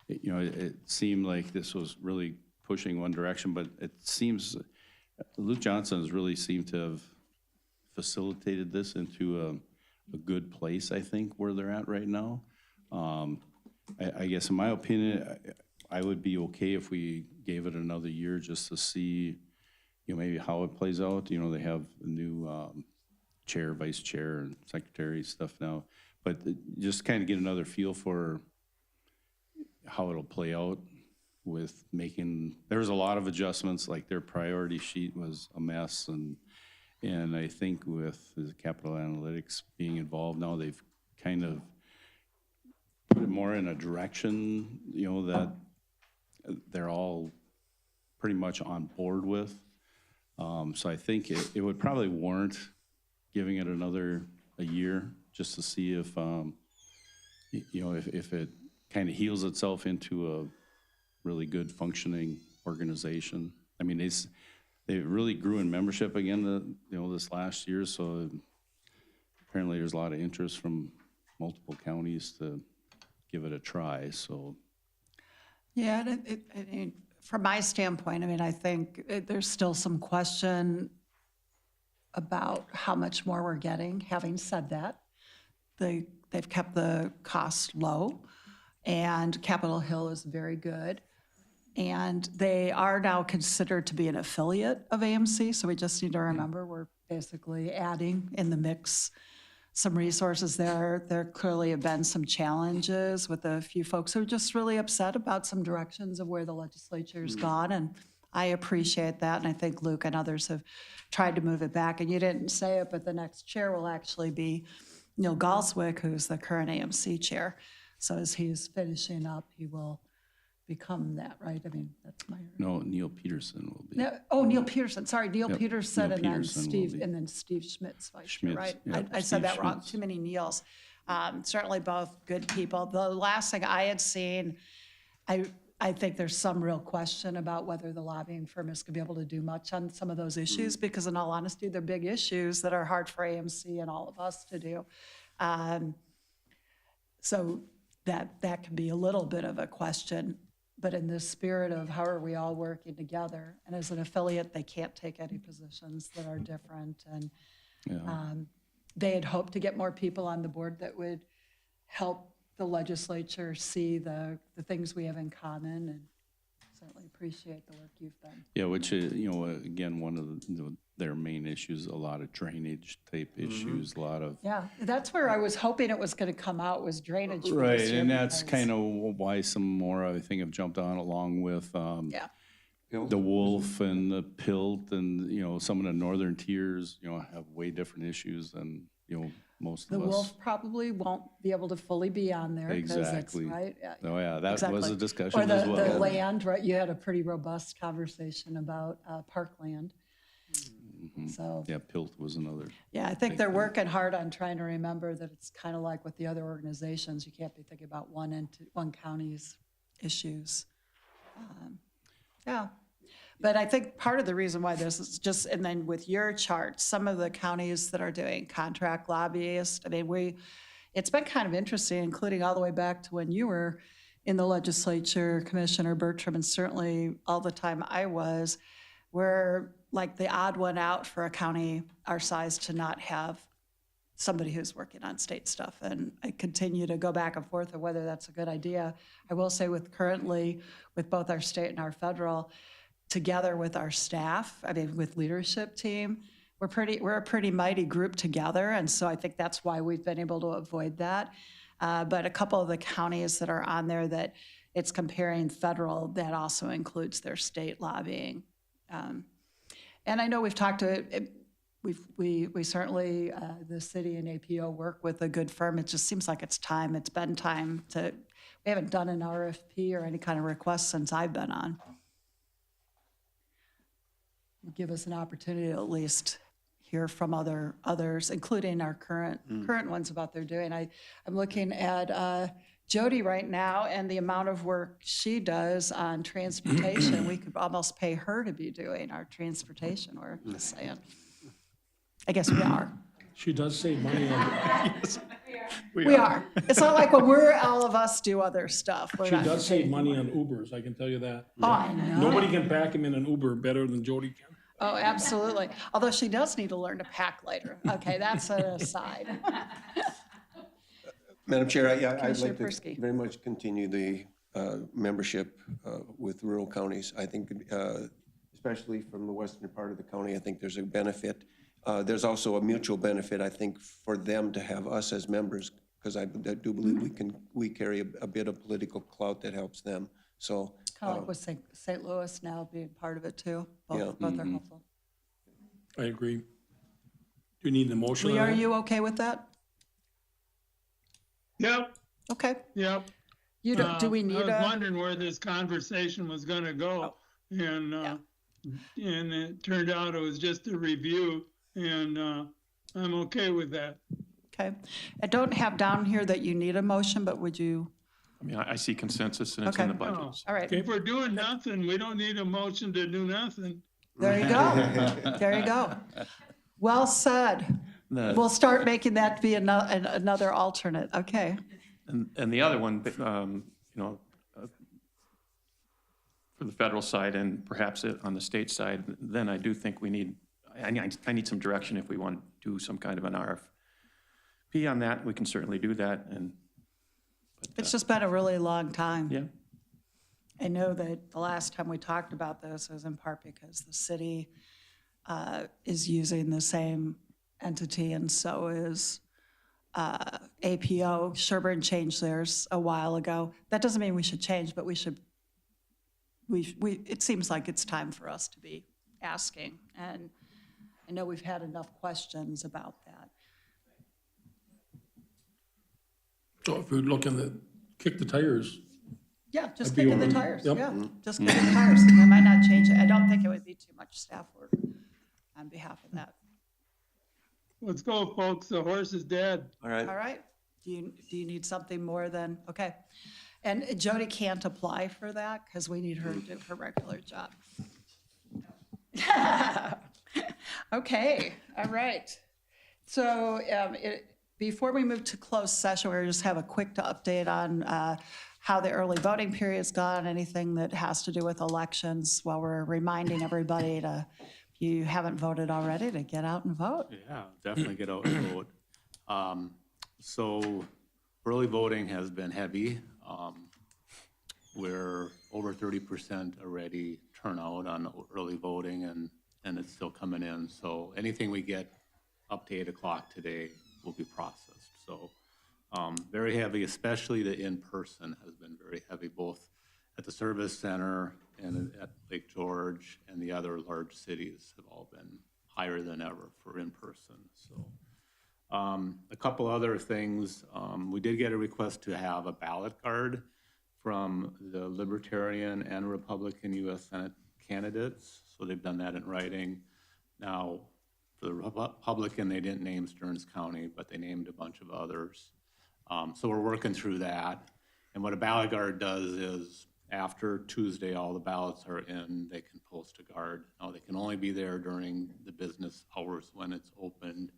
know, it seemed like this was really pushing one direction, but it seems Luke Johnson has really seemed to have facilitated this into a good place, I think, where they're at right now. I guess in my opinion, I would be okay if we gave it another year just to see, you know, maybe how it plays out. You know, they have a new chair, vice chair, and secretary stuff now, but just kind of get another feel for how it'll play out with making, there was a lot of adjustments, like their priority sheet was a mess, and I think with the capital analytics being involved now, they've kind of put it more in a direction, you know, that they're all pretty much on board with. So I think it would probably warrant giving it a year just to see if, you know, if it kind of heals itself into a really good functioning organization. I mean, they really grew in membership again, you know, this last year. So apparently there's a lot of interest from multiple counties to give it a try. So Yeah, I mean, from my standpoint, I mean, I think there's still some question about how much more we're getting. Having said that, they've kept the cost low, and Capitol Hill is very good. And they are now considered to be an affiliate of AMC, so we just need to remember we're basically adding in the mix some resources there. There clearly have been some challenges with a few folks who are just really upset about some directions of where the legislature's gone, and I appreciate that, and I think Luke and others have tried to move it back. And you didn't say it, but the next chair will actually be Neil Galswick, who's the current AMC chair. So as he's finishing up, he will become that, right? I mean, that's my. no, Neil Peterson will be. No, oh, Neil Peterson. Sorry, Neil Yep, Peterson, Neil and then Peterson will Steve, be. and then Steve Schmidt's vice chair, Schmitz, right? yeah, I said Steve that wrong. Schmitz. Too many Neils. Certainly both good people. The last thing I had seen, I think there's some real question about whether the lobbying firm is going to be able to do much on some of those issues, because in all honesty, they're big issues that are hard for AMC and all of us to do. So that can be a little bit of a question, but in the spirit of how are we all working together, and as an affiliate, they can't take any positions that are different, and they had hoped to get more people on the board that would help the legislature see the things we have in common, and certainly appreciate the work you've done. Yeah, which is, you know, again, one of their main issues, a lot of drainage type issues, a lot of. Yeah, that's where I was hoping it was going to come out, was drainage. for Right, this year, and that's because- kind of why some more, I think, have jumped on along with Yeah. the wolf and the pilt, and, you know, some of the northern tiers, you know, have way different issues than, you know, most The of us. wolf probably won't be able to fully be on there. 'Cause it's, Exactly. right? Yeah. Oh, yeah, that was Exactly. a discussion Or as well. the land, right? You had a pretty robust conversation about parkland. So, Yeah, pilt was another. yeah, I think big they're thing. working hard on trying to remember that it's kind of like with the other organizations. You can't be thinking about one county's issues. Yeah, But I think part of the reason why this is just, and then with your chart, some of the counties that are doing contract lobbyists, I mean, it's been kind of interesting, including all the way back to when you were in the legislature, Commissioner Bertram, and certainly all the time I was, we're like the odd one out for a county our size to not have somebody who's working on state stuff. And I continue to go back and forth on whether that's a good idea. I will say with both our state and our federal, together with our staff, I mean, with leadership team, we're a pretty mighty group together. And so I think that's why we've been able to avoid that. But a couple of the counties that are on there that it's comparing federal, that also includes their state lobbying. And I know we've talked to it, we certainly, the city and APO work with a good firm. It just seems like it's been time we haven't done an RFP or any kind of request since I've been on. Give us an opportunity to at least hear from others, including our current ones about their doing. I'm looking at Jody right now and the amount of work she does on transportation. We could almost pay her to be doing our transportation work, just saying. I guess we are. She does save money on, Yes, We are. It's not like when all of us do other stuff. she does save money on Ubers, I can tell you that. Oh, I know. Nobody can pack him in an Uber better than Jody can. Oh, absolutely. Although she does need to learn to pack later. Okay, that's an aside. Madam Chair, I'd Commissioner like to Persky. very much continue the membership with rural counties. I think, especially from the western part of the county, I think there's a benefit. There's also a mutual benefit, I think, for them to have us as members, because I do believe we carry a bit of political clout that helps them. So Kind of like with St. Louis now being part of it too. Both are helpful. I agree. Do you need an emotion on Lee, are that? you okay with that? Yep, Okay. yep. You don't, do we I need was a? wondering where this conversation was gonna go, and it turned out it was just a review, and I'm okay with that. Okay. I don't have down here that you need a motion, but would you? I mean, I see consensus and it's in Okay. the budget. Oh, so. All right. If we're doing nothing, we don't need a motion to do nothing. There you go. There you go. Well said. We'll start making that be another alternate. Okay. And the other one, for the federal side and perhaps on the state side, then I do think I need some direction if we want to do some kind of an RFP on that. We can certainly do that. It's just been a really long time. Yeah. I know that the last time we talked about this was in part because the city is using the same entity, and so is APO. Sherburne changed theirs a while ago. That doesn't mean we should change, but it seems like it's time for us to be asking. And I know we've had enough questions about that. So if we're looking to kick the tires, Yeah, just I'd be kicking the open. tires, Yep. yeah, just kicking the tires. I might not change it. I don't think it would be too much staff work on behalf of that. Let's go, folks. The horse is dead. all right. All right, do you need something more than, okay. And Jody can't apply for that because we need her to do her regular job. Okay, all right. So before we move to closed session, we're going to just have a quick update on how the early voting period's gone, anything that has to do with elections, while we're reminding everybody to, if you haven't voted already, to get out and vote. Yeah, definitely get out and vote. So early voting has been heavy. We're over 30% already turnout on early voting, and it's still coming in. So anything we get up to 8 o'clock today will be processed. So very heavy, especially the in-person has been very heavy, both at the service center and at Lake George, and the other large cities have all been higher than ever for in-person. So a couple other things, we did get a request to have a ballot card from the Libertarian and Republican U.S. Senate candidates. So they've done that in writing. Now, for the Republican, they didn't name Stearns County, but they named a bunch of others. So we're working through that. And what a ballot card does is, after Tuesday, all the ballots are in, they can post a guard. Now, they can only be there during the business hours when it's opened.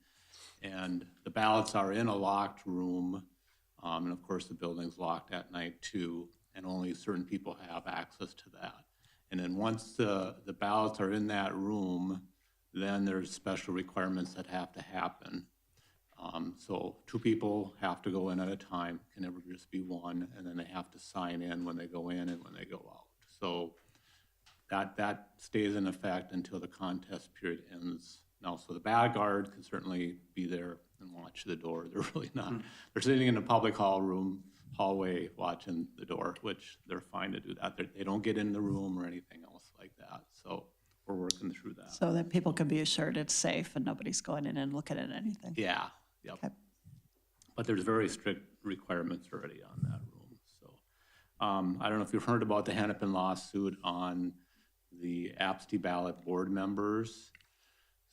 And the ballots are in a locked room. And of course, the building's locked at night too, and only certain people have access to that. And then once the ballots are in that room, then there's special requirements that have to happen. So 2 people have to go in at a time, can never just be one, and then they have to sign in when they go in and when they go out. So that stays in effect until the contest period ends. Now, so the ballot guard can certainly be there and watch the door. They're really not. They're sitting in the public hallway watching the door, which they're fine to do that. They don't get in the room or anything else like that. So we're working through that. So that people can be assured it's safe and nobody's going in and looking at anything. Yeah, yep. Okay. But there's very strict requirements already on that room. So I don't know if you've heard about the Hennepin lawsuit on the absentee ballot board members.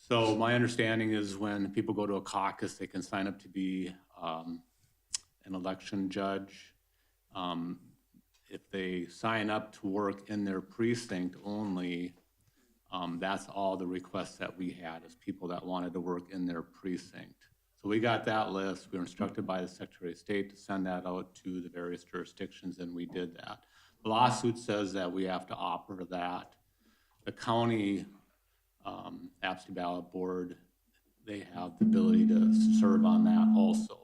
So my understanding is when people go to a caucus, they can sign up to be an election judge. If they sign up to work in their precinct only, that's all the requests that we had is people that wanted to work in their precinct. So we got that list. We were instructed by the Secretary of State to send that out to the various jurisdictions, and we did that. The lawsuit says that we have to offer that. The county absentee ballot board, they have the ability to serve on that also.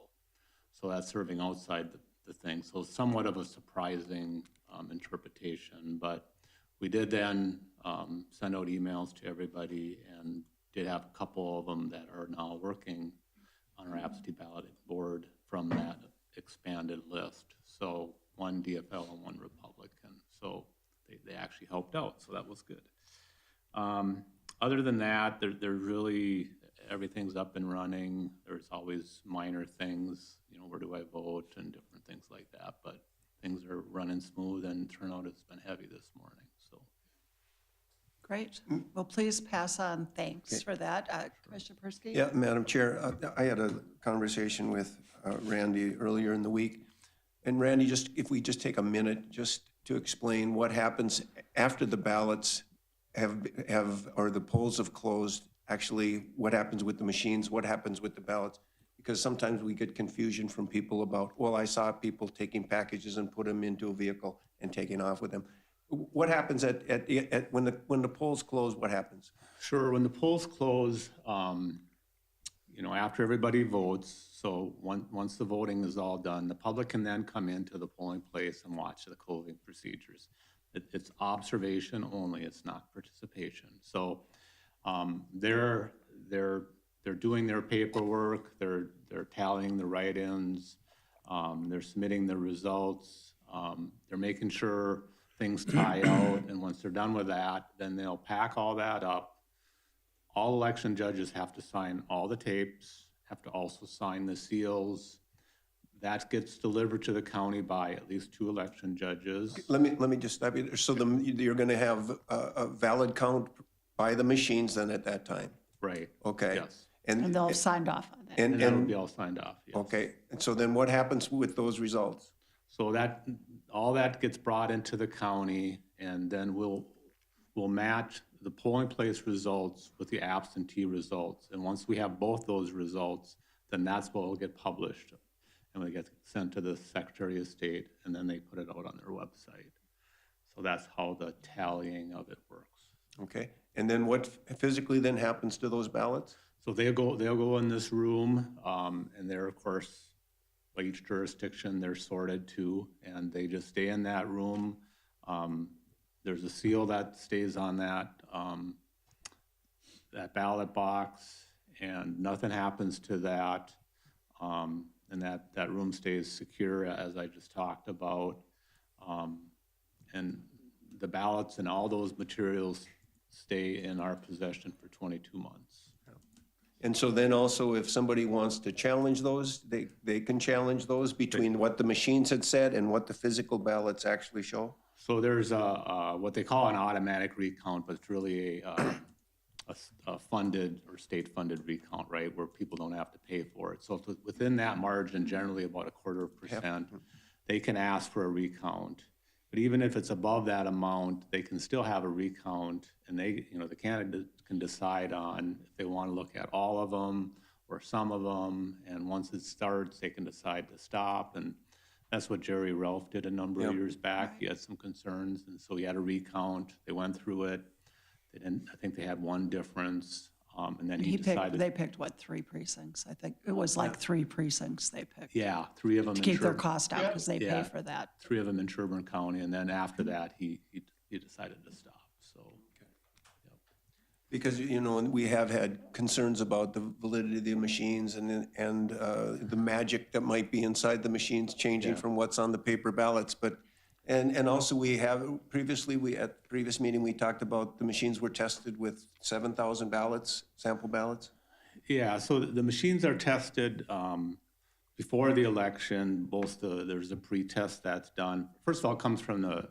So that's serving outside the thing. So somewhat of a surprising interpretation, but we did then send out emails to everybody and did have a couple of them that are now working on our absentee ballot board from that expanded list. So 1 DFL and 1 Republican. So they actually helped out, so that was good. Other than that, there's really, everything's up and running. There's always minor things, you know, where do I vote and different things like that, but things are running smooth and turnout has been heavy this morning, so. Great. Well, please pass on thanks for that. Commissioner Persky? Yeah, Madam Chair, I had a conversation with Randy earlier in the week. And Randy, if we just take a minute just to explain what happens after the ballots or the polls have closed, actually what happens with the machines, what happens with the ballots, because sometimes we get confusion from people about, well, I saw people taking packages and put them into a vehicle and taking off with them. What happens when the polls close, what happens? Sure, when the polls close, you know, after everybody votes, so once the voting is all done, the public can then come into the polling place and watch the closing procedures. It's observation only, it's not participation. So they're doing their paperwork, they're tallying the write-ins, they're submitting the results, they're making sure things tie out, and once they're done with that, then they'll pack all that up. All election judges have to sign all the tapes, have to also sign the seals. That gets delivered to the county by at least 2 election judges. Let me just stop you there. So you're going to have a valid count by the machines then at that time? Right. Okay. Yes. And they'll have signed off on that. And that will be all signed off, yes. Okay. And so then what happens with those results? So all that gets brought into the county, and then we'll match the polling place results with the absentee results. And once we have both those results, then that's what will get published. And we get sent to the Secretary of State, and then they put it out on their website. So that's how the tallying of it works. Okay. And then what physically then happens to those ballots? So they'll go in this room, and they're, of course, by each jurisdiction, they're sorted too, and they just stay in that room. There's a seal that stays on that ballot box, and nothing happens to that. And that room stays secure, as I just talked about. And the ballots and all those materials stay in our possession for 22 months. And so then also if somebody wants to challenge those, they can challenge those between what the machines had said and what the physical ballots actually show? So there's what they call an automatic recount, but it's really a funded or state-funded recount, right, where people don't have to pay for it. So within that margin, generally about 0.25%, they can ask for a recount. But even if it's above that amount, they can still have a recount, and they, the candidate can decide on if they want to look at all of them or some of them, and once it starts, they can decide to stop, and that's what Jerry Ralph did a number of years back. He had some concerns, and so he had a recount. They went through it. They didn't, I think they had one difference, and then he decided. They picked what, 3 precincts? I think it was like 3 precincts they picked. Yeah, 3 of them. To keep their cost out because they pay for that. 3 of them in Sherburne County, and then after that, he decided to stop, so. Because, we have had concerns about the validity of the machines and the magic that might be inside the machines changing from what's on the paper ballots. But, and also we have, previously, at the previous meeting, we talked about the machines were tested with 7,000 ballots, sample ballots. Yeah, so the machines are tested before the election. There's a pre-test that's done. First of all, it comes from the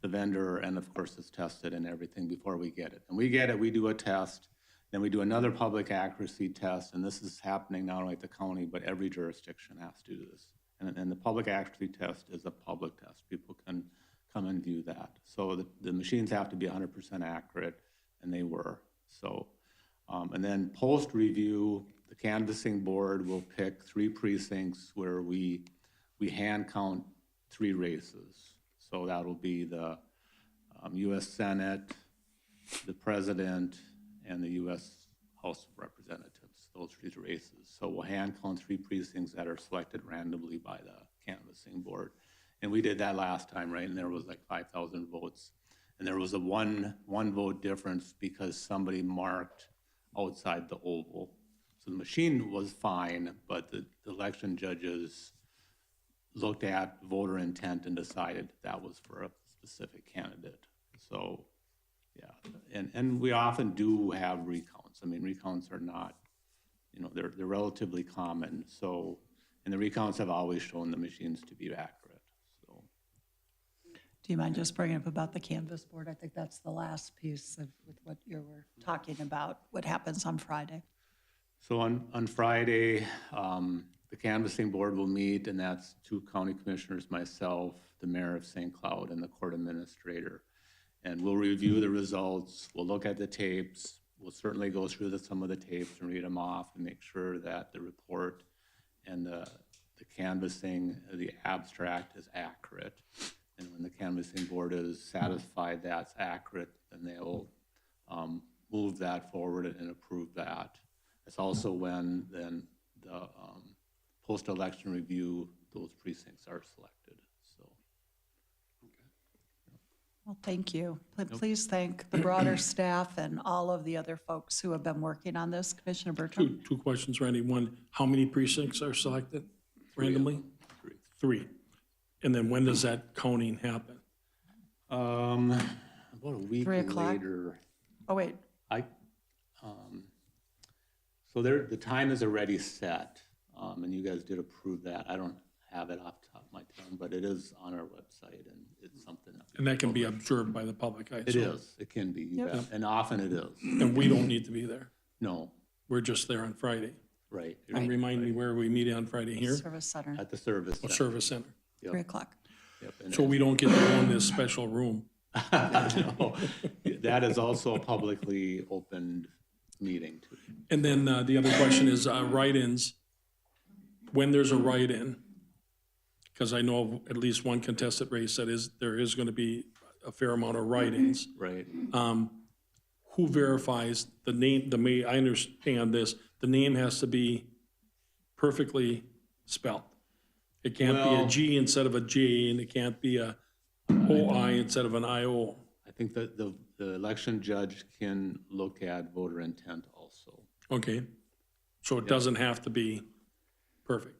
vendor, and of course it's tested and everything before we get it. And we get it, we do a test, then we do another public accuracy test, and this is happening not only at the county, but every jurisdiction has to do this. And the public accuracy test is a public test. People can come and view that. So the machines have to be 100% accurate, and they were. So, and then post-review, the canvassing board will pick 3 precincts where we hand count 3 races. So that'll be the U.S. Senate, the President, and the U.S. House of Representatives, those 3 races. So we'll hand count 3 precincts that are selected randomly by the canvassing board. And we did that last time, right? And there was like 5,000 votes. And there was a one vote difference because somebody marked outside the oval. So the machine was fine, but the election judges looked at voter intent and decided that was for a specific candidate. So, yeah, and we often do have recounts. I mean, recounts are not, they're relatively common. So, and the recounts have always shown the machines to be accurate. So, Do you mind just bringing up about the canvas board? I think that's the last piece of with what you were talking about. What happens on Friday? So on Friday, the canvassing board will meet, and that's 2 county commissioners, myself, the mayor of St. Cloud, and the court administrator. And we'll review the results. We'll look at the tapes. We'll certainly go through some of the tapes and read them off and make sure that the report and the canvassing, the abstract is accurate. And when the canvassing board is satisfied that's accurate, then they'll move that forward and approve that. It's also when then the post-election review, those precincts are selected, so. Well, thank you. Please thank the broader staff and all of the other folks who have been working on this. Commissioner Bertram? Two questions, Randy. One, how many precincts are selected randomly? 3. And then when does that counting happen? About a week 3 o'clock? later. Oh, wait. So the time is already set, and you guys did approve that. I don't have it off the top of my tongue, but it is on our website, and it's something that. And that can be observed by the public, I It assume. is, it can be, you bet. And often it is. And we don't need to be there. No, We're just there on Friday. right. And remind me where we meet on Friday here? Service Center, At the service. Oh, center. Service Center. Yep. 3 o'clock. Yep, and So we don't get to go in this special room. No, that is also a publicly opened meeting too. And then the other question is write-ins. When there's a write-in, because I know of at least one contested race there is going to be a fair amount of write-ins. Right. Who verifies the name? I understand this. The name has to be perfectly spelled. It can't be a G instead of a J, and it can't be a OI instead of an IO. I think that the election judge can look at voter intent also. Okay, so it doesn't have to be perfect.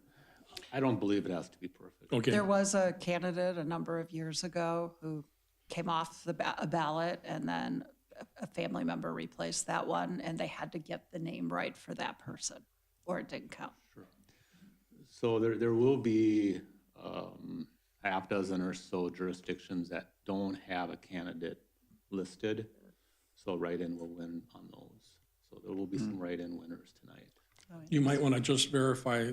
I don't believe it has to be perfect. Okay. There was a candidate a number of years ago who came off the ballot, and then a family member replaced that one, and they had to get the name right for that person, or it didn't count. Sure. So there will be half dozen or so jurisdictions that don't have a candidate listed. So write-in will win on those. So there will be some write-in winners tonight. You might want to just verify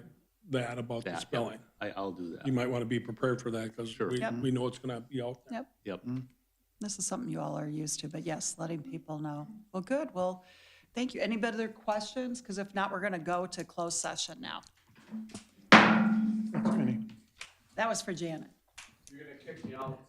that about the That, spelling. I'll do that. You might want to be prepared for that because we know it's going to be out there. Yep. Yep. This is something you all are used to, but yes, letting people know. Well, good. Well, thank you. Any other questions? Because if not, we're going to go to closed session now. Thanks, Penny. That was for Janet. You're going to kick me out.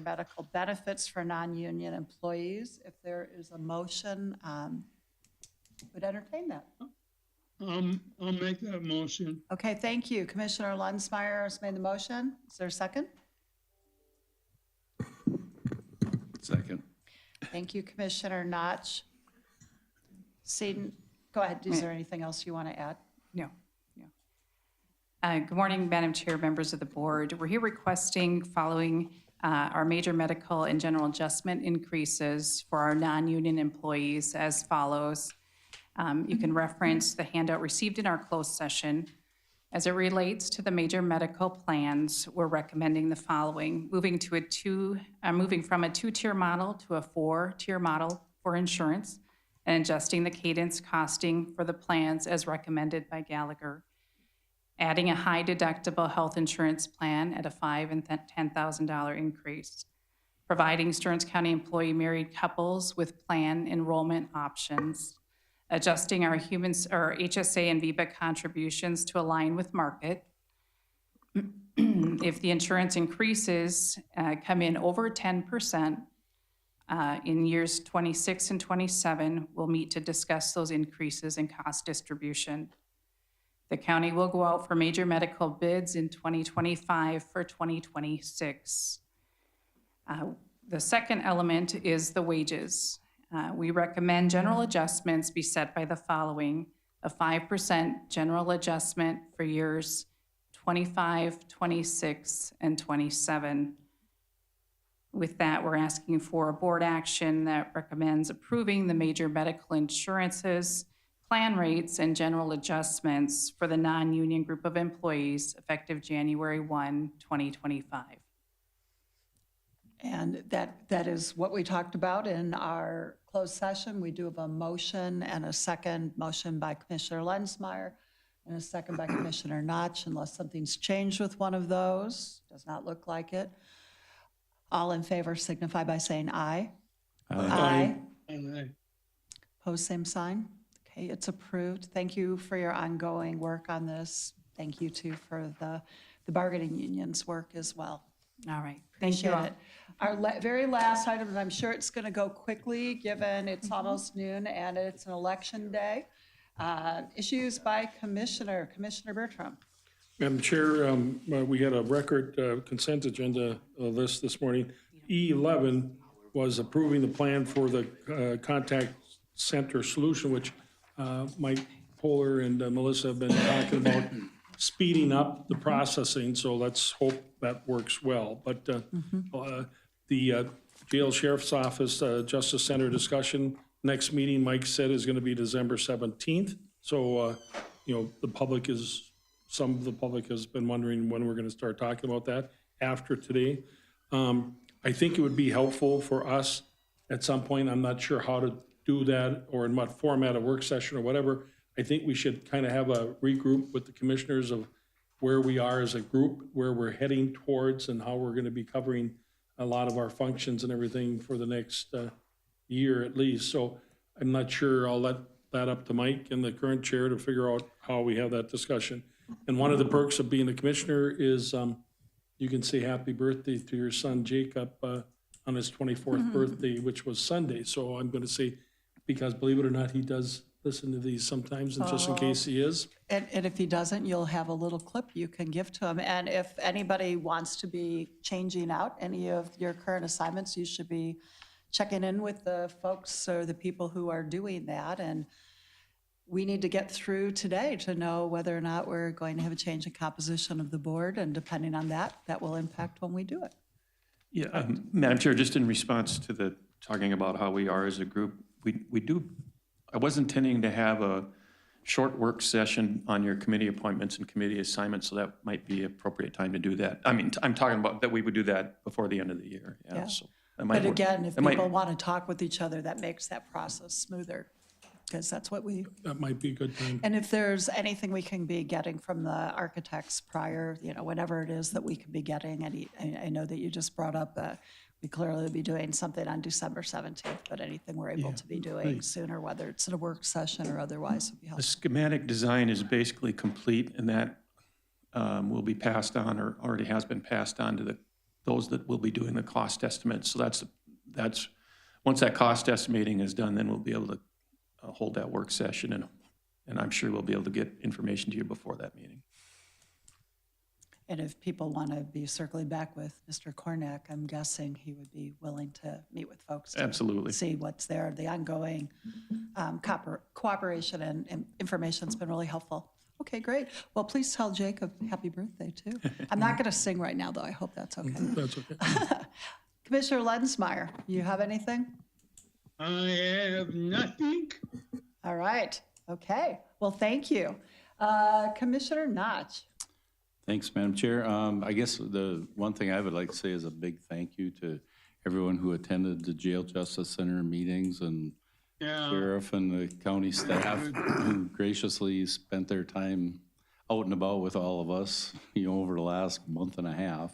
medical benefits for non-union employees. If there is a motion, would entertain that. I'll make that motion. Okay, thank you. Commissioner Lunsmeyer has made the motion. Is there a second? Second. Thank you, Commissioner Notch. Seaton, go ahead. Is there anything else you want to add? No. Good morning, Madam Chair, members of the board. We're here requesting following our major medical and general adjustment increases for our non-union employees as follows. You can reference the handout received in our closed session. As it relates to the major medical plans, we're recommending the following: moving from a 2-tier model to a 4-tier model for insurance, and adjusting the cadence costing for the plans as recommended by Gallagher. Adding a high deductible health insurance plan at a $5,000 and $10,000 increase. Providing Stearns County employee married couples with plan enrollment options. Adjusting our HSA and VBA contributions to align with market. If the insurance increases come in over 10% in years 26 and 27, we'll meet to discuss those increases in cost distribution. The county will go out for major medical bids in 2025 for 2026. The second element is the wages. We recommend general adjustments be set by the following: a 5% general adjustment for years 25, 26, and 27. With that, we're asking for a board action that recommends approving the major medical insurances, plan rates, and general adjustments for the non-union group of employees effective January 1, 2025. And that is what we talked about in our closed session. We do have a motion and a second motion by Commissioner Lensmeyer and a second by Commissioner Notch, unless something's changed with one of those. Does not look like it. All in favor signify by saying aye. Aye. Aye. Pose same sign. Okay, it's approved. Thank you for your ongoing work on this. Thank you too for the bargaining union's work as well. All right. Thank you Appreciate all. it. Our very last item, and I'm sure it's going to go quickly given it's almost noon and it's an election day. Issues by Commissioner Bertram. Madam Chair, we had a record consent agenda list this morning. E11 was approving the plan for the contact center solution, which Mike Poehler and Melissa have been talking about speeding up the processing, so let's hope that works well. But the jail sheriff's office justice center discussion, next meeting, Mike said, is going to be December 17th. So, some of the public has been wondering when we're going to start talking about that after today. I think it would be helpful for us at some point. I'm not sure how to do that or in what format, a work session or whatever. I think we should kind of have a regroup with the commissioners of where we are as a group, where we're heading towards, and how we're going to be covering a lot of our functions and everything for the next year at least. So I'm not sure. I'll let that up to Mike and the current chair to figure out how we have that discussion. And one of the perks of being a commissioner is you can say happy birthday to your son Jacob on his 24th birthday, which was Sunday. So I'm going to say, because believe it or not, he does listen to these sometimes, and just in case he is. And if he doesn't, you'll have a little clip you can give to him. And if anybody wants to be changing out any of your current assignments, you should be checking in with the folks or the people who are doing that. And we need to get through today to know whether or not we're going to have a change in composition of the board. And depending on that, that will impact when we do it. Yeah, Madam Chair, just in response to the talking about how we are as a group, we do, I was intending to have a short work session on your committee appointments and committee assignments, so that might be appropriate time to do that. I mean, I'm talking about that we would do that before the end of the year. Yeah. So that might But work. again, if That might- people want to talk with each other, that makes that process smoother, because that's what we. That might be a good time. And if there's anything we can be getting from the architects prior, whatever it is that we can be getting, and I know that you just brought up, we clearly will be doing something on December 17th, but anything we're able to be doing sooner, whether it's in a work session or otherwise, would be The helpful. schematic design is basically complete, and that will be passed on, or already has been passed on to the those that will be doing the cost estimates. So that's once that cost estimating is done, then we'll be able to hold that work session, and I'm sure we'll be able to get information to you before that meeting. And if people want to be circling back with Mr. Cornack, I'm guessing he would be willing to meet with folks. To Absolutely. see what's there. The ongoing cooperation and information's been really helpful. Okay, great. Well, please tell Jacob happy birthday, too. I'm not going to sing right now, though. I hope that's okay. That's okay. Commissioner Lensmeyer, you have anything? I have nothing. All right. Okay. Well, thank you. Commissioner Notch. Thanks, Madam Chair. I guess the one thing I would like to say is a big thank you to everyone who attended the Jail Justice Center meetings and sheriff and the county staff who graciously spent their time out and about with all of us, over the last month and a half.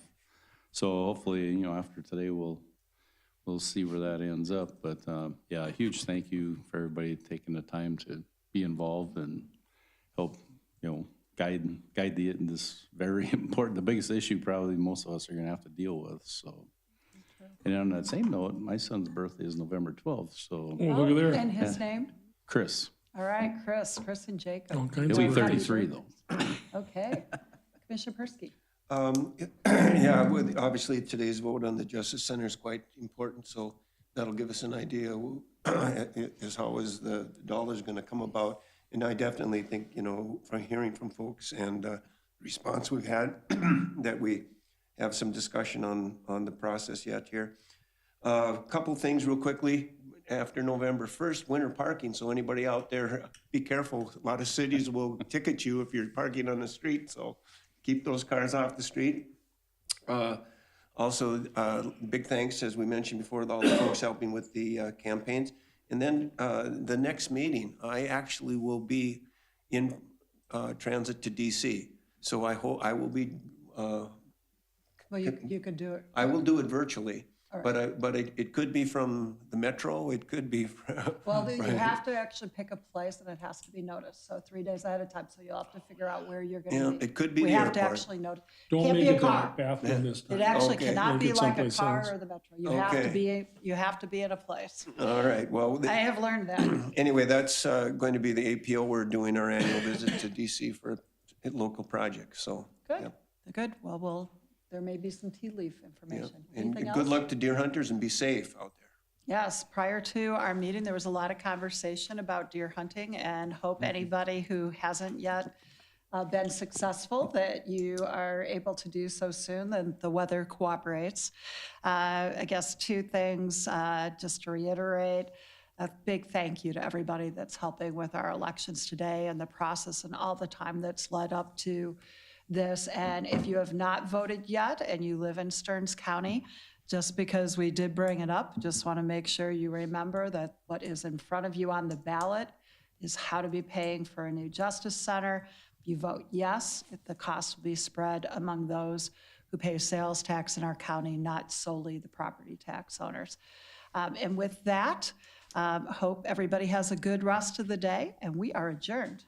So hopefully, after today, we'll see where that ends up. But yeah, a huge thank you for everybody taking the time to be involved and help, guide this very important, the biggest issue probably most of us are going to have to deal with. So, and on that same note, my son's birthday is November 12th. So, look at there. And his name? Chris. All right, Chris and Jacob. He'll be 33 though. Okay. Commissioner Persky. Yeah, obviously today's vote on the Justice Center is quite important, so that'll give us an idea as how is the dollars going to come about. And I definitely think, from hearing from folks and response we've had, that we have some discussion on the process yet here. A couple things real quickly. After November 1st, winter parking, so anybody out there, be careful. A lot of cities will ticket you if you're parking on the street, so keep those cars off the street. Also, big thanks, as we mentioned before, to all the folks helping with the campaigns. And then the next meeting, I actually will be in transit to DC. So I hope I will be. Well, you could do it. I will do it virtually. Right. But it could be from the metro, it could be from. Well, you have to actually pick a place and it has to be noticed. So 3 days ahead of time. So you'll have to figure out where you're going to be. It could be we the have to airport. actually notice. Don't Can't make be a it car. the bathroom this time. It actually Okay. cannot We'll be get like a someplace car else. or the metro. You have to be in a place. All right, well. I have learned that. Anyway, that's going to be the APO. We're doing our annual visit to DC for a local project, so. Good. yeah. Good. Well, there may be some tea leaf Yeah. information. And Anything good else? luck to deer hunters and be safe out there. Yes, prior to our meeting, there was a lot of conversation about deer hunting and hope anybody who hasn't yet been successful that you are able to do so soon and the weather cooperates. I guess two things, just to reiterate, a big thank you to everybody that's helping with our elections today and the process and all the time that's led up to this. And if you have not voted yet and you live in Stearns County, just because we did bring it up, just want to make sure you remember that what is in front of you on the ballot is how to be paying for a new Justice Center. If you vote yes, the cost will be spread among those who pay sales tax in our county, not solely the property tax owners. And with that, hope everybody has a good rest of the day, and we are adjourned.